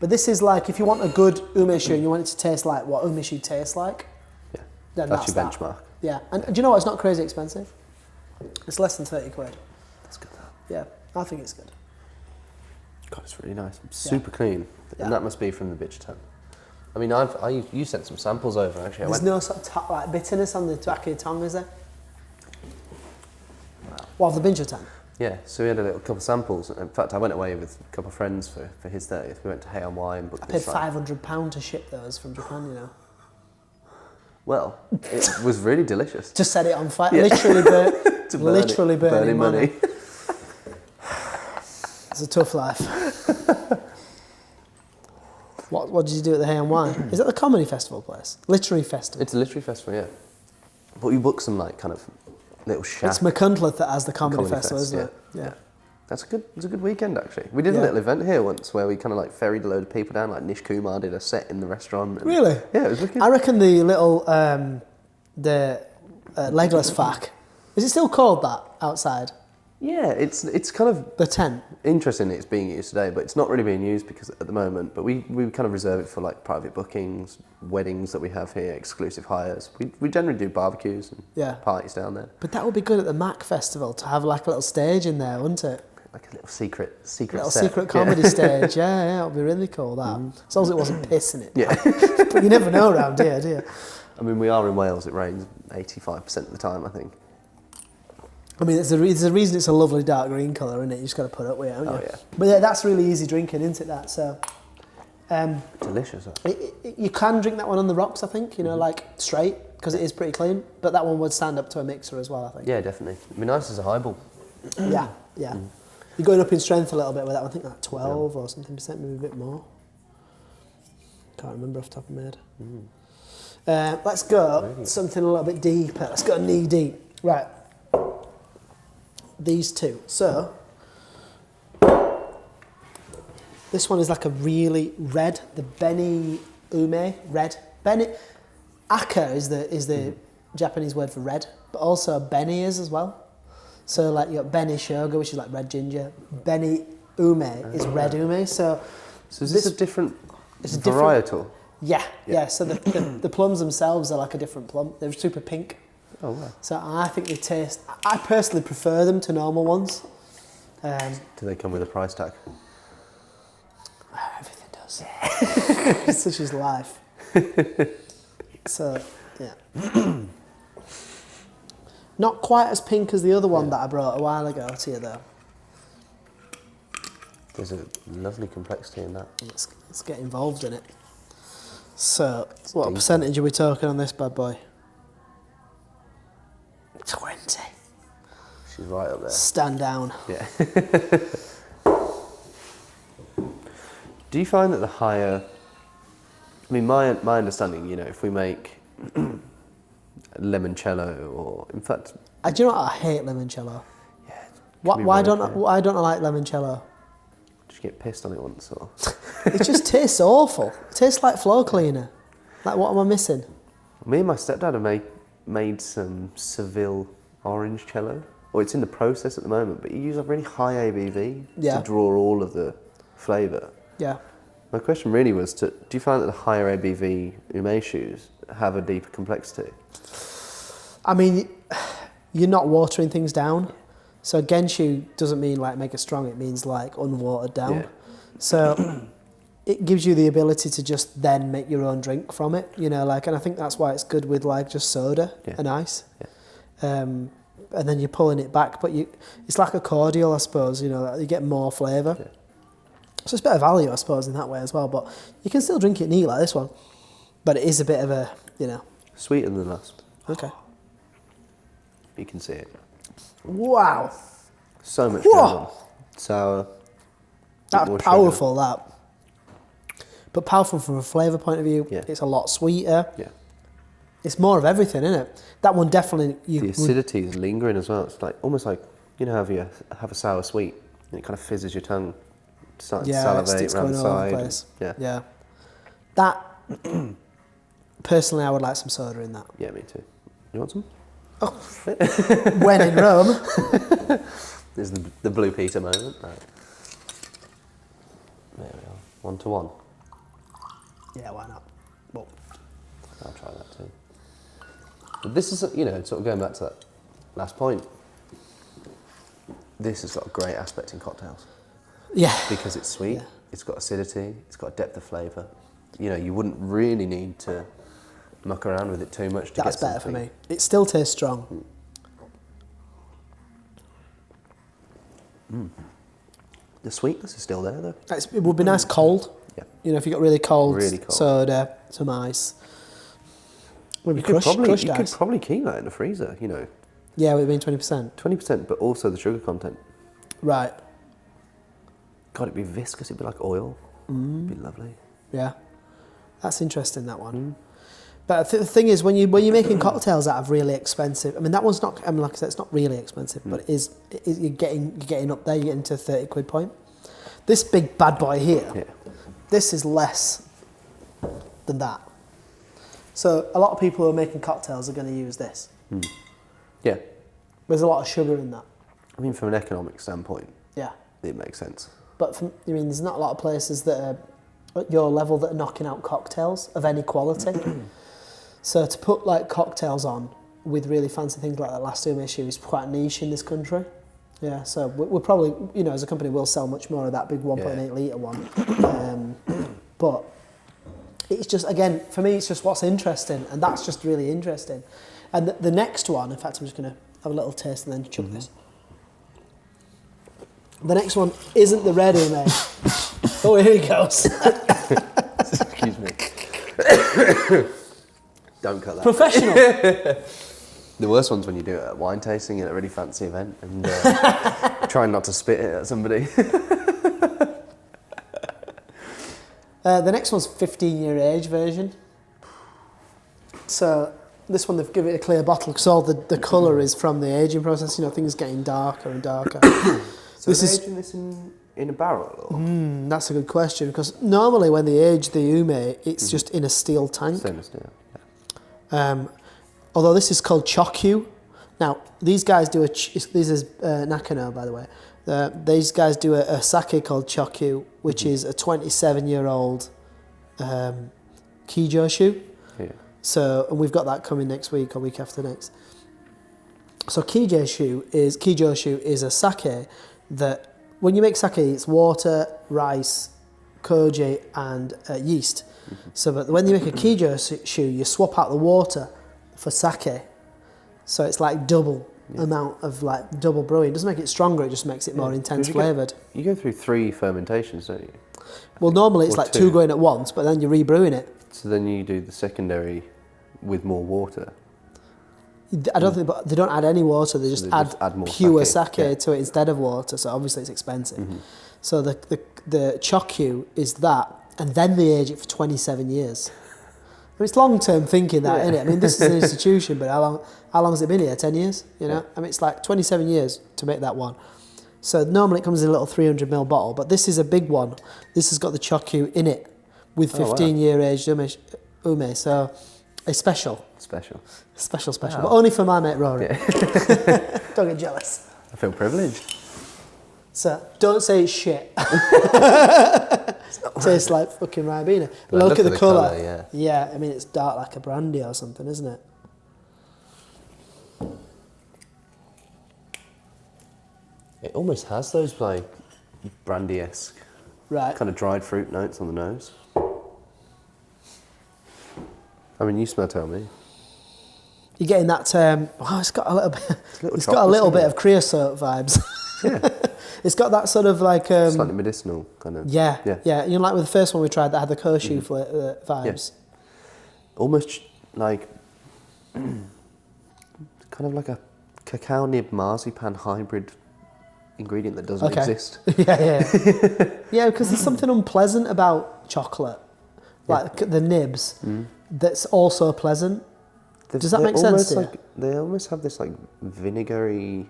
S1: But this is like, if you want a good Ynyshir and you want it to taste like what Ynyshir tastes like, then
S2: that's your benchmark.
S1: Yeah. And do you know what? It's not crazy expensive. It's less than 30 quid.
S2: That's good.
S1: Yeah, I think it's good.
S2: God, it's really nice. Super clean.
S1: Yeah.
S2: And that must be from the bincho-tan. I mean, you sent some samples over, actually.
S1: There's no sort of bitterness on the back of your tongue, is there? Wow. Well, the bincho-tan.
S2: Yeah, so we had a couple of samples. In fact, I went away with a couple of friends for his 30th. We went to Hay-on-Wye and booked
S1: I paid £500 to ship those from Japan, you know.
S2: Well, it was really delicious.
S1: Just set it on fire. Yeah. Literally burning money. It's a tough life. What did you do at the Hay-on-Wye? Is that the comedy festival place? Literary festival?
S2: It's a literary festival, yeah. But we booked some like kind of little shack.
S1: It's McCundleth that has the comedy festival, isn't it? Yeah.
S2: It was a good weekend, actually. We did a little event here once where we kind of like ferried a load of people down. Like Nish Kumar did a set in the restaurant.
S1: Really?
S2: Yeah, it was wicked.
S1: I reckon the little legless fac, is it still called that outside?
S2: Yeah, it's kind of
S1: the tent.
S2: Interesting it's being used today, but it's not really being used because at the moment. But we kind of reserve it for like private bookings, weddings that we have here, exclusive hires. We generally do barbecues and parties down there.
S1: But that would be good at the Mac Festival to have like a little stage in there, wouldn't it?
S2: Like a little secret
S1: comedy stage. Yeah, it would be really cool. That as long as it wasn't piss in it.
S2: Yeah,
S1: but you never know around here, do you?
S2: I mean, we are in Wales. It rains 85% of the time, I think.
S1: I mean, there's a reason it's a lovely dark green colour, isn't it? You just got to put up with it, haven't you?
S2: Yeah.
S1: But yeah, that's really easy drinking, isn't it? That so.
S2: Delicious.
S1: You can drink that one on the rocks, I think. You know, like straight because it is pretty clean. But that one would stand up to a mixer as well, I think.
S2: Yeah, definitely. It'd be nice as a highball.
S1: Yeah. You're going up in strength a little bit with that one. I think like 12 or something percent, maybe a bit more. Can't remember off the top of my head. Let's go something a little bit deeper. Let's go knee deep. Right. These two. So, this one is like a really red, the Beni Ume, red. Beni, Aka is the Japanese word for red, but also Beni is as well. So like you got Beni Shoga, which is like red ginger. Beni Ume is red ume. So
S2: is this a different varietal?
S1: Yeah. So the plums themselves are like a different plum. They're super pink.
S2: Oh wow.
S1: So I think they taste... I personally prefer them to normal ones.
S2: Do they come with a price tag?
S1: Everything does. Such is life. So, yeah. Not quite as pink as the other one that I brought a while ago to you, though.
S2: There's a lovely complexity in that.
S1: Let's get involved in it. So, what percentage are we talking on this bad boy? 20.
S2: She's right up there.
S1: Stand down.
S2: Yeah. Do you find that the higher... I mean, my understanding, you know, if we make limoncello or... In fact...
S1: Do you know what? I hate limoncello.
S2: Yeah.
S1: Why don't I like limoncello?
S2: you get pissed on it once? Or?
S1: It just tastes awful. It tastes like floor cleaner. Like, what am I missing?
S2: Me and my stepdad have made some Seville orange cello. Well, it's in the process at the moment, but you use a really high ABV to draw all of the flavour.
S1: Yeah.
S2: My question really was, do you find that the higher ABV Ynyshir have a deeper complexity?
S1: I mean, you're not watering things down. So Genshu doesn't mean like make it strong, it means like unwatered down.
S2: Yeah.
S1: So it gives you the ability to just then make your own drink from it, you know, like, and I think that's why it's good with like just soda and ice. Yeah. And then you're pulling it back, but it's like a cordial, I suppose, you know, you get more flavour. Yeah. So it's better value, I suppose, in that way as well, but you can still drink it neat like this one. But it is a bit of a, you know.
S2: Sweeter than the last.
S1: Okay.
S2: You can see it.
S1: Wow.
S2: So much going on. Sour.
S1: That's powerful, that. But powerful from a flavour point of view. Yeah. It's a lot sweeter. Yeah. It's more of everything, isn't it? That one definitely...
S2: The acidity is lingering as well. It's like almost like, you know, have a sour sweet and it kind of fizzes your tongue. Starting to salivate around the side.
S1: Place. Yeah. That, personally, I would like some soda in that.
S2: Yeah, me too. You want some?
S1: Oh. When in Rome.
S2: This is the Blue Peter moment. Right. There we are. 1-1.
S1: Yeah, why not? Well,
S2: I'll try that too. But this is, you know, sort of going back to that last point. This has got a great aspect in cocktails.
S1: Yeah.
S2: Because it's sweet, it's got acidity, it's got a depth of flavour. You know, you wouldn't really need to muck around with it too much to get something.
S1: That's better for me. It still tastes strong.
S2: The sweetness is still there though.
S1: It would be nice cold. Yeah. You know, if you got really cold soda, some ice. Maybe crushed ice.
S2: You could probably keep that in the freezer, you know.
S1: Yeah, with being 20%.
S2: 20%, but also the sugar content.
S1: Right.
S2: God, it'd be viscous, it'd be like oil. It'd be lovely.
S1: Yeah. That's interesting, that one. But the thing is, when you're making cocktails out of really expensive, I mean, that one's not, I mean, like I said, it's not really expensive, but you're getting up there, you're getting to a 30 quid point. This big bad boy here, this is less than that. So a lot of people who are making cocktails are going to use this.
S2: Yeah.
S1: There's a lot of sugar in that.
S2: I mean, from an economic standpoint, it makes sense.
S1: But I mean, there's not a lot of places that are at your level that are knocking out cocktails of any quality. So to put like cocktails on with really fancy things like that last Ynyshir is quite niche in this country. Yeah, so we're probably, you know, as a company, we'll sell much more of that big 1.8 litre one. But it's just, again, for me, it's just what's interesting, and that's just really interesting. And the next one, in fact, I'm just going to have a little taste and then chuck this. The next one isn't the red Ynyshir. Oh, here he goes.
S2: Excuse me. Don't cut that.
S1: Professional.
S2: The worst one's when you do it at wine tasting at a really fancy event and trying not to spit it at somebody.
S1: The next one's 15-year age version. So this one, they've given it a clear bottle because all the colour is from the aging process. You know, things getting darker and darker.
S2: So this is aging this in a barrel? Or?
S1: That's a good question, because normally when they age the ume, it's just in a steel tank.
S2: Stainless steel,
S1: Although this is called chokyu. Now, these guys do this is Nakano, by the way. These guys do a sake called chokyu, which is a 27-year-old kijoshu. Yeah. So, and we've got that coming next week or week after next. So kijoshu is a sake that, when you make sake, it's water, rice, koji, and yeast. So, but when you make a kijoshu, you swap out the water for sake. So it's like double amount of like double brewing. It doesn't make it stronger, it just makes it more intense flavoured.
S2: You go through 3 fermentations, don't you?
S1: Well, normally it's like 2 going at once, but then you're rebrewing it.
S2: So then you do the secondary with more water.
S1: I don't think, but they don't add any water. They just add
S2: more
S1: pure sake to it instead of water. So obviously it's expensive. So the chokyu is that, and then they age it for 27 years. I mean, it's long-term thinking, that, isn't it? I mean, this is an institution, but how long has it been here? 10 years? You know, I mean, it's like 27 years to make that one. So normally it comes in a little 300ml bottle, but this is a big one. This has got the chokyu in it with 15-year aged ume. So it's special.
S2: Special.
S1: Special. But only for my mate Rory. Yeah. Don't get jealous.
S2: I feel privileged.
S1: So don't say it's shit. Tastes like fucking Ribena. Look at the colour. Yeah, I mean it's dark like a brandy or something, isn't it?
S2: It almost has those like brandy-esque kind of dried fruit notes on the nose. I mean, you smell, tell me.
S1: You're getting that. It's got a little bit. It's got a little bit of creosote vibes.
S2: Yeah.
S1: It's got that sort of like
S2: slightly medicinal kind of.
S1: Yeah. You know, like with the first one we tried that had the cashew vibes.
S2: Yeah. Almost like kind of like a cacao nib marzipan hybrid ingredient that doesn't exist.
S1: Yeah, because there's something unpleasant about chocolate, like the nibs, that's also pleasant. Does that make sense to you?
S2: They almost have this like vinegary,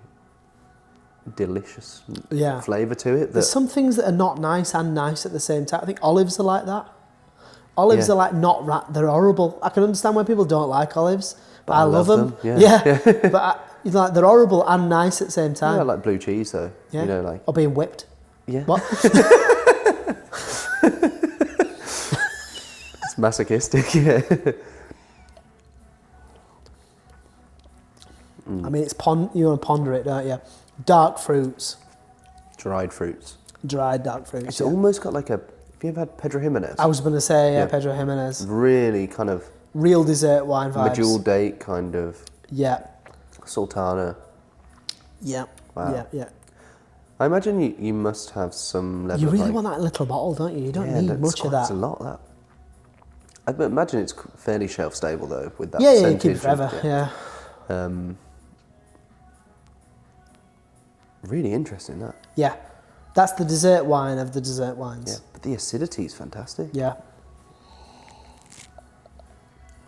S2: delicious flavour to it.
S1: There's some things that are not nice and nice at the same time. I think olives are like that. Olives are like they're horrible. I can understand why people don't like olives, but I love them. But like they're horrible and nice at the same time.
S2: Yeah, like blue cheese though.
S1: Yeah.
S2: You know, like
S1: or being whipped.
S2: Yeah.
S1: What?
S2: It's masochistic. Yeah.
S1: I mean, you want to ponder it, don't you? Dark fruits.
S2: Dried fruits.
S1: Dried dark fruits.
S2: It's almost got like a. Have you ever had Pedro Jimenez?
S1: I was going to say, Pedro Jimenez.
S2: Really kind of.
S1: Real dessert wine vibes.
S2: Medjool date kind of.
S1: Yeah.
S2: Sultana.
S1: Yeah.
S2: Wow.
S1: Yeah.
S2: I imagine you must have some level.
S1: You really want that little bottle, don't you? You don't need much of that.
S2: It's a lot of that. I imagine it's fairly shelf stable though with that.
S1: Yeah, you keep it forever. Yeah.
S2: Really interesting that.
S1: Yeah, that's the dessert wine of the dessert wines.
S2: Yeah, but the acidity is fantastic.
S1: Yeah.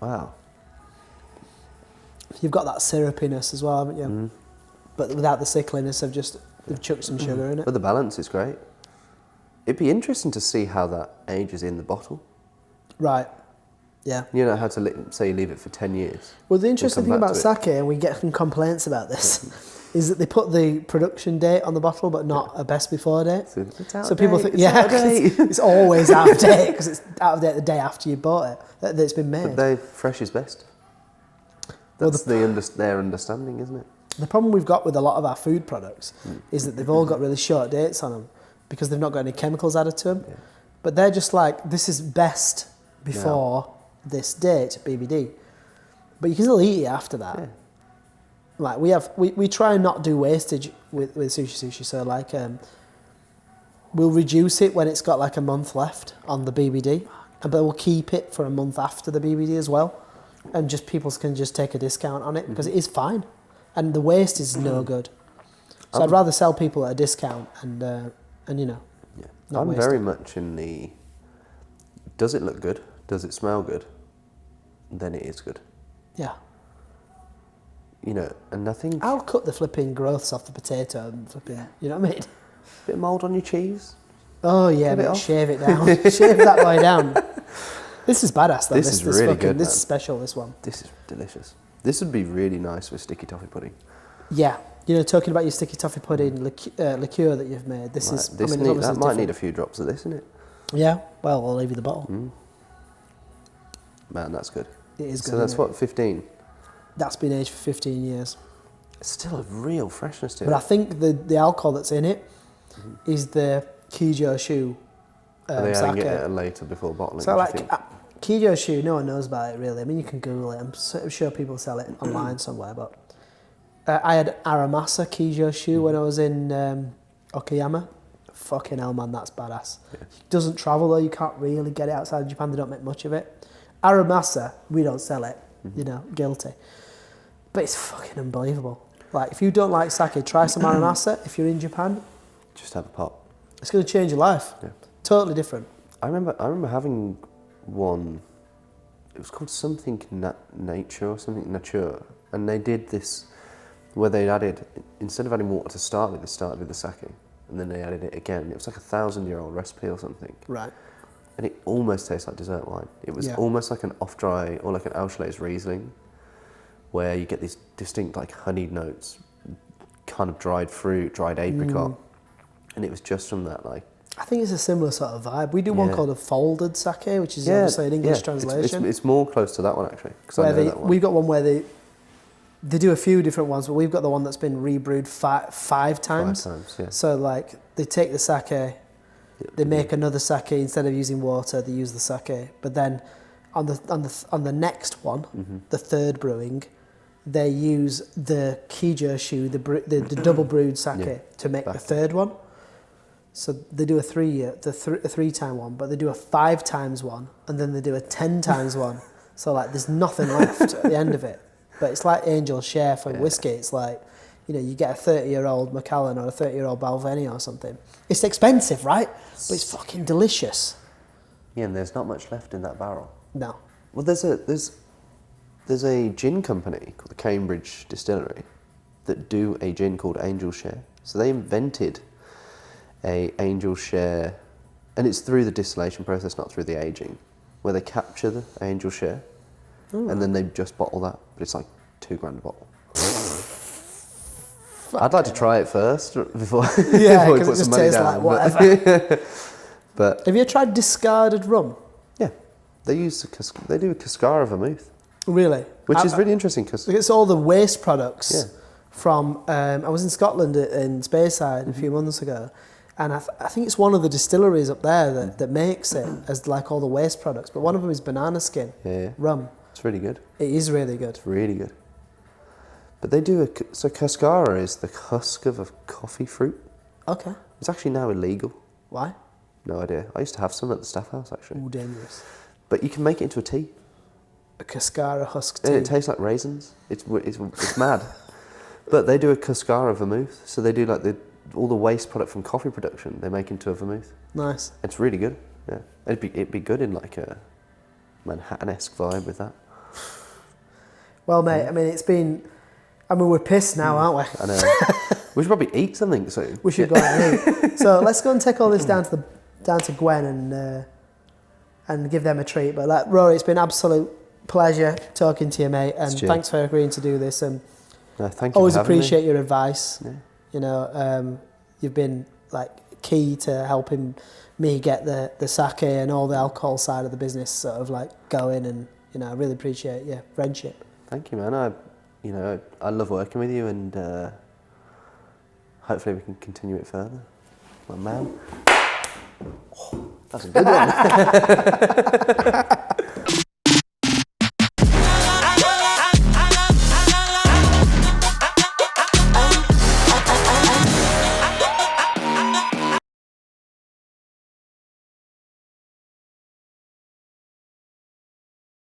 S2: Wow.
S1: You've got that syrupiness as well, haven't you? But without the sickliness of just they've chucked some sugar in it.
S2: But the balance is great. It'd be interesting to see how that ages in the bottle.
S1: Right. Yeah.
S2: You know how to say you leave it for 10 years.
S1: Well, the interesting thing about sake, and we get some complaints about this, is that they put the production date on the bottle, but not a best before date.
S2: So
S1: people think, it's always out of date because it's out of date the day after you bought it that it's been made.
S2: But fresh is best. That's their understanding, isn't it?
S1: The problem we've got with a lot of our food products is that they've all got really short dates on them because they've not got any chemicals added to them. Yeah. But they're just like, this is best before this date, BBD. But you can still eat it after that. Yeah. Like we try and not do wastage with sushi. So like we'll reduce it when it's got like a month left on the BBD, but we'll keep it for a month after the BBD as well, and just people can just take a discount on it because it is fine, and the waste is no good. So I'd rather sell people at a discount and you know. Yeah.
S2: I'm very much in the. Does it look good? Does it smell good? Then it is good.
S1: Yeah.
S2: You know, and I think...
S1: I'll cut the flipping growths off the potato and flipping, you know what I mean?
S2: Bit of mould on your cheese.
S1: Oh yeah, but shave it down. Shave that boy down. This is badass though.
S2: This is really good,
S1: This is special, this one.
S2: This is delicious. This would be really nice with sticky toffee pudding.
S1: Yeah. You know, talking about your sticky toffee pudding liqueur that you've made,
S2: that might need a few drops of this, innit?
S1: Yeah, well, I'll leave you the bottle.
S2: Man, that's good.
S1: It is good.
S2: So that's what, 15?
S1: That's been aged for 15 years.
S2: It's still a real freshness to it.
S1: But I think the alcohol that's in it is the Kijo Shu
S2: Are they
S1: sake.
S2: adding it later before bottling?
S1: So like, Kijo Shu, no one knows about it really. I mean, you can Google it. I'm sure people sell it online somewhere. But I had Aramasa Kijo Shu when I was in Okayama. Fucking hell, man, that's badass. Yeah. It doesn't travel though. You can't really get it outside of Japan. They don't make much of it. Aramasa, we don't sell it. You know, guilty. But it's fucking unbelievable. Like, if you don't like sake, try some Aramasa. If you're in Japan,
S2: just have a pot.
S1: It's going to change your life. Yeah. Totally different.
S2: I remember having one. It was called something nature or something nature, and they did this where they added, instead of adding water to start with, they started with the sake, and then they added it again. It was like a 1,000-year-old recipe or something.
S1: Right.
S2: And it almost tastes like dessert wine. It was almost like an off-dry, or like an Auschwitz Riesling, where you get these distinct like honeyed notes, kind of dried fruit, dried apricot, and it was just from that like.
S1: I think it's a similar sort of vibe. We do one called a folded sake, which is obviously an English translation.
S2: It's more close to that one actually. I know that one.
S1: We've got one where they do a few different ones, but we've got the one that's been rebrewed five times. 5 times, yeah. So like they take the sake, they make another sake. Instead of using water, they use the sake. But then on the next one, the third brewing, they use the Ynyshir, the double brewed sake to make the third one. So they do a 3-time one, but they do a 5 times one, and then they do a 10 times one. So like there's nothing left at the end of it. But it's like Ynyshir for whiskey. It's like, you get a 30-year-old Macallan or a 30-year-old Balvenie or something. It's expensive, right? But it's fucking delicious.
S2: Yeah, and there's not much left in that barrel.
S1: No.
S2: Well, there's a gin company called the Cambridge Distillery that do a gin called Ynyshir. So they invented a Ynyshir, and it's through the distillation process, not through the aging, where they capture the Ynyshir, and then they just bottle that. But it's like $2,000 a bottle. I'd like to try it first before.
S1: Yeah,
S2: before we
S1: because
S2: put
S1: it just
S2: some money
S1: tastes
S2: down,
S1: like whatever.
S2: But
S1: have you tried discarded rum?
S2: Yeah, they do a Cascara vermouth.
S1: Really?
S2: Which is really interesting because
S1: it's all the waste products from. I was in Scotland in Speyside a few months ago, and I think it's one of the distilleries up there that makes it as like all the waste products. But one of them is banana skin rum.
S2: It's really good.
S1: It is really good.
S2: It's really good. But they do so Cascara is the husk of a coffee fruit.
S1: Okay.
S2: It's actually now illegal.
S1: Why?
S2: No idea. I used to have some at the staff house actually.
S1: Ooh, dangerous.
S2: But you can make it into a tea.
S1: A Cascara husk tea.
S2: And it tastes like raisins. It's mad. But they do a Cascara vermouth. So they do like all the waste product from coffee production. They make into a vermouth.
S1: Nice.
S2: It's really good. Yeah. It'd be good in like a Manhattan-esque vibe with that.
S1: Well, mate. I mean, we're pissed now, aren't we?
S2: I know. We should probably eat something soon.
S1: We should go out and eat. So let's go and take all this down to Gwen and give them a treat. But like Rory, it's been an absolute pleasure talking to you, mate, and thanks for agreeing to do this. And
S2: thank you.
S1: Always appreciate your advice.
S2: Yeah.
S1: You've been like key to helping me get the sake and all the alcohol side of the business sort of like going, and I really appreciate your friendship.
S2: Thank you, man. I love working with you, and hopefully we can continue it further. My man. Oh, that's a good one.